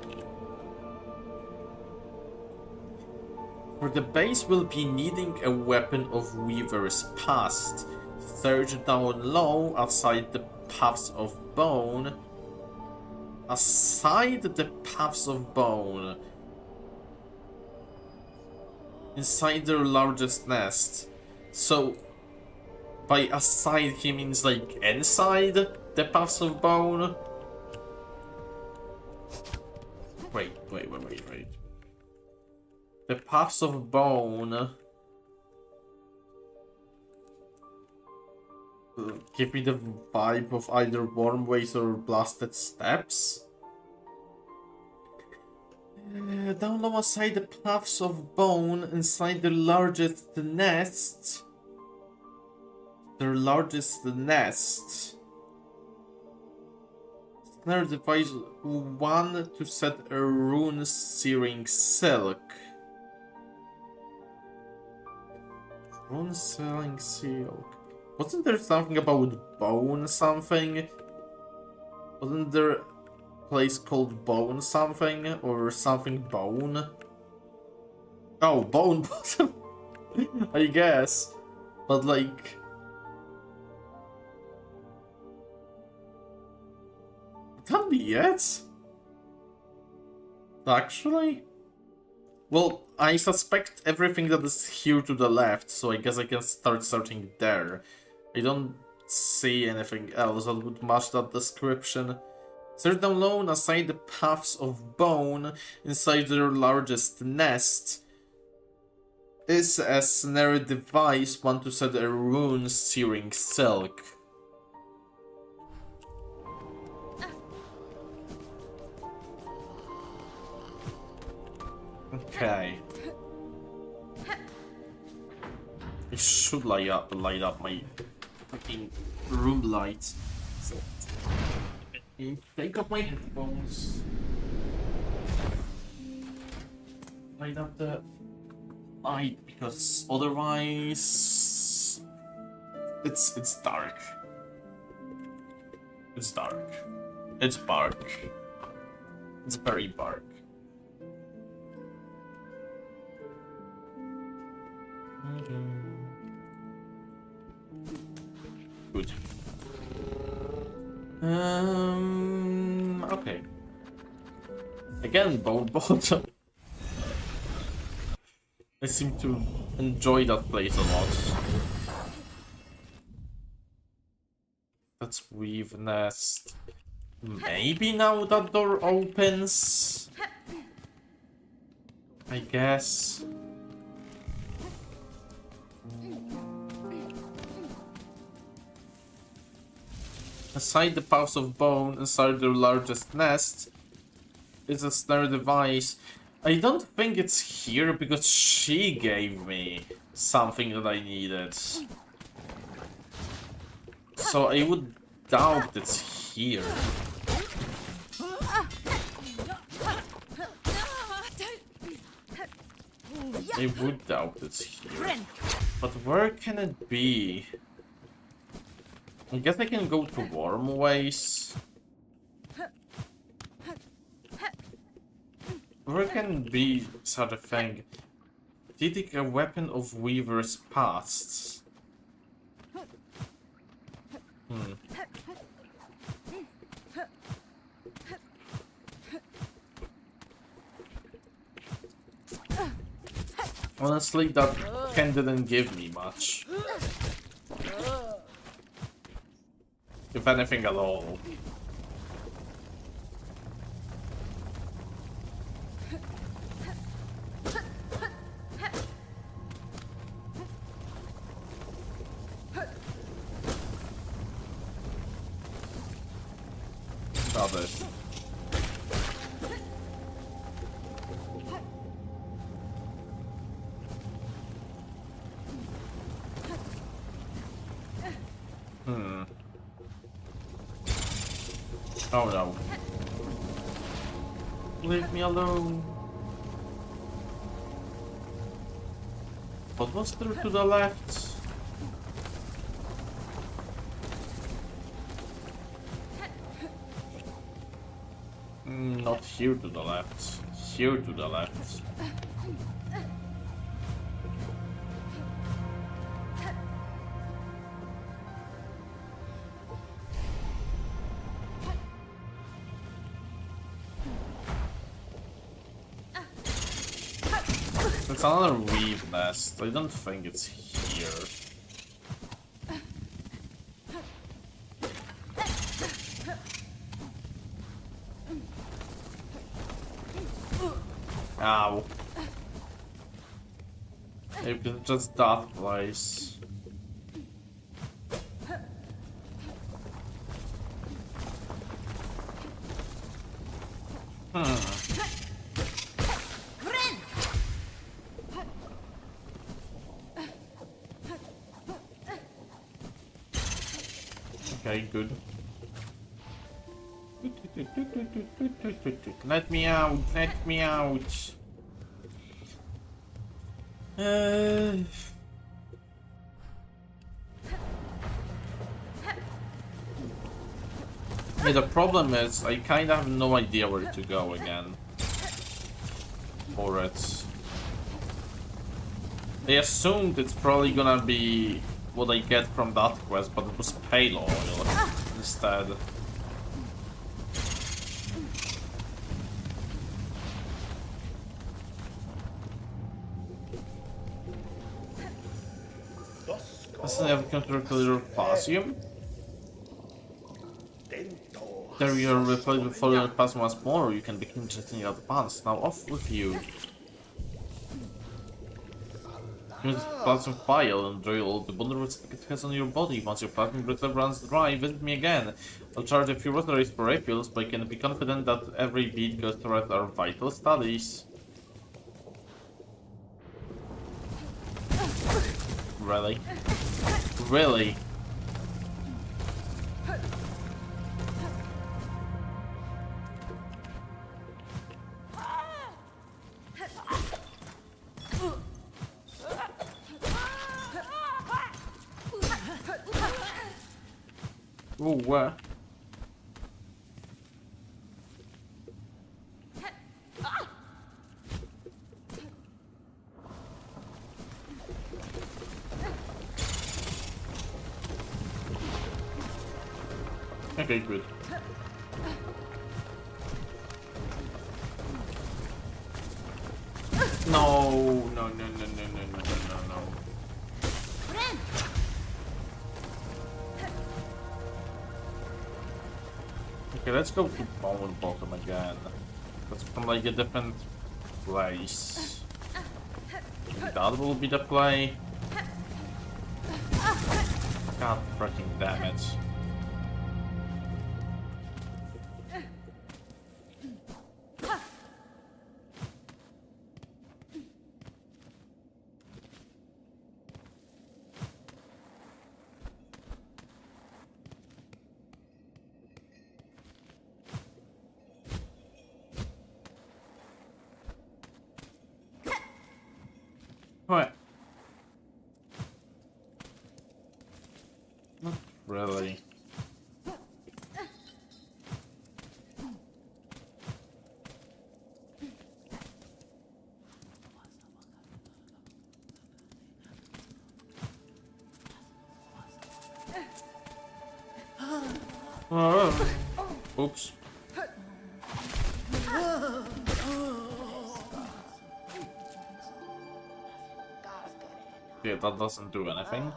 For the base, we'll be needing a weapon of weaver's past. Search down low aside the paths of bone. Aside the paths of bone. Inside their largest nest. So, by aside, he means like inside the paths of bone? Wait. The paths of bone give me the vibe of either warm ways or blasted steps. Down low aside the paths of bone inside the largest nest. Their largest nest. Snare device 1 to set a rune searing silk. Rune searing silk. Wasn't there something about bone something? Wasn't there a place called bone something? Or something bone? Oh, bone bottom. I guess. But like... Can't be it. Actually? Well, I suspect everything that is here to the left, so I guess I can start searching there. I don't see anything else that would match that description. Search down low aside the paths of bone inside their largest nest. Is a snare device want to set a rune searing silk. Okay. I should light up my fucking room light. So take off my headphones. Light up the light because otherwise it's dark. It's dark. It's bark. It's very bark. Good. Okay. Again, bone bottom. I seem to enjoy that place a lot. That's weave nest. Maybe now that door opens. I guess. Aside the piles of bone inside the largest nest is a snare device. I don't think it's here because she gave me something that I needed. So I would doubt it's here. I would doubt it's here. But where can it be? I guess I can go to warm ways. Where can be such a thing? Critic a weapon of weaver's past. Honestly, that Ken didn't give me much. If anything at all. Rubbish. Oh no. Leave me alone. What was there to the left? Not here to the left. Here to the left. It's another weave nest. I don't think it's here. Ow. Maybe it's just that place. Okay, good. Let me out, let me out. Yeah, the problem is I kind of have no idea where to go again for it. I assumed it's probably gonna be what I get from that quest, but it was pale oil instead. Doesn't have control potassium. There you are replaced with foliar plasma once more, you can begin testing your advance. Now off with you. Use plasma file and enjoy all the bonus it has on your body. Once your plasma reserve runs dry, visit me again. I'll charge a few rosaries for refills, but you can be confident that every bead goes towards our vital studies. Really? Really? Ooh, what? Okay, good. No, no, no, no, no, no, no, no, no. Okay, let's go to Bone Bottom again. That's from like a different place. Maybe that will be the play. God freaking damn it. What? Not really. Oh, oops. Yeah, that doesn't do anything.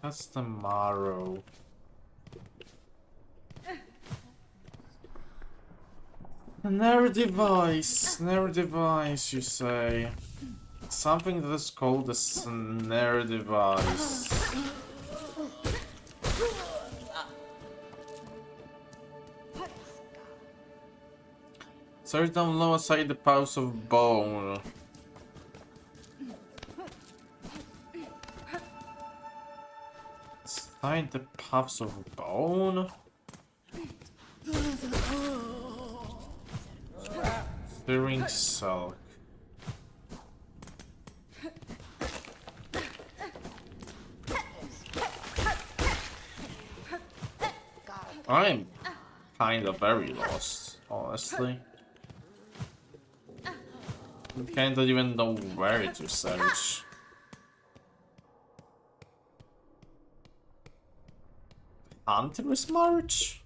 That's the marrow. Snare device, you say. Something that is called a snare device. Search down low aside the paws of bone. Aside the puffs of bone? Stirring silk. I'm kinda very lost, honestly. I can't even know where to search. Hunter's March?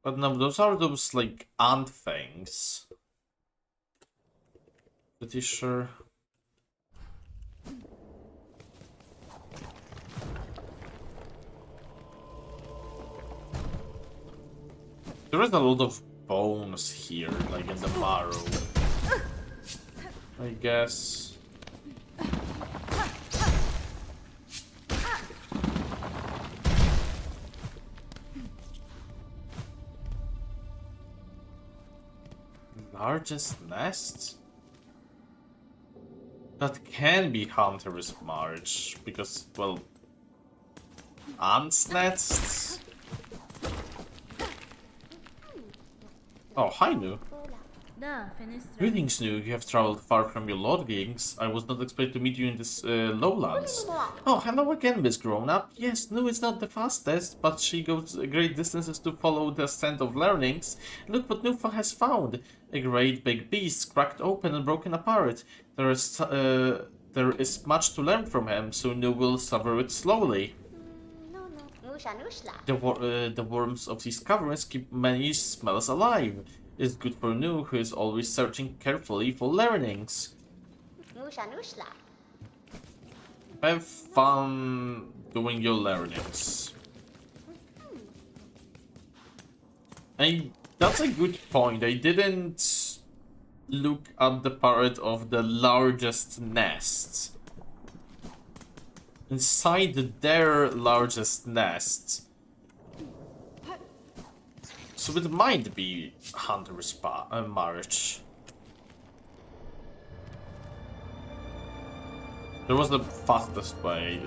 But no, those are those like ant things. Pretty sure. There is a lot of bones here, like in the marrow. I guess. Largest nest? That can be Hunter's March, because, well, ants' nests? Oh, hi, Nu. Greetings, Nu. You have traveled far from your lodgings. I was not expected to meet you in this lowlands. Oh, hello again, Miss Grown-Up. Yes, Nu is not the fastest, but she goes great distances to follow the scent of learnings. Look what Nu has found. A great big beast, cracked open and broken apart. There is much to learn from him, so Nu will savor it slowly. The worms of these caverns keep many smells alive. It's good for Nu, who is always searching carefully for learnings. Have fun doing your learnings. That's a good point. I didn't look at the part of the largest nest. Inside their largest nest. So it might be Hunter's March. There was the fastest way.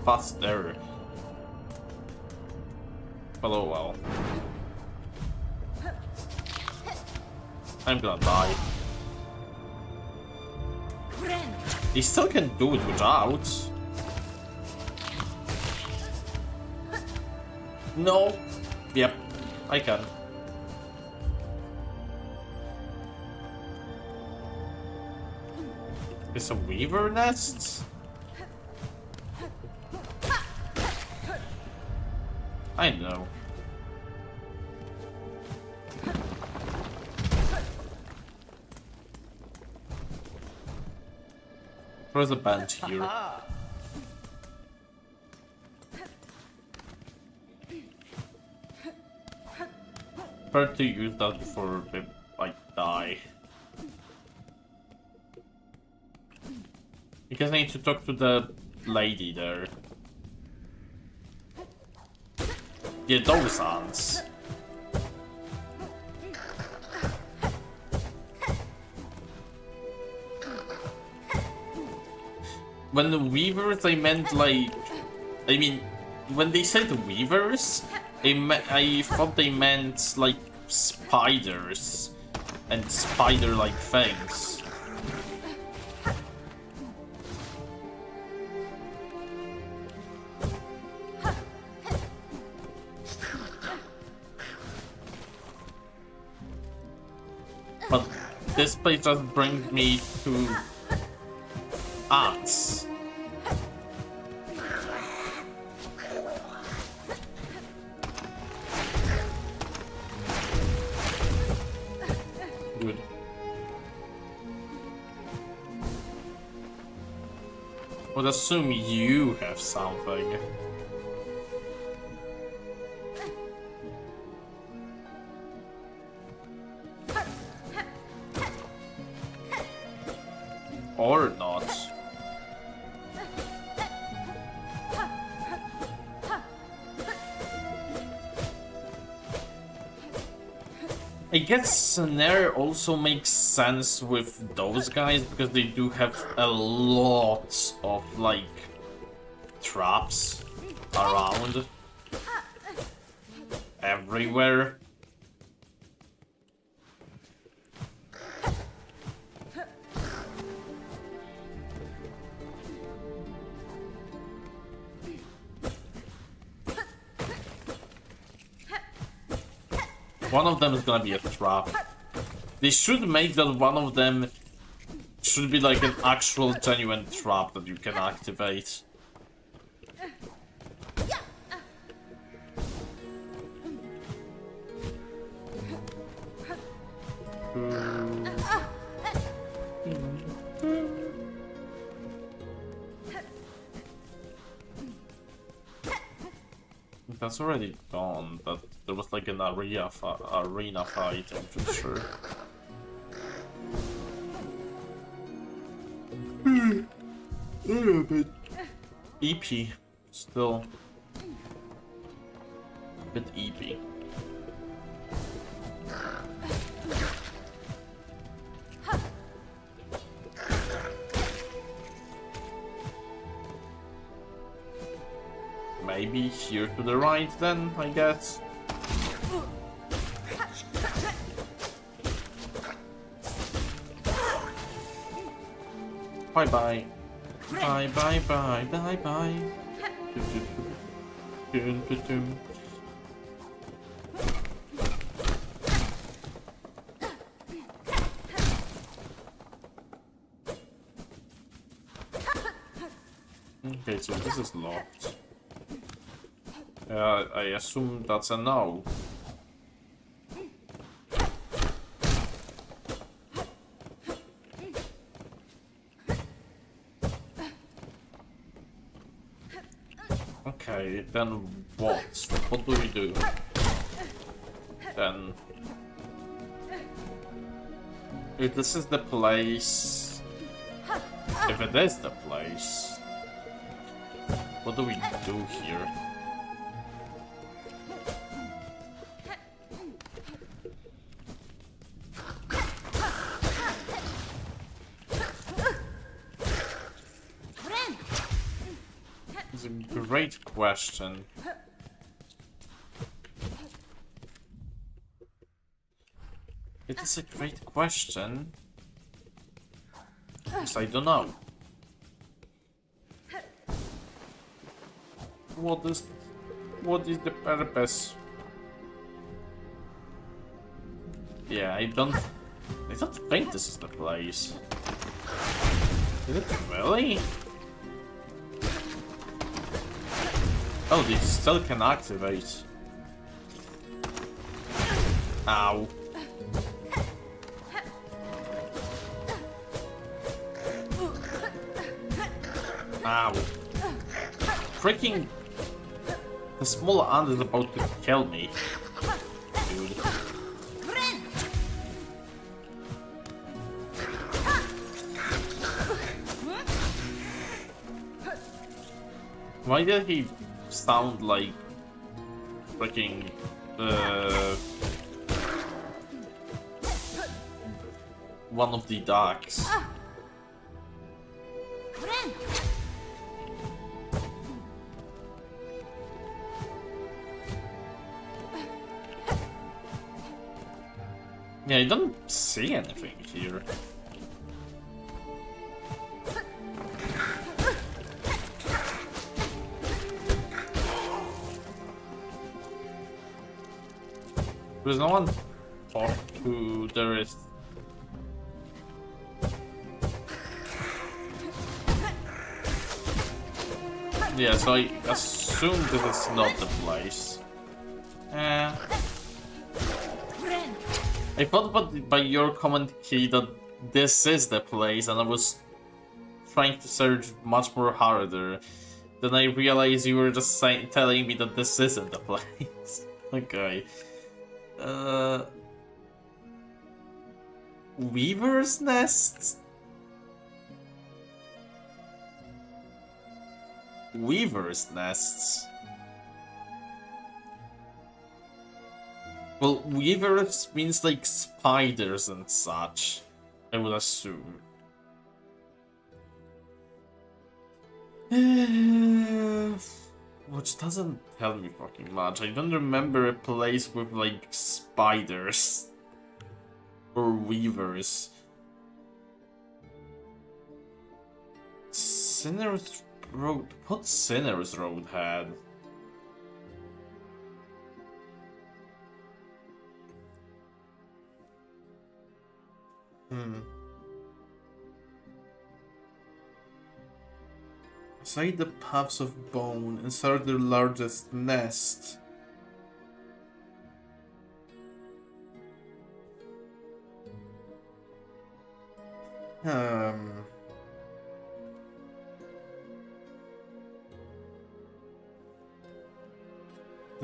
Faster. But oh well. I'm gonna die. He still can do it without. No. Yep, I can. It's a weaver nest? I know. There's a bench here. Better to use that before they die. Because I need to talk to the lady there. Yeah, those ants. When the weavers, I meant like... I mean, when they said weavers, I thought they meant like spiders and spider-like things. But this place just brings me to ants. Good. Would assume you have something. Or not. I guess Snare also makes sense with those guys because they do have a lot of like traps around everywhere. One of them is gonna be a trap. They should make that one of them should be like an actual genuine trap that you can activate. That's already done, but there was like an arena fight, I'm pretty sure. But EP, still a bit EP. Maybe here to the right then, I guess. Bye bye. Bye bye bye bye bye. Okay, so this is locked. I assume that's a no. Okay, then what? What do we do? Then... if this is the place... if it is the place... what do we do here? It's a great question. It is a great question. Because I don't know. What is the purpose? Yeah, I don't think this is the place. Is it really? Oh, they still can activate. Ow. Ow. Freaking... The small ant is about to kill me. Dude. Why did he sound like freaking one of the ducks? Yeah, I don't see anything here. There's no one talk to. There is. Yeah, so I assume this is not the place. I thought by your comment key that this is the place, and I was trying to search much more harder. Then I realized you were just telling me that this isn't the place. Okay. Weaver's Nest? Weaver's Nests? Well, weavers means like spiders and such, I would assume. Which doesn't tell me fucking much. I don't remember a place with like spiders or weavers. Sinner's Road. What Sinner's Road had? Aside the paths of bone, insert the largest nest. The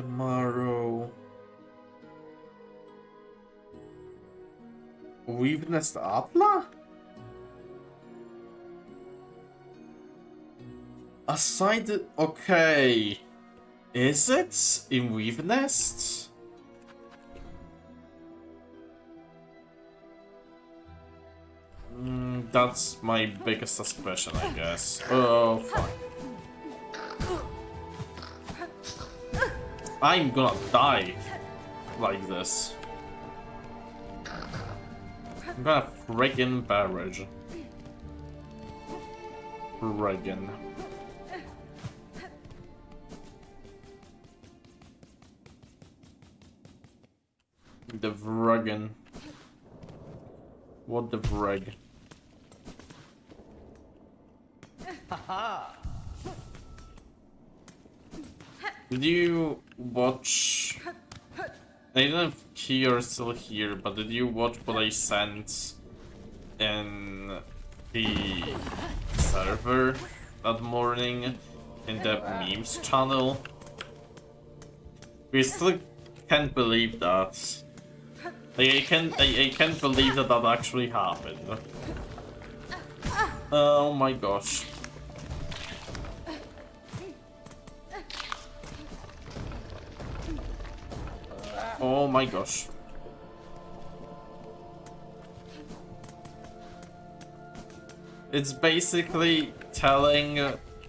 marrow. Weave nest Atla? Aside the... Okay. Is it in Weave Nest? That's my biggest suspicion, I guess. Oh, fuck. I'm gonna die like this. I'm gonna friggin' barrage. Friggin'. The friggin'. What the frig? Did you watch... I don't know if you're still here, but did you watch what I sent in the server that morning in the memes channel? We still can't believe that. I can't believe that that actually happened. Oh my gosh. Oh my gosh. It's basically telling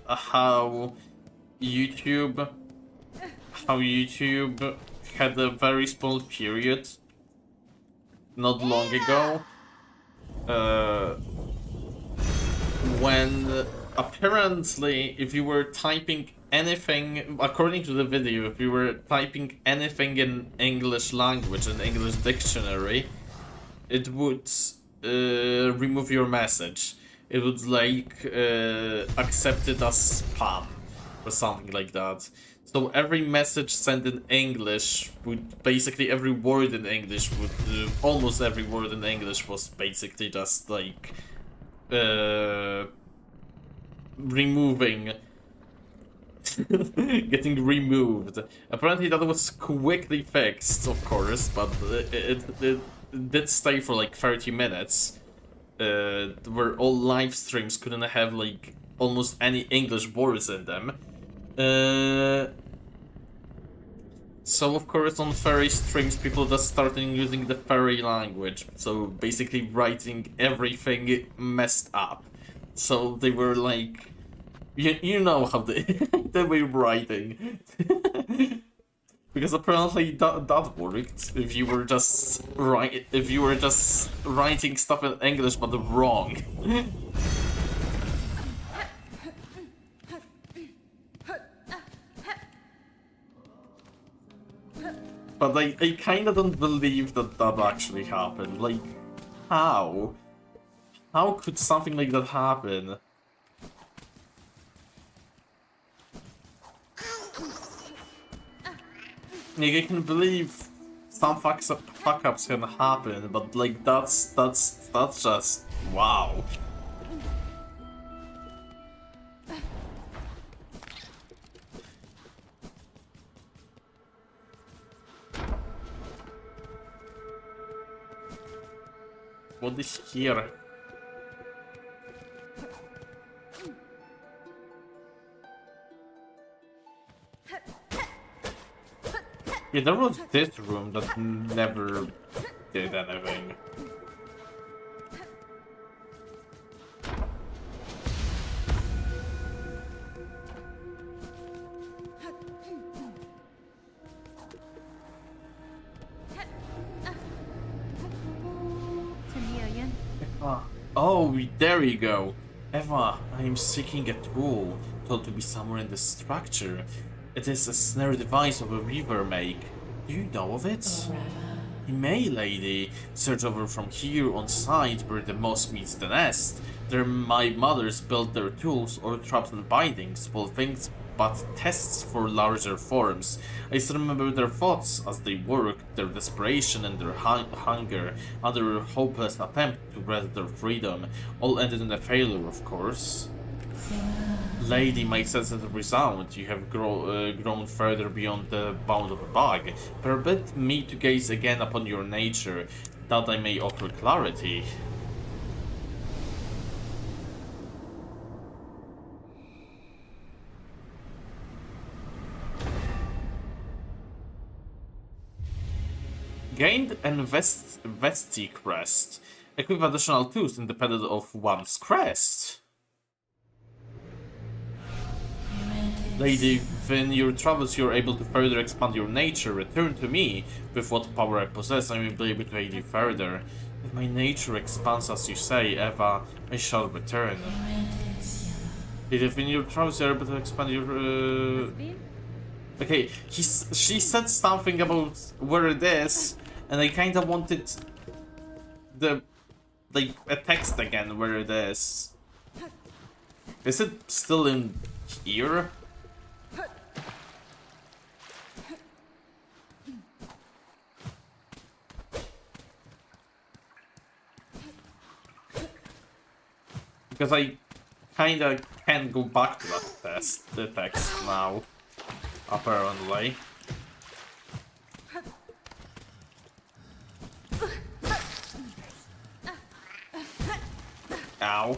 how YouTube had a very small period not long ago when apparently if you were typing anything, according to the video, if you were typing anything in English language, in English dictionary, it would remove your message. It would like accept it as spam or something like that. So every message sent in English would basically every word in English would almost every word in English was basically just like removing, getting removed. Apparently that was quickly fixed, of course, but it did stay for like 30 minutes, where all live streams couldn't have like almost any English words in them. So of course on furry streams people just started using the furry language, so basically writing everything messed up. So they were like, you know how they were writing. Because apparently that worked if you were just writing stuff in English but wrong. But I kinda don't believe that actually happened. Like, how? How could something like that happen? Like, I can believe some fuck-ups can happen, but like, that's just... wow. What is here? Yeah, there was this room that never did anything. Oh, there you go. Eva, I am seeking a tool, told to be somewhere in the structure. It is a snare device of a weaver make. Do you know of it? You may, lady. Search over from here on site where the moss meets the nest. There my mothers built their tools or traps and bindings, small things but tests for larger forms. I still remember their thoughts as they worked, their desperation and their hunger, and their hopeless attempt to wrest their freedom. All ended in a failure, of course. Lady, my senses resound. You have grown further beyond the bound of a bug. Permit me to gaze again upon your nature, that I may offer clarity. Gained an Vesti crest. Equip additional tools independent of one's crest. Lady, when your travels you are able to further expand your nature. Return to me. With what power I possess, I will be able to aid you further. If my nature expands as you say, Eva, I shall return. Lady, when your travels you are able to expand your... Okay, she said something about where it is, and I kinda wanted the... like, a text again where it is. Is it still in here? Because I kinda can't go back to that the text now, apparently. Ow.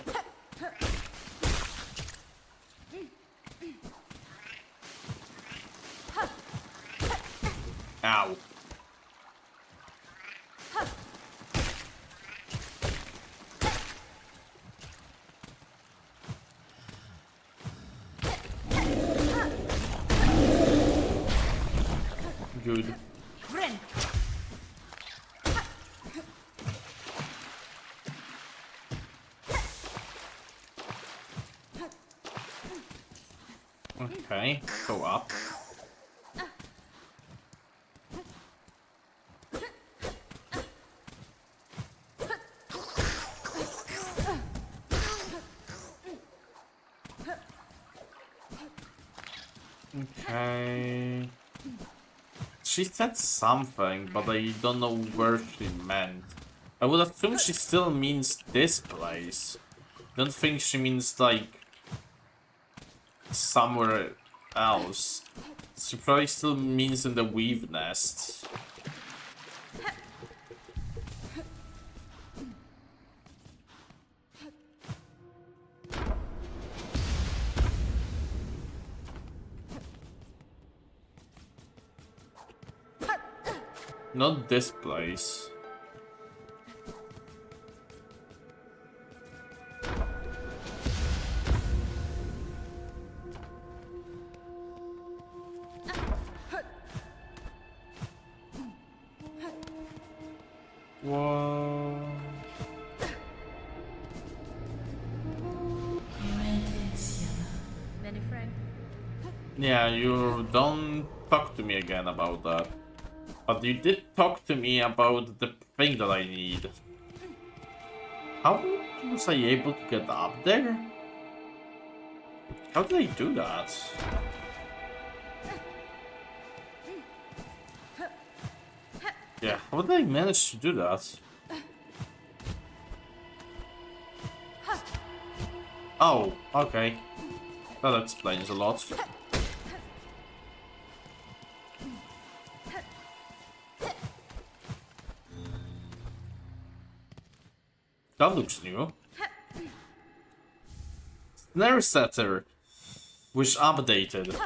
Ow. Good. Okay, go up. Okay. She said something, but I don't know where she meant. I would assume she still means this place. Don't think she means like somewhere else. She probably still means in the weave nest. Not this place. Whoa. Yeah, you don't talk to me again about that. But you did talk to me about the thing that I need. How was I able to get up there? How did I do that? Yeah, how did I manage to do that? Oh, okay. That explains a lot. That looks new. Snare setter, which updated.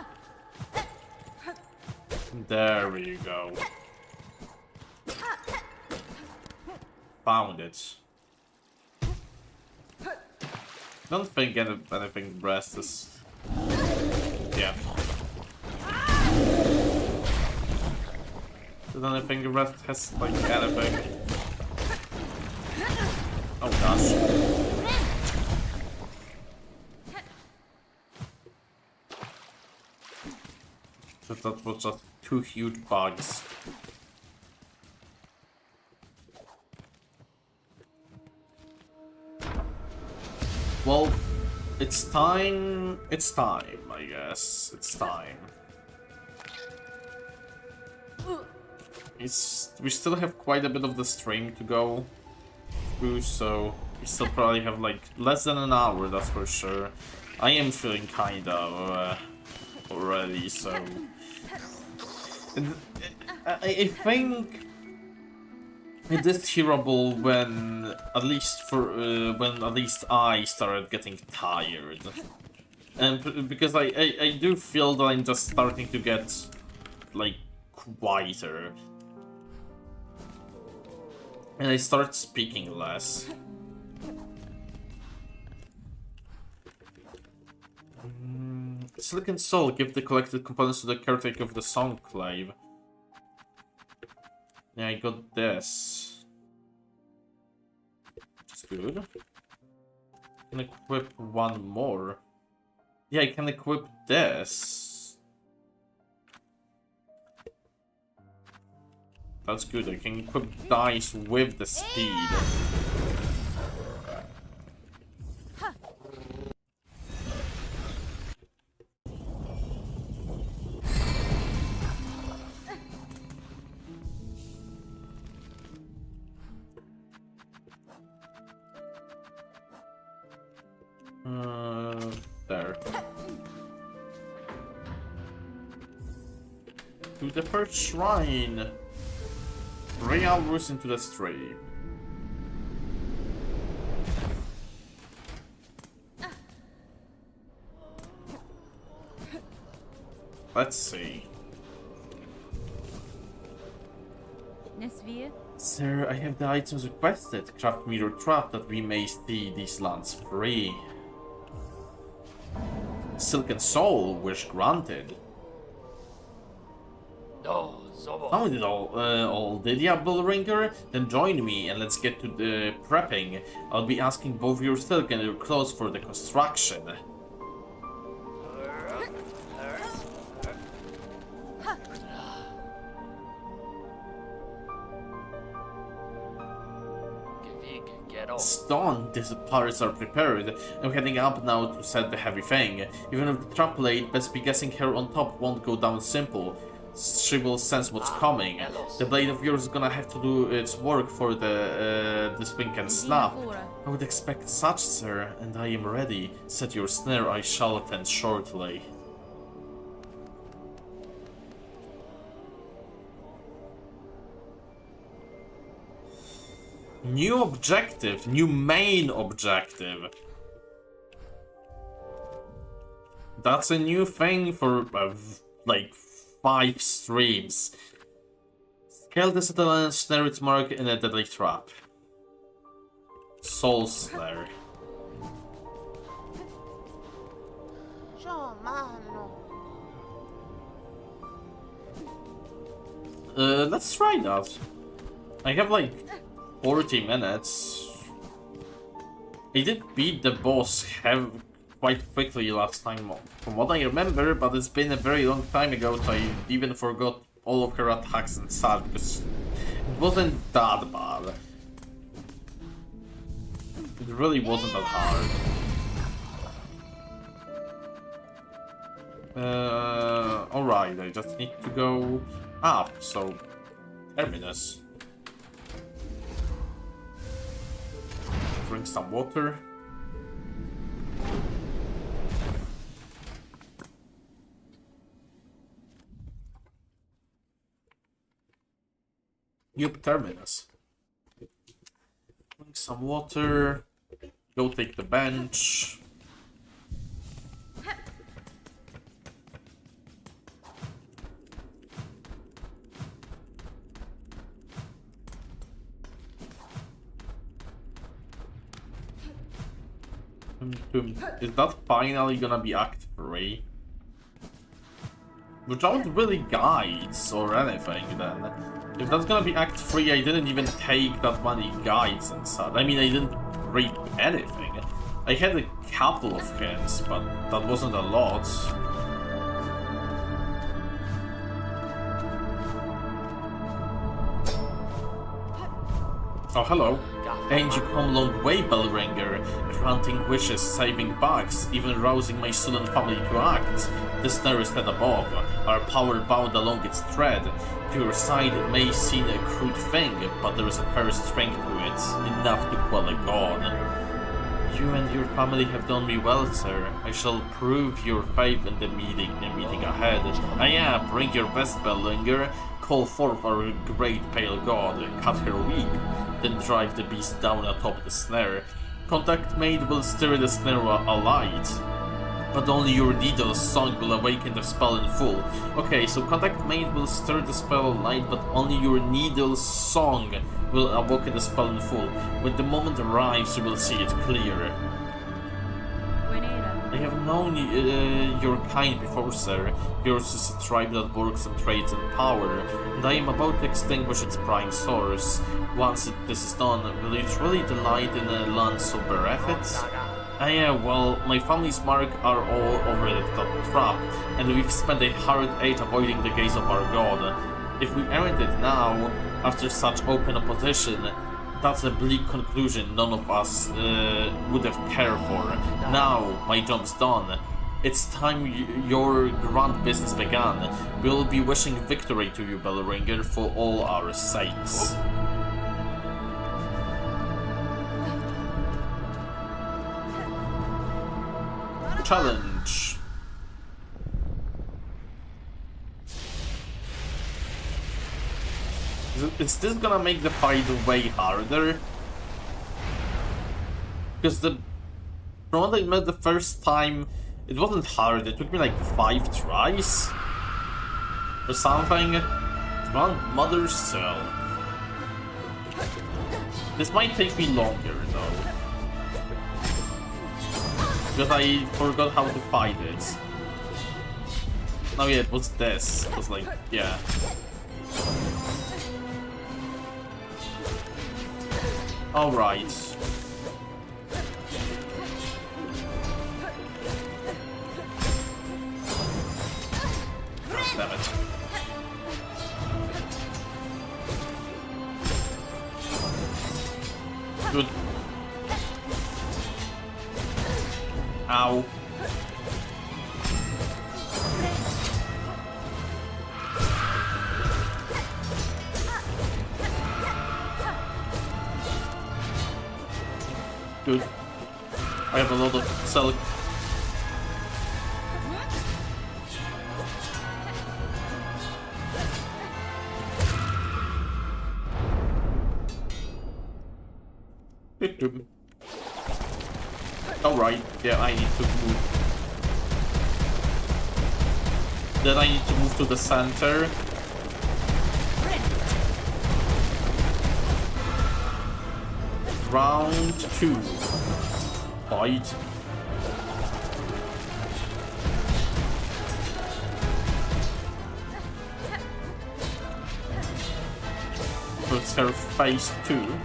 There we go. Found it. Don't think anything rest is. Yeah. Don't anything rest has like anything. Oh gosh. That was just two huge bugs. Well, it's time. It's time, I guess. It's time. We still have quite a bit of the stream to go through, so we still probably have like less than an hour, that's for sure. I am feeling kind of already, so I think it is hearable when at least I started getting tired, and because I do feel that I'm just starting to get like quieter. And I start speaking less. Silicon Soul, give the collected components to the caretaker of the Songclave. Yeah, I got this. That's good. I can equip one more. Yeah, I can equip this. That's good, I can equip dice with the speed. There. To the first shrine. 3 hours into the stream. Let's see. Sir, I have the items requested. Craft mirror trap that we may see these lands free. Silken Soul, wish granted. Found it all the Diablo Ringer? Then join me and let's get to the prepping. I'll be asking both your silk and your clothes for the construction. Stone, these parts are prepared. I'm heading up now to set the heavy thing. Even with the trap laid, best be guessing her on top won't go down simple. She will sense what's coming. The blade of yours is gonna have to do its work for this thing can snap. I would expect such, sir, and I am ready. Set your snare, I shall attend shortly. New objective, new main objective. That's a new thing for like 5 streams. Scale the settle and snare its mark in a deadly trap. Soul Snare. Let's try that. I have like 40 minutes. I did beat the boss quite quickly last time, from what I remember, but it's been a very long time ago, so I even forgot all of her attacks and such, because it wasn't that bad. It really wasn't that hard. Alright, I just need to go up, so Terminus. Drink some water. Yup, Terminus. Drink some water. Go take the bench. Is that finally gonna be Act 3? Without really guides or anything then. If that's gonna be Act 3, I didn't even take that many guides and such. I mean, I didn't read anything. I had a couple of hints, but that wasn't a lot. Oh, hello. Ain't you come long way, Bellringer, granting wishes, saving bugs, even rousing my sullen family to act. The snare is head above, our power bound along its thread. To your side it may seem a crude thing, but there is a fair strength to it, enough to quell a god. You and your family have done me well, sir. I shall prove your faith in the meeting ahead. Bring your best, Bellringer. Call forth our great pale god, cut her weak, then drive the beast down atop the snare. Contact made will stir the snare alight, but only your needle's song will awaken the spell in full. Okay, so Contact made will stir the spell alight, but only your needle's song will awaken the spell in full. When the moment arrives, you will see it clear. I have known your kind before, sir. Yours is a tribe that works on trades and power, and I am about to extinguish its prime source. Once this is done, will you truly delight in a land so bereft? Well, my family's mark are all over the trap, and we've spent a hard age avoiding the gaze of our god. If we earned it now, after such open opposition, that's a bleak conclusion none of us would have cared for. Now, my job's done. It's time your grand business began. We'll be wishing victory to you, Bellringer, for all our sakes. Challenge. Is this gonna make the fight way harder? Because from what I met the first time, it wasn't hard. It took me like 5 tries or something. One mother's cell. This might take me longer though, because I forgot how to fight it. Oh yeah, it was this. It was like, yeah. Alright. Damn it. Good. Ow. I have a lot of silk. Alright, yeah, I need to move. Then I need to move to the center. Round 2. Fight. So it's her phase 2.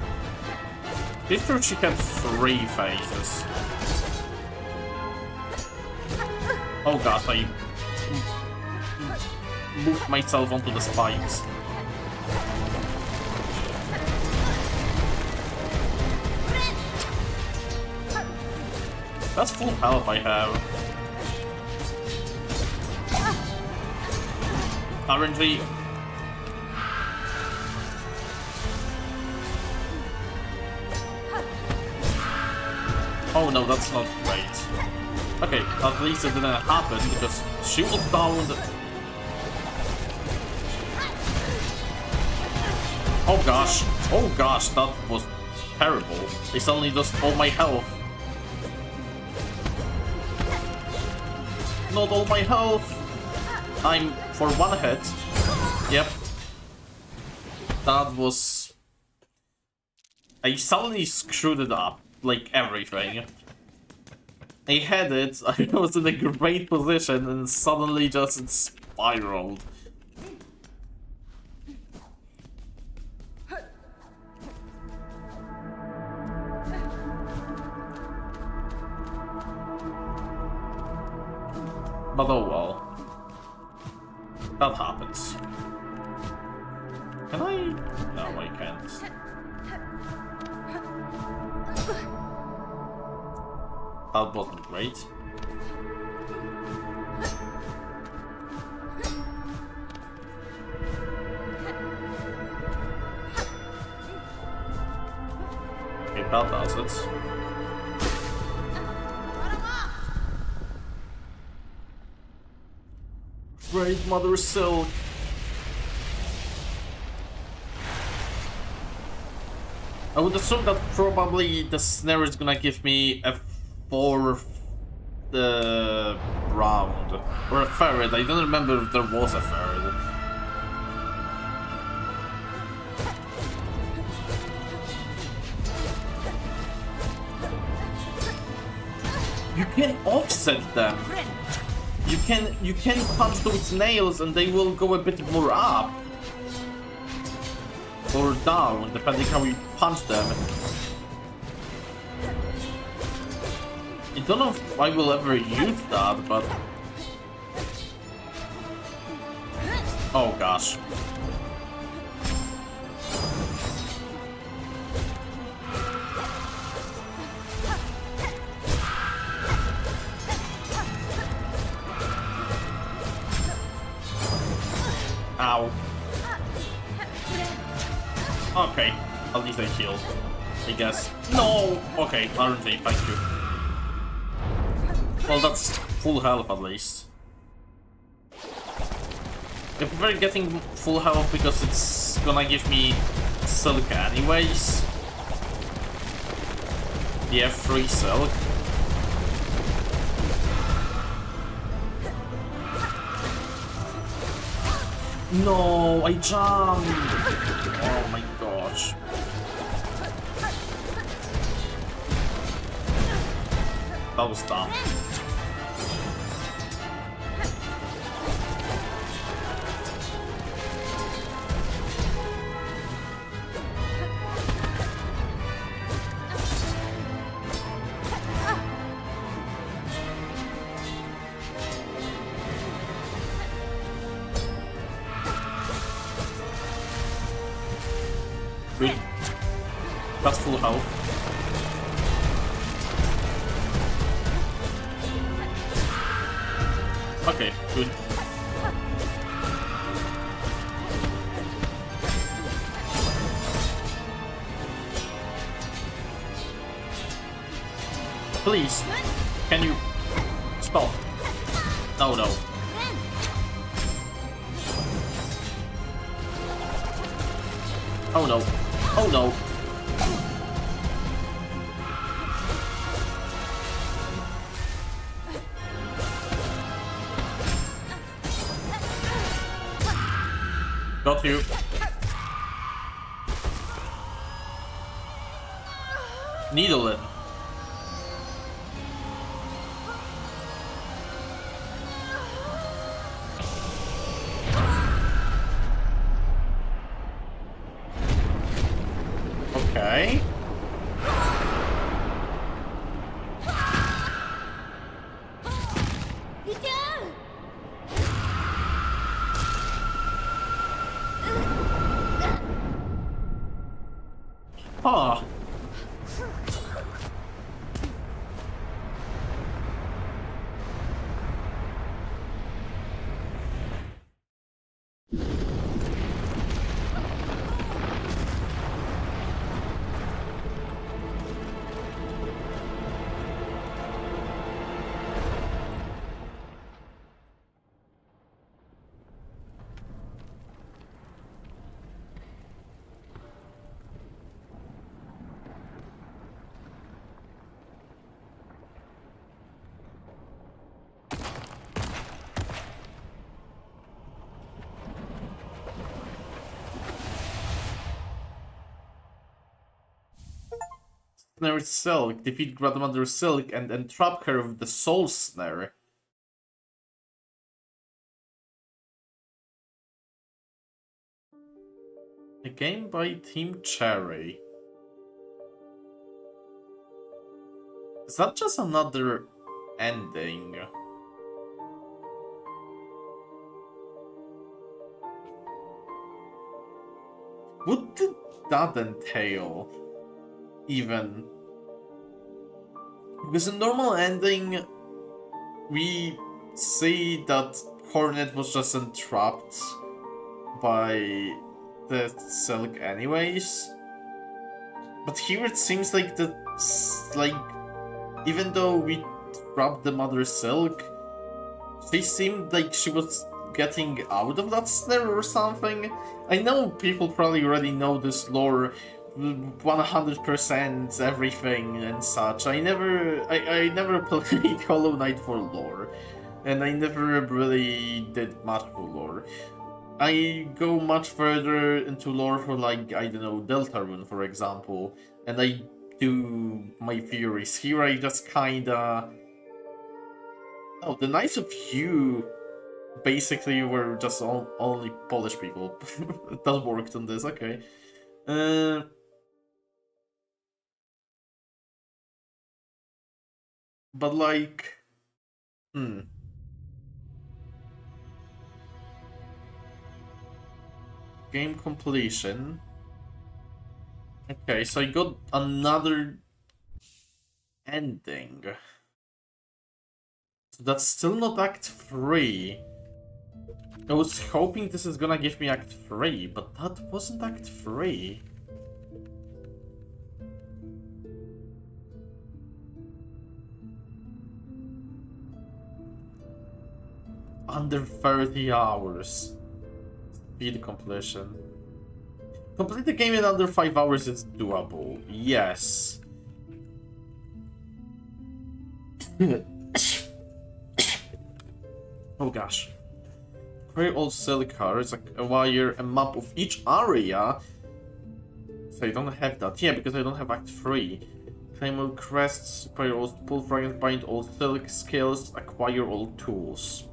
Before she had 3 phases. Oh god, I moved myself onto the spikes. That's full health I have. Currently... Oh no, that's not great. Okay, at least it didn't happen because she was down. Oh gosh, that was terrible. They suddenly lost all my health. Not all my health. I'm for 1 hit. Yep. That was... I suddenly screwed it up. Like everything. I had it, I was in a great position, and suddenly just spiraled. But oh well. That happens. Can I? No, I can't. That wasn't great. Okay, that does it. Great Mother Silk. I would assume that probably the snare is gonna give me a 4th round. Or a third. I don't remember if there was a third. You can offset them. You can punch those nails and they will go a bit more up. Or down, depending how you punch them. I don't know if I will ever use that, but... Oh gosh. Ow. Okay, at least I healed, I guess. No! Okay, RNG, thank you. Well, that's full health at least. I prefer getting full health because it's gonna give me silk anyways. Yeah, free silk. No, I jumped! Oh my gosh. That was dumb. Good. That's full health. Okay, good. Please, can you stop? Oh no. Oh no. Oh no. Got you. Needle in. Okay. Ah. Snare Silk. Defeat Grandmother Silk and entrap her with the Soul Snare. A game by Team Cherry. Is that just another ending? What did that entail? Even? Because in normal ending, we see that Hornet was just entrapped by the Silk anyways. But here it seems like even though we trapped the Mother Silk, she seemed like she was getting out of that snare or something. I know people probably already know this lore, 100% everything and such. I never played Hollow Knight for lore, and I never really did much for lore. I go much further into lore for, like, I don't know, Deltarune, for example, and I do my theories. Here I just kinda... Oh, the Knights of You basically were just only Polish people that worked on this, okay. But like... Game completion. Okay, so I got another ending. So that's still not Act 3. I was hoping this is gonna give me Act 3, but that wasn't Act 3. Under 30 hours. Speed completion. Complete the game in under 5 hours is doable. Yes. Oh gosh. Acquire all silk cards, acquire a map of each area. So I don't have that. Yeah, because I don't have Act 3. Claim all crests, acquire all pull fragments, bind all silk skills, acquire all tools.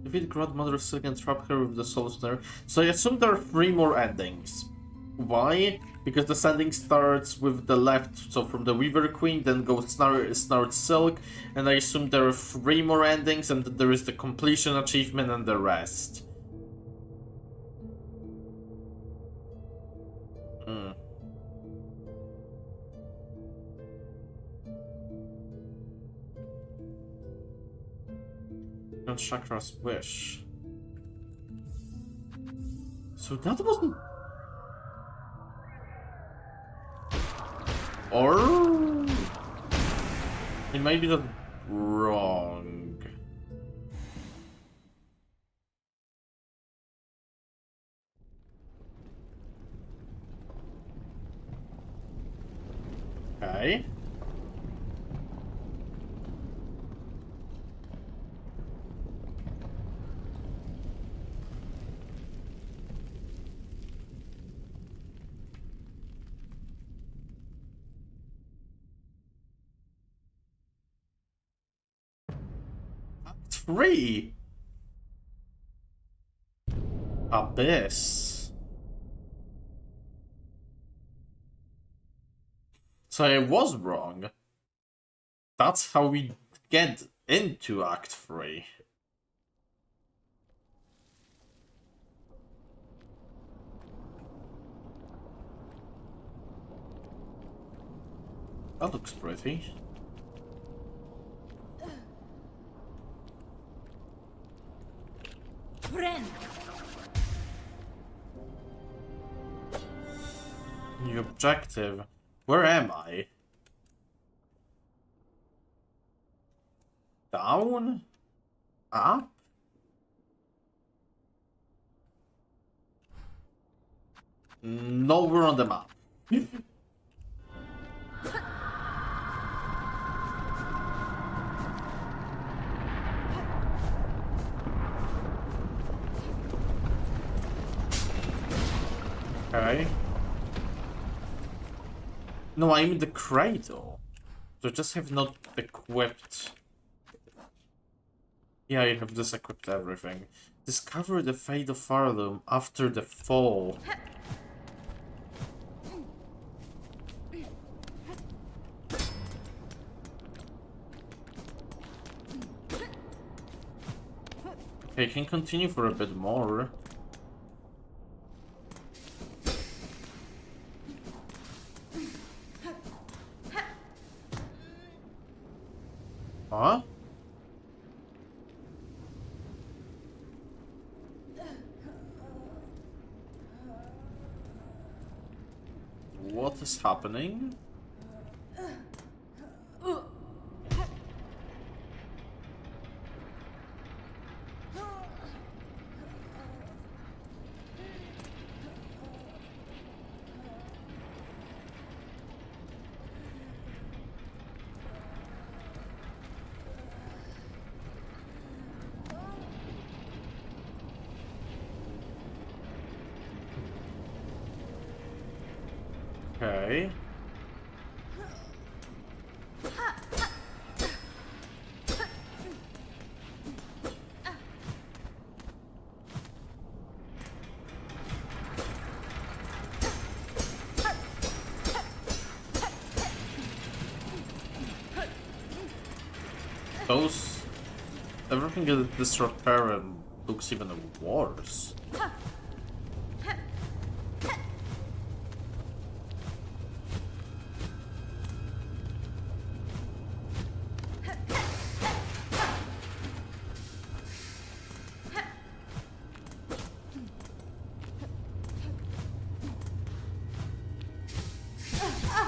Defeat Grandmother Silk and trap her with the Soul Snare. So I assume there are 3 more endings. Why? Because the ending starts with the left, so from the Weaver Queen, then goes Snared Silk, and I assume there are 3 more endings, and there is the completion achievement and the rest. Chakra's Wish. So that wasn't... Or... It might be that wrong. Okay. Act 3. Abyss. So I was wrong. That's how we get into Act 3. That looks pretty. Friend. New objective. Where am I? Down? Up? Nowhere on the map. Okay. No, I'm in the cradle. So I just have not equipped. Yeah, I have just equipped everything. Discover the fate of Farloom after the fall. Okay, I can continue for a bit more. Huh? What is happening? Okay. Those... Everything in this repair looks even worse.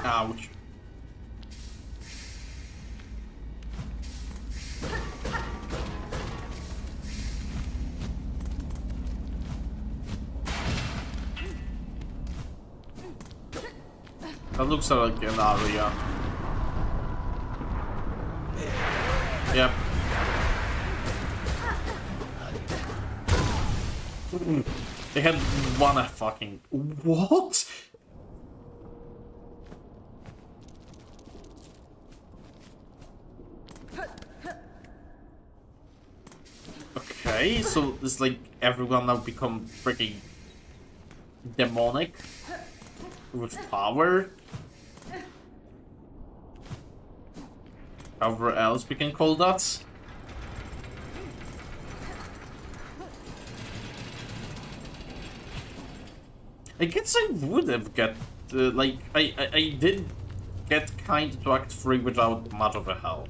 Ouch. That looks like an area. Yep. They had one fucking... What? Okay, so it's like everyone now become freaking demonic with power. However else we can call that. I guess I would have get like I did get kind to Act 3 without much of a help.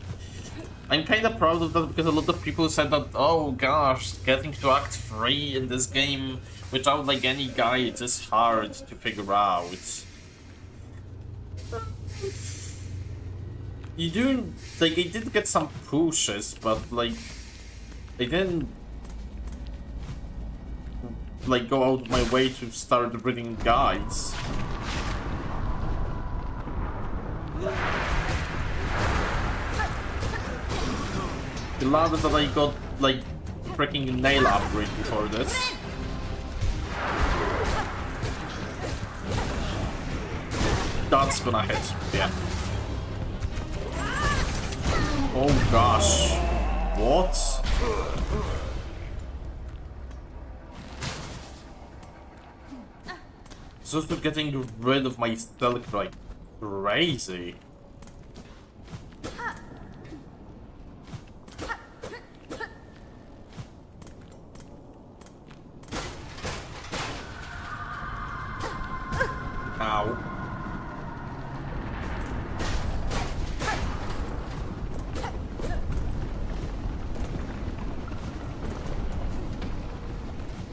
I'm kind of proud of that because a lot of people said that, oh gosh, getting to Act 3 in this game without like any guides is hard to figure out. You do, like, I did get some pushes, but like, I didn't like go out of my way to start reading guides. Glad that I got like freaking nail upgrade before this. That's gonna hit, yeah. Oh gosh. What? Just getting rid of my stealth like crazy. Ow.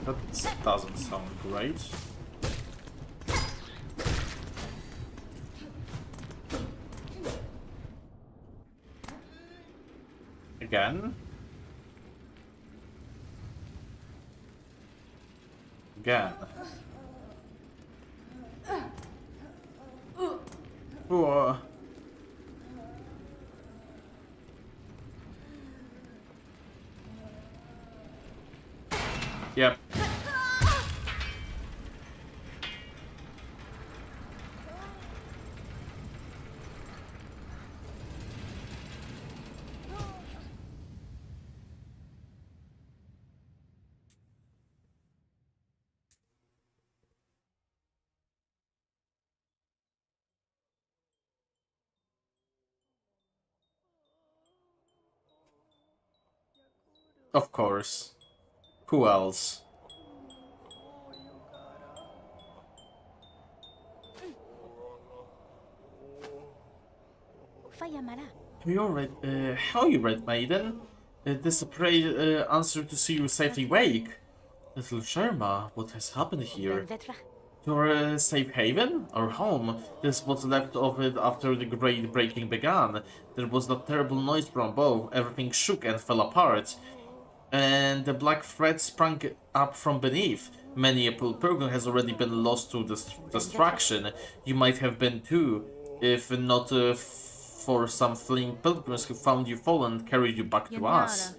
That doesn't sound great. Again. Again. Ooh. Yep. Of course. Who else? Have you read, how you read, maiden? This pray answer to see you safely wake. Little Sherma, what has happened here? Your safe haven? Our home? This was left of it after the great breaking began. There was that terrible noise from above, everything shook and fell apart. And the black thread sprang up from beneath. Many a pilgrim has already been lost to destruction. You might have been too, if not for some fleeing pilgrims who found you fallen and carried you back to us.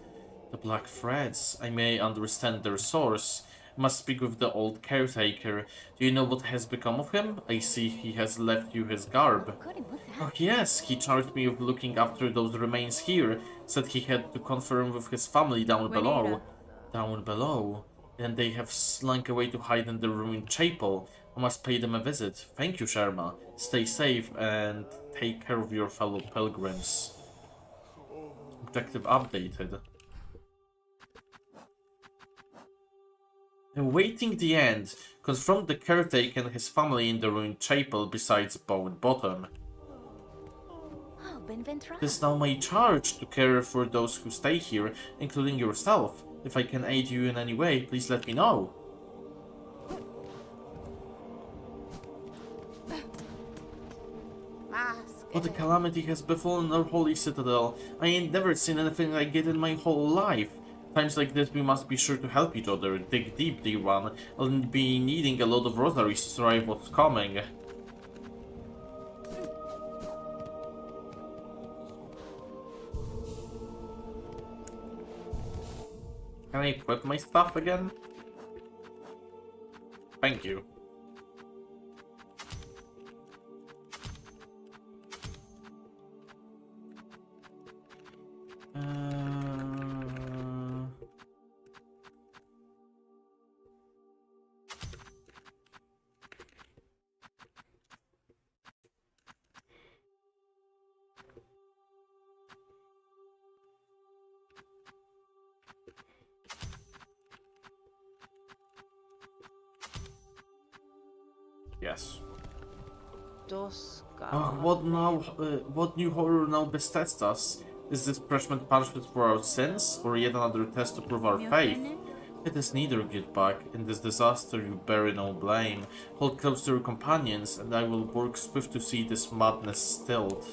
The black threads, I may understand their source. Must speak with the old caretaker. Do you know what has become of him? I see he has left you his garb. Oh yes, he charged me with looking after those remains here. Said he had to confirm with his family down below. Down below? And they have slunk away to hide in the ruined chapel. I must pay them a visit. Thank you, Sherma. Stay safe and take care of your fellow pilgrims. Objective updated. Awaiting the end, confront the caretaker and his family in the ruined chapel besides Bone Bottom. It is now my charge to care for those who stay here, including yourself. If I can aid you in any way, please let me know. What a calamity has befallen our holy citadel. I ain't never seen anything like it in my whole life. Times like this we must be sure to help each other. Dig deep, dear one. I'll be needing a lot of rosaries to survive what's coming. Can I equip my stuff again? Thank you. Yes. Oh, what now? What new horror now besets us? Is this punishment for our sins, or yet another test to prove our faith? It is neither, good bug. In this disaster you bear no blame. Hold close to your companions, and I will work swift to see this madness stilled.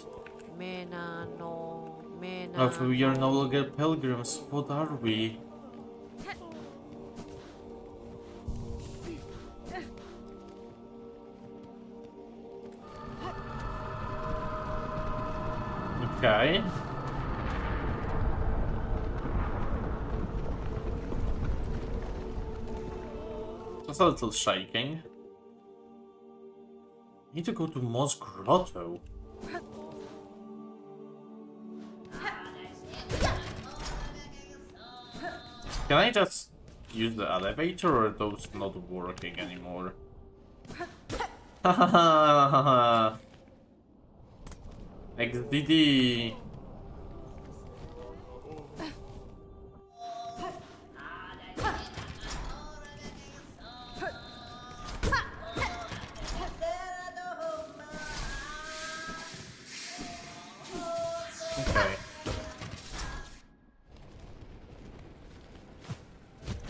If we are no longer pilgrims, what are we? Okay. Just a little shaking. Need to go to Moss Grotto. Can I just use the elevator, or are those not working anymore? XDD. Okay.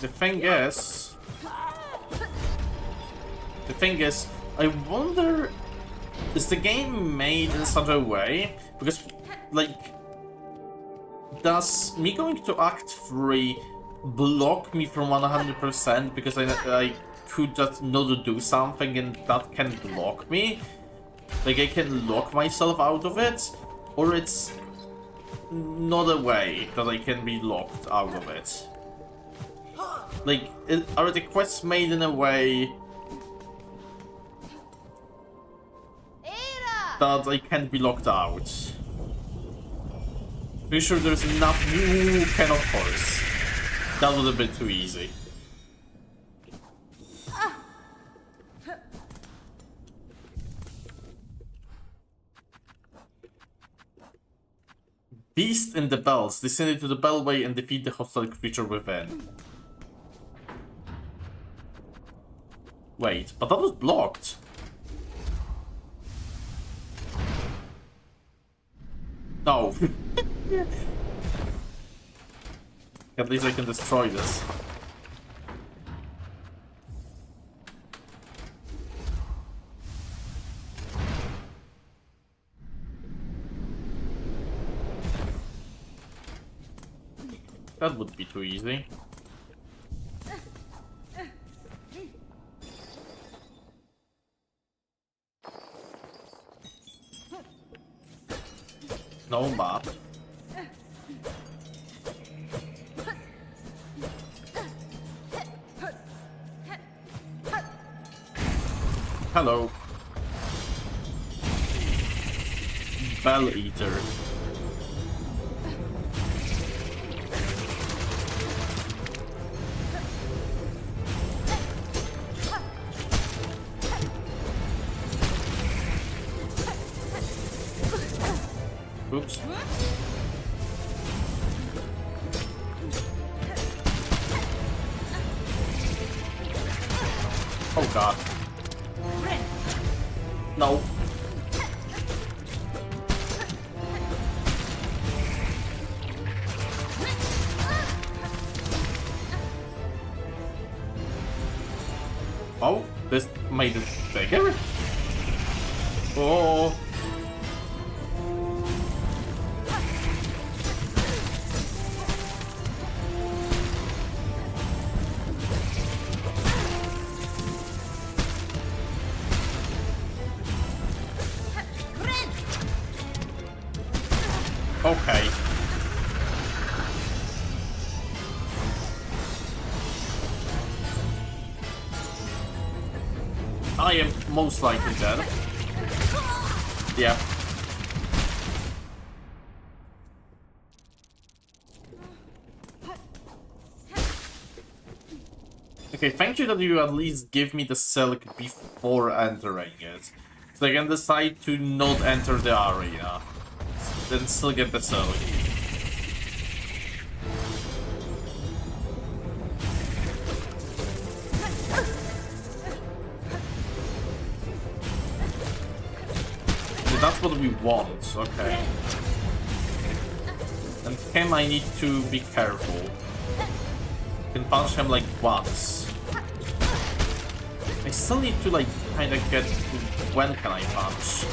The thing is, I wonder, is the game made in such a way? Because, like, does me going to Act 3 block me from 100% because I could just not do something and that can block me? Like, I can lock myself out of it? Or it's not a way that I can be locked out of it? Like, are the quests made in a way that I can't be locked out? Pretty sure there's enough. You can, of course. That was a bit too easy. Beast in the bells. Descend into the bellway and defeat the hostile creature within. Wait, but that was blocked. No. At least I can destroy this. That would be too easy. No map. Hello. Bell Eater. Oops. Oh god. No. Oh, this made it bigger? Oh. Okay. I am most likely dead. Yeah. Okay, thank you that you at least give me the silk before entering it. So I can decide to not enter the arena. Then still get the silk. Okay, that's what we want, okay. And him I need to be careful. Can punch him like once. I still need to like kinda get to when can I punch.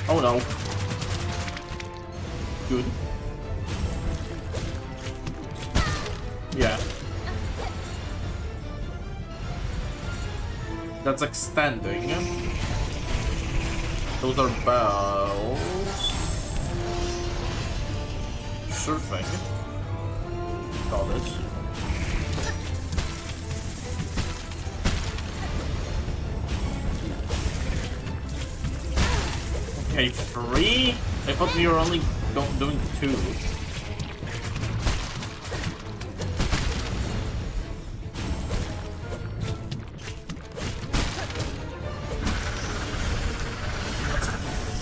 Oh no. Good. Yeah. That's extending. Those are bells. Sure thing. Got it. Okay, 3? I thought we were only doing 2.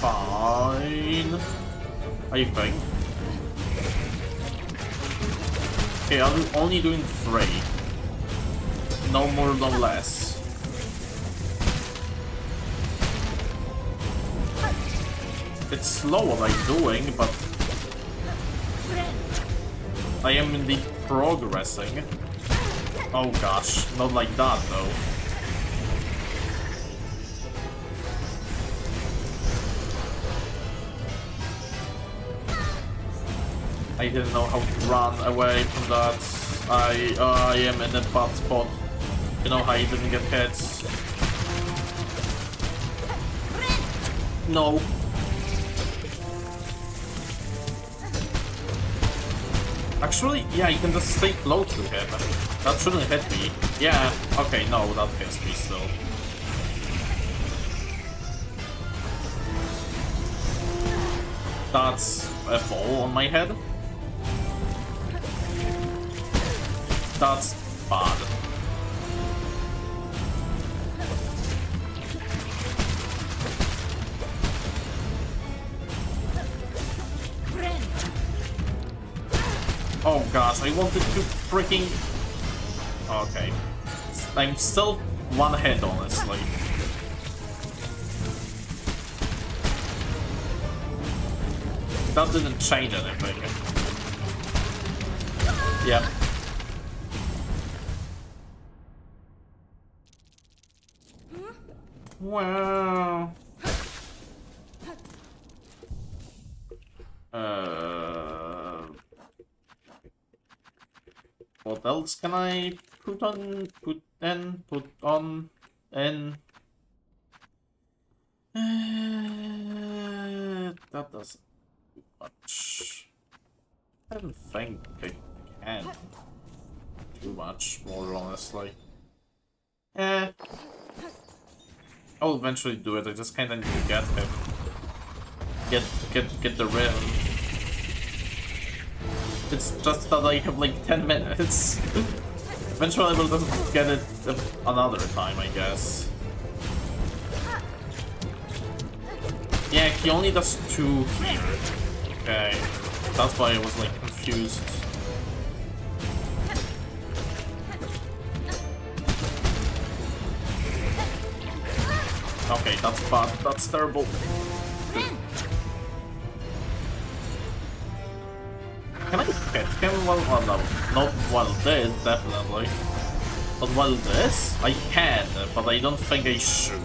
Fine. I think. Okay, I'm only doing 3. No more, no less. It's slow what I'm doing, but I am indeed progressing. Oh gosh, not like that though. I didn't know how to run away from that. I am in a bad spot. You know how I didn't get hit. No. Actually, yeah, you can just stay close to him. That shouldn't hit me. Yeah, okay, no, that hits me still. That's a ball on my head. That's bad. Oh gosh, I wanted to freaking... Okay. I'm still one hit, honestly. That didn't change anything. Yeah. Wow. What else can I put on? Put on, in? That doesn't do much. I don't think I can do much more, honestly. I'll eventually do it. I just kinda need to get him. Get the rhythm. It's just that I have like 10 minutes. Eventually I will just get it another time, I guess. Yeah, he only does 2 here. Okay. That's why I was like confused. Okay, that's bad. That's terrible. Can I hit him while... Oh no, not while this, definitely. But while this, I can, but I don't think I should.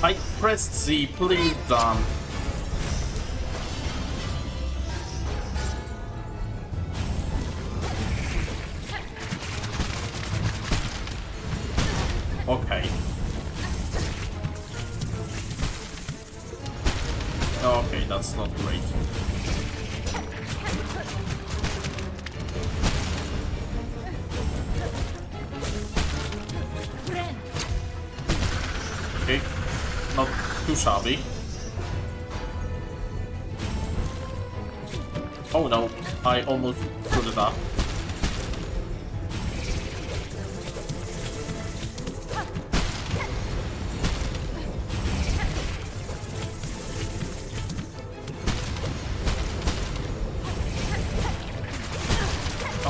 I pressed Z, please don't. Okay. Okay, that's not great. Okay, not too shabby. Oh no, I almost screwed it up.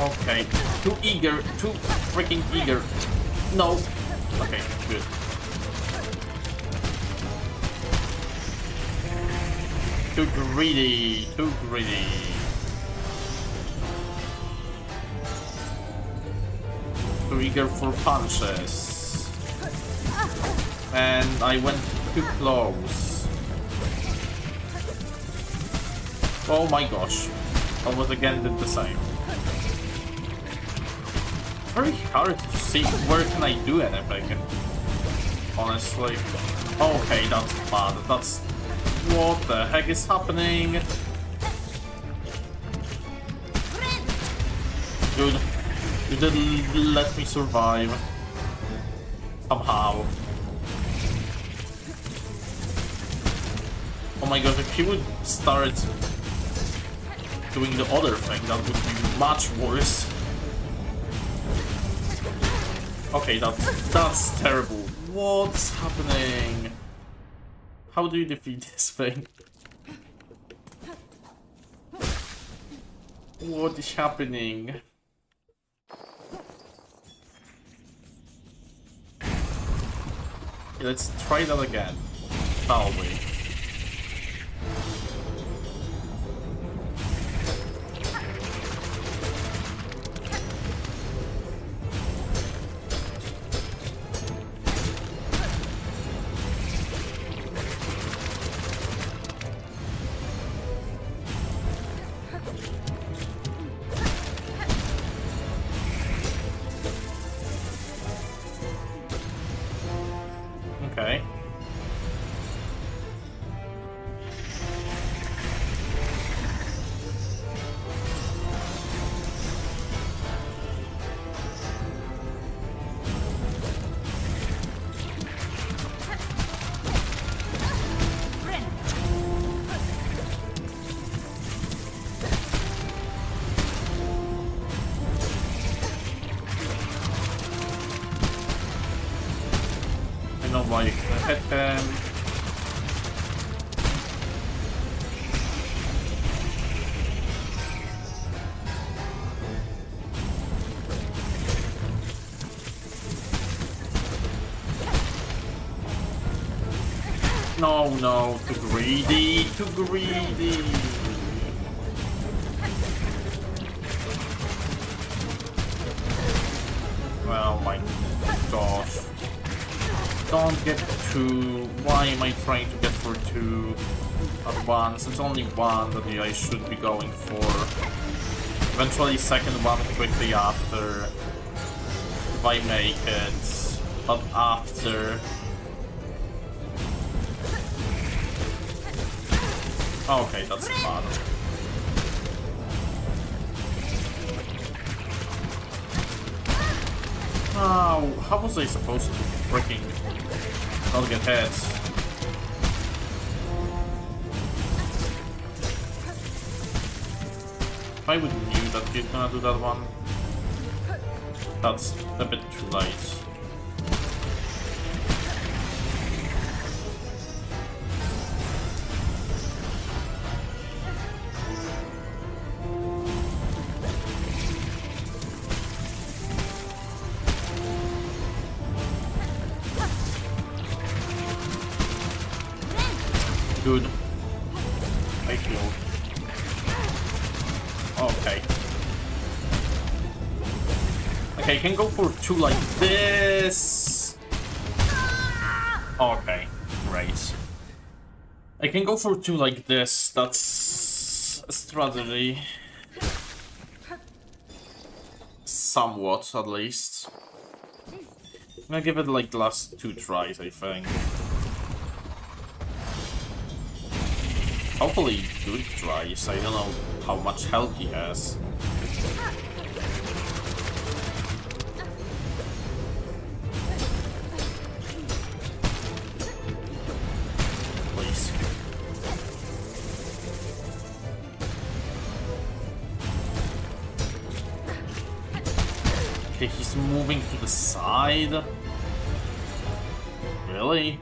Okay, too eager, too freaking eager. No. Okay, good. Too greedy, too greedy. Too eager for punches. And I went too close. Oh my gosh. Almost again did the same. Very hard to see where can I do anything. Honestly. Okay, that's bad. That's... What the heck is happening? Dude, you didn't let me survive. Somehow. Oh my god, if he would start doing the other thing, that would be much worse. Okay, that's terrible. What's happening? How do you defeat this thing? What is happening? Let's try that again, shall we? Okay. I know why you can hit them. No, no, too greedy, too greedy. Oh my gosh. Don't get two. Why am I trying to get for two at once? It's only one that I should be going for. Eventually second one quickly after. If I make it. But after. Okay, that's bad. Oh, how was I supposed to freaking not get hit? If I would knew that he's gonna do that one, that's a bit too late. Good. I feel. Okay. Okay, I can go for two like this. Okay, great. I can go for two like this. That's a strategy. Somewhat, at least. I'm gonna give it like the last two tries, I think. Hopefully good tries. I don't know how much health he has. Please. Okay, he's moving to the side. Really?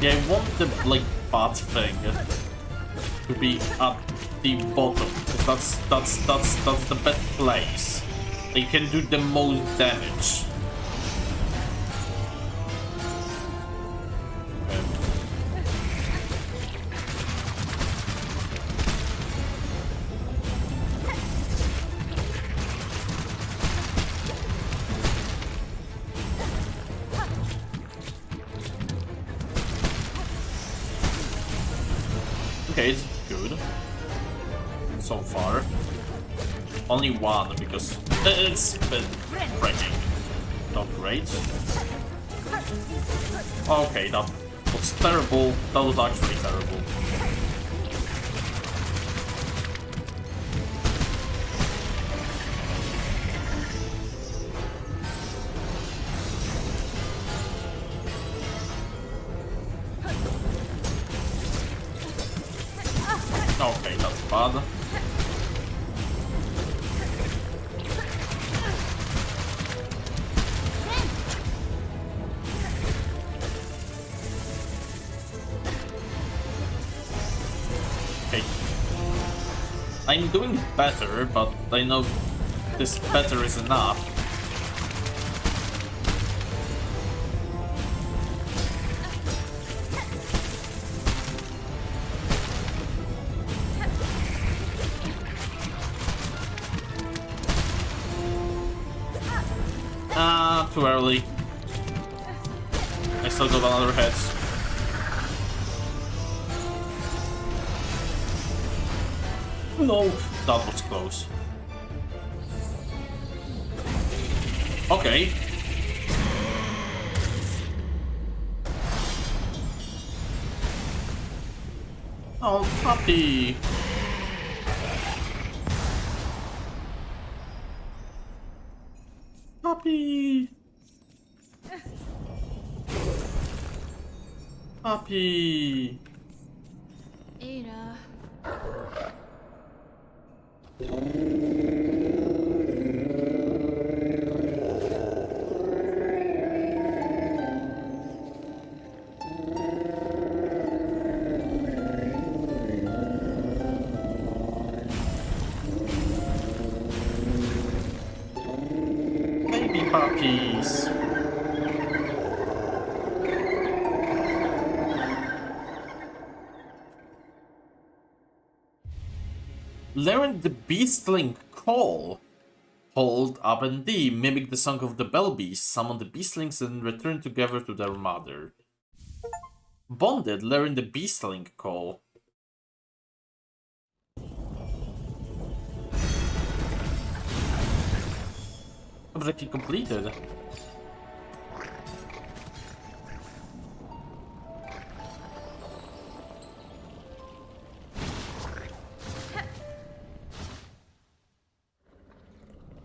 Yeah, I want the like bad thing to be at the bottom, because that's the best place. They can do the most damage. Okay, it's good so far. Only one because it's been breaking. Not great. Okay, that was terrible. That was actually terrible. Okay, that's bad. Okay. I'm doing better, but I know this better is enough. Too early. I still got another hit. No, that was close. Okay. Oh, puppy. Puppy. Puppy. Ada. Baby puppies. Learn the beastling call. Hold up and D, mimic the song of the bell beast, summon the beastlings and return together to their mother. Bonded, learn the beastling call. Objective completed.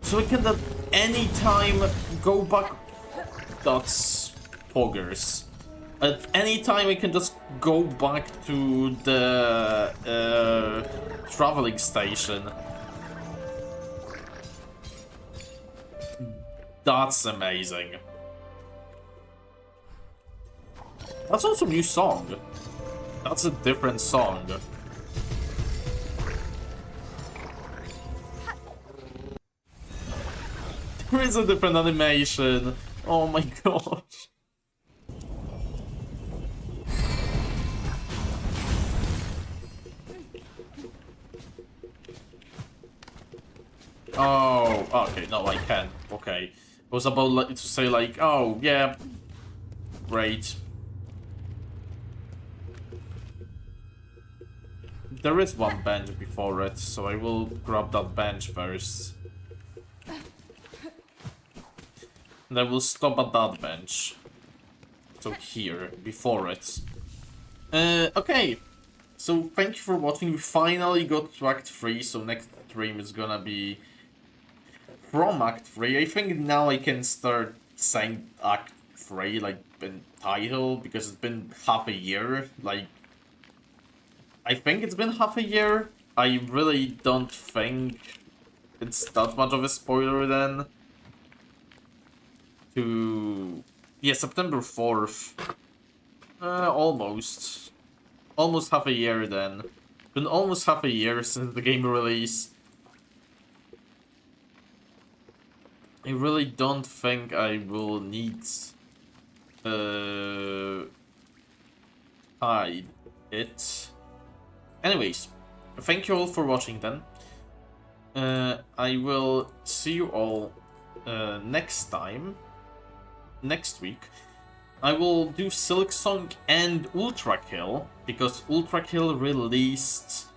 So we can at any time go back. That's poggers. At any time we can just go back to the traveling station. That's amazing. That's also a new song. That's a different song. There is a different animation. Oh my gosh. Oh, okay, no, I can't. Okay. It was about like, to say like, oh, yeah, great. There is one bench before it, so I will grab that bench first. And I will stop at that bench. So here, before it. Okay. So thank you for watching. We finally got to Act 3, so next stream is gonna be from Act 3. I think now I can start saying Act 3, like, in title, because it's been half a year. Like, I think it's been half a year. I really don't think it's that much of a spoiler then. Yeah, September 4th. Almost. Almost half a year then. Been almost half a year since the game release. I really don't think I will need hide it. Anyways, thank you all for watching then. I will see you all next time. Next week. I will do Silksong and Ultra Kill, because Ultra Kill released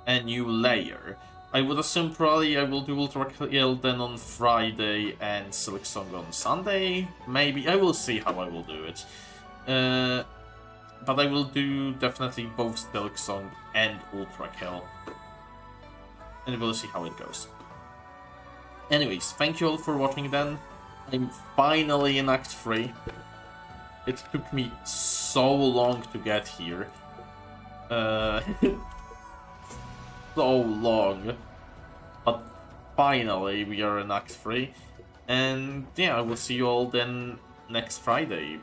a new layer. I would assume probably I will do Ultra Kill then on Friday and Silksong on Sunday. Maybe. I will see how I will do it. But I will do definitely both Silksong and Ultra Kill. And we'll see how it goes. Anyways, thank you all for watching then. I'm finally in Act 3. It took me so long to get here. So long. But finally we are in Act 3. And yeah, I will see you all then next Friday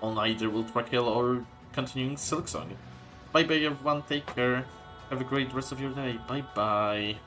on either Ultra Kill or continuing Silksong. Bye bye everyone, take care. Have a great rest of your day. Bye bye.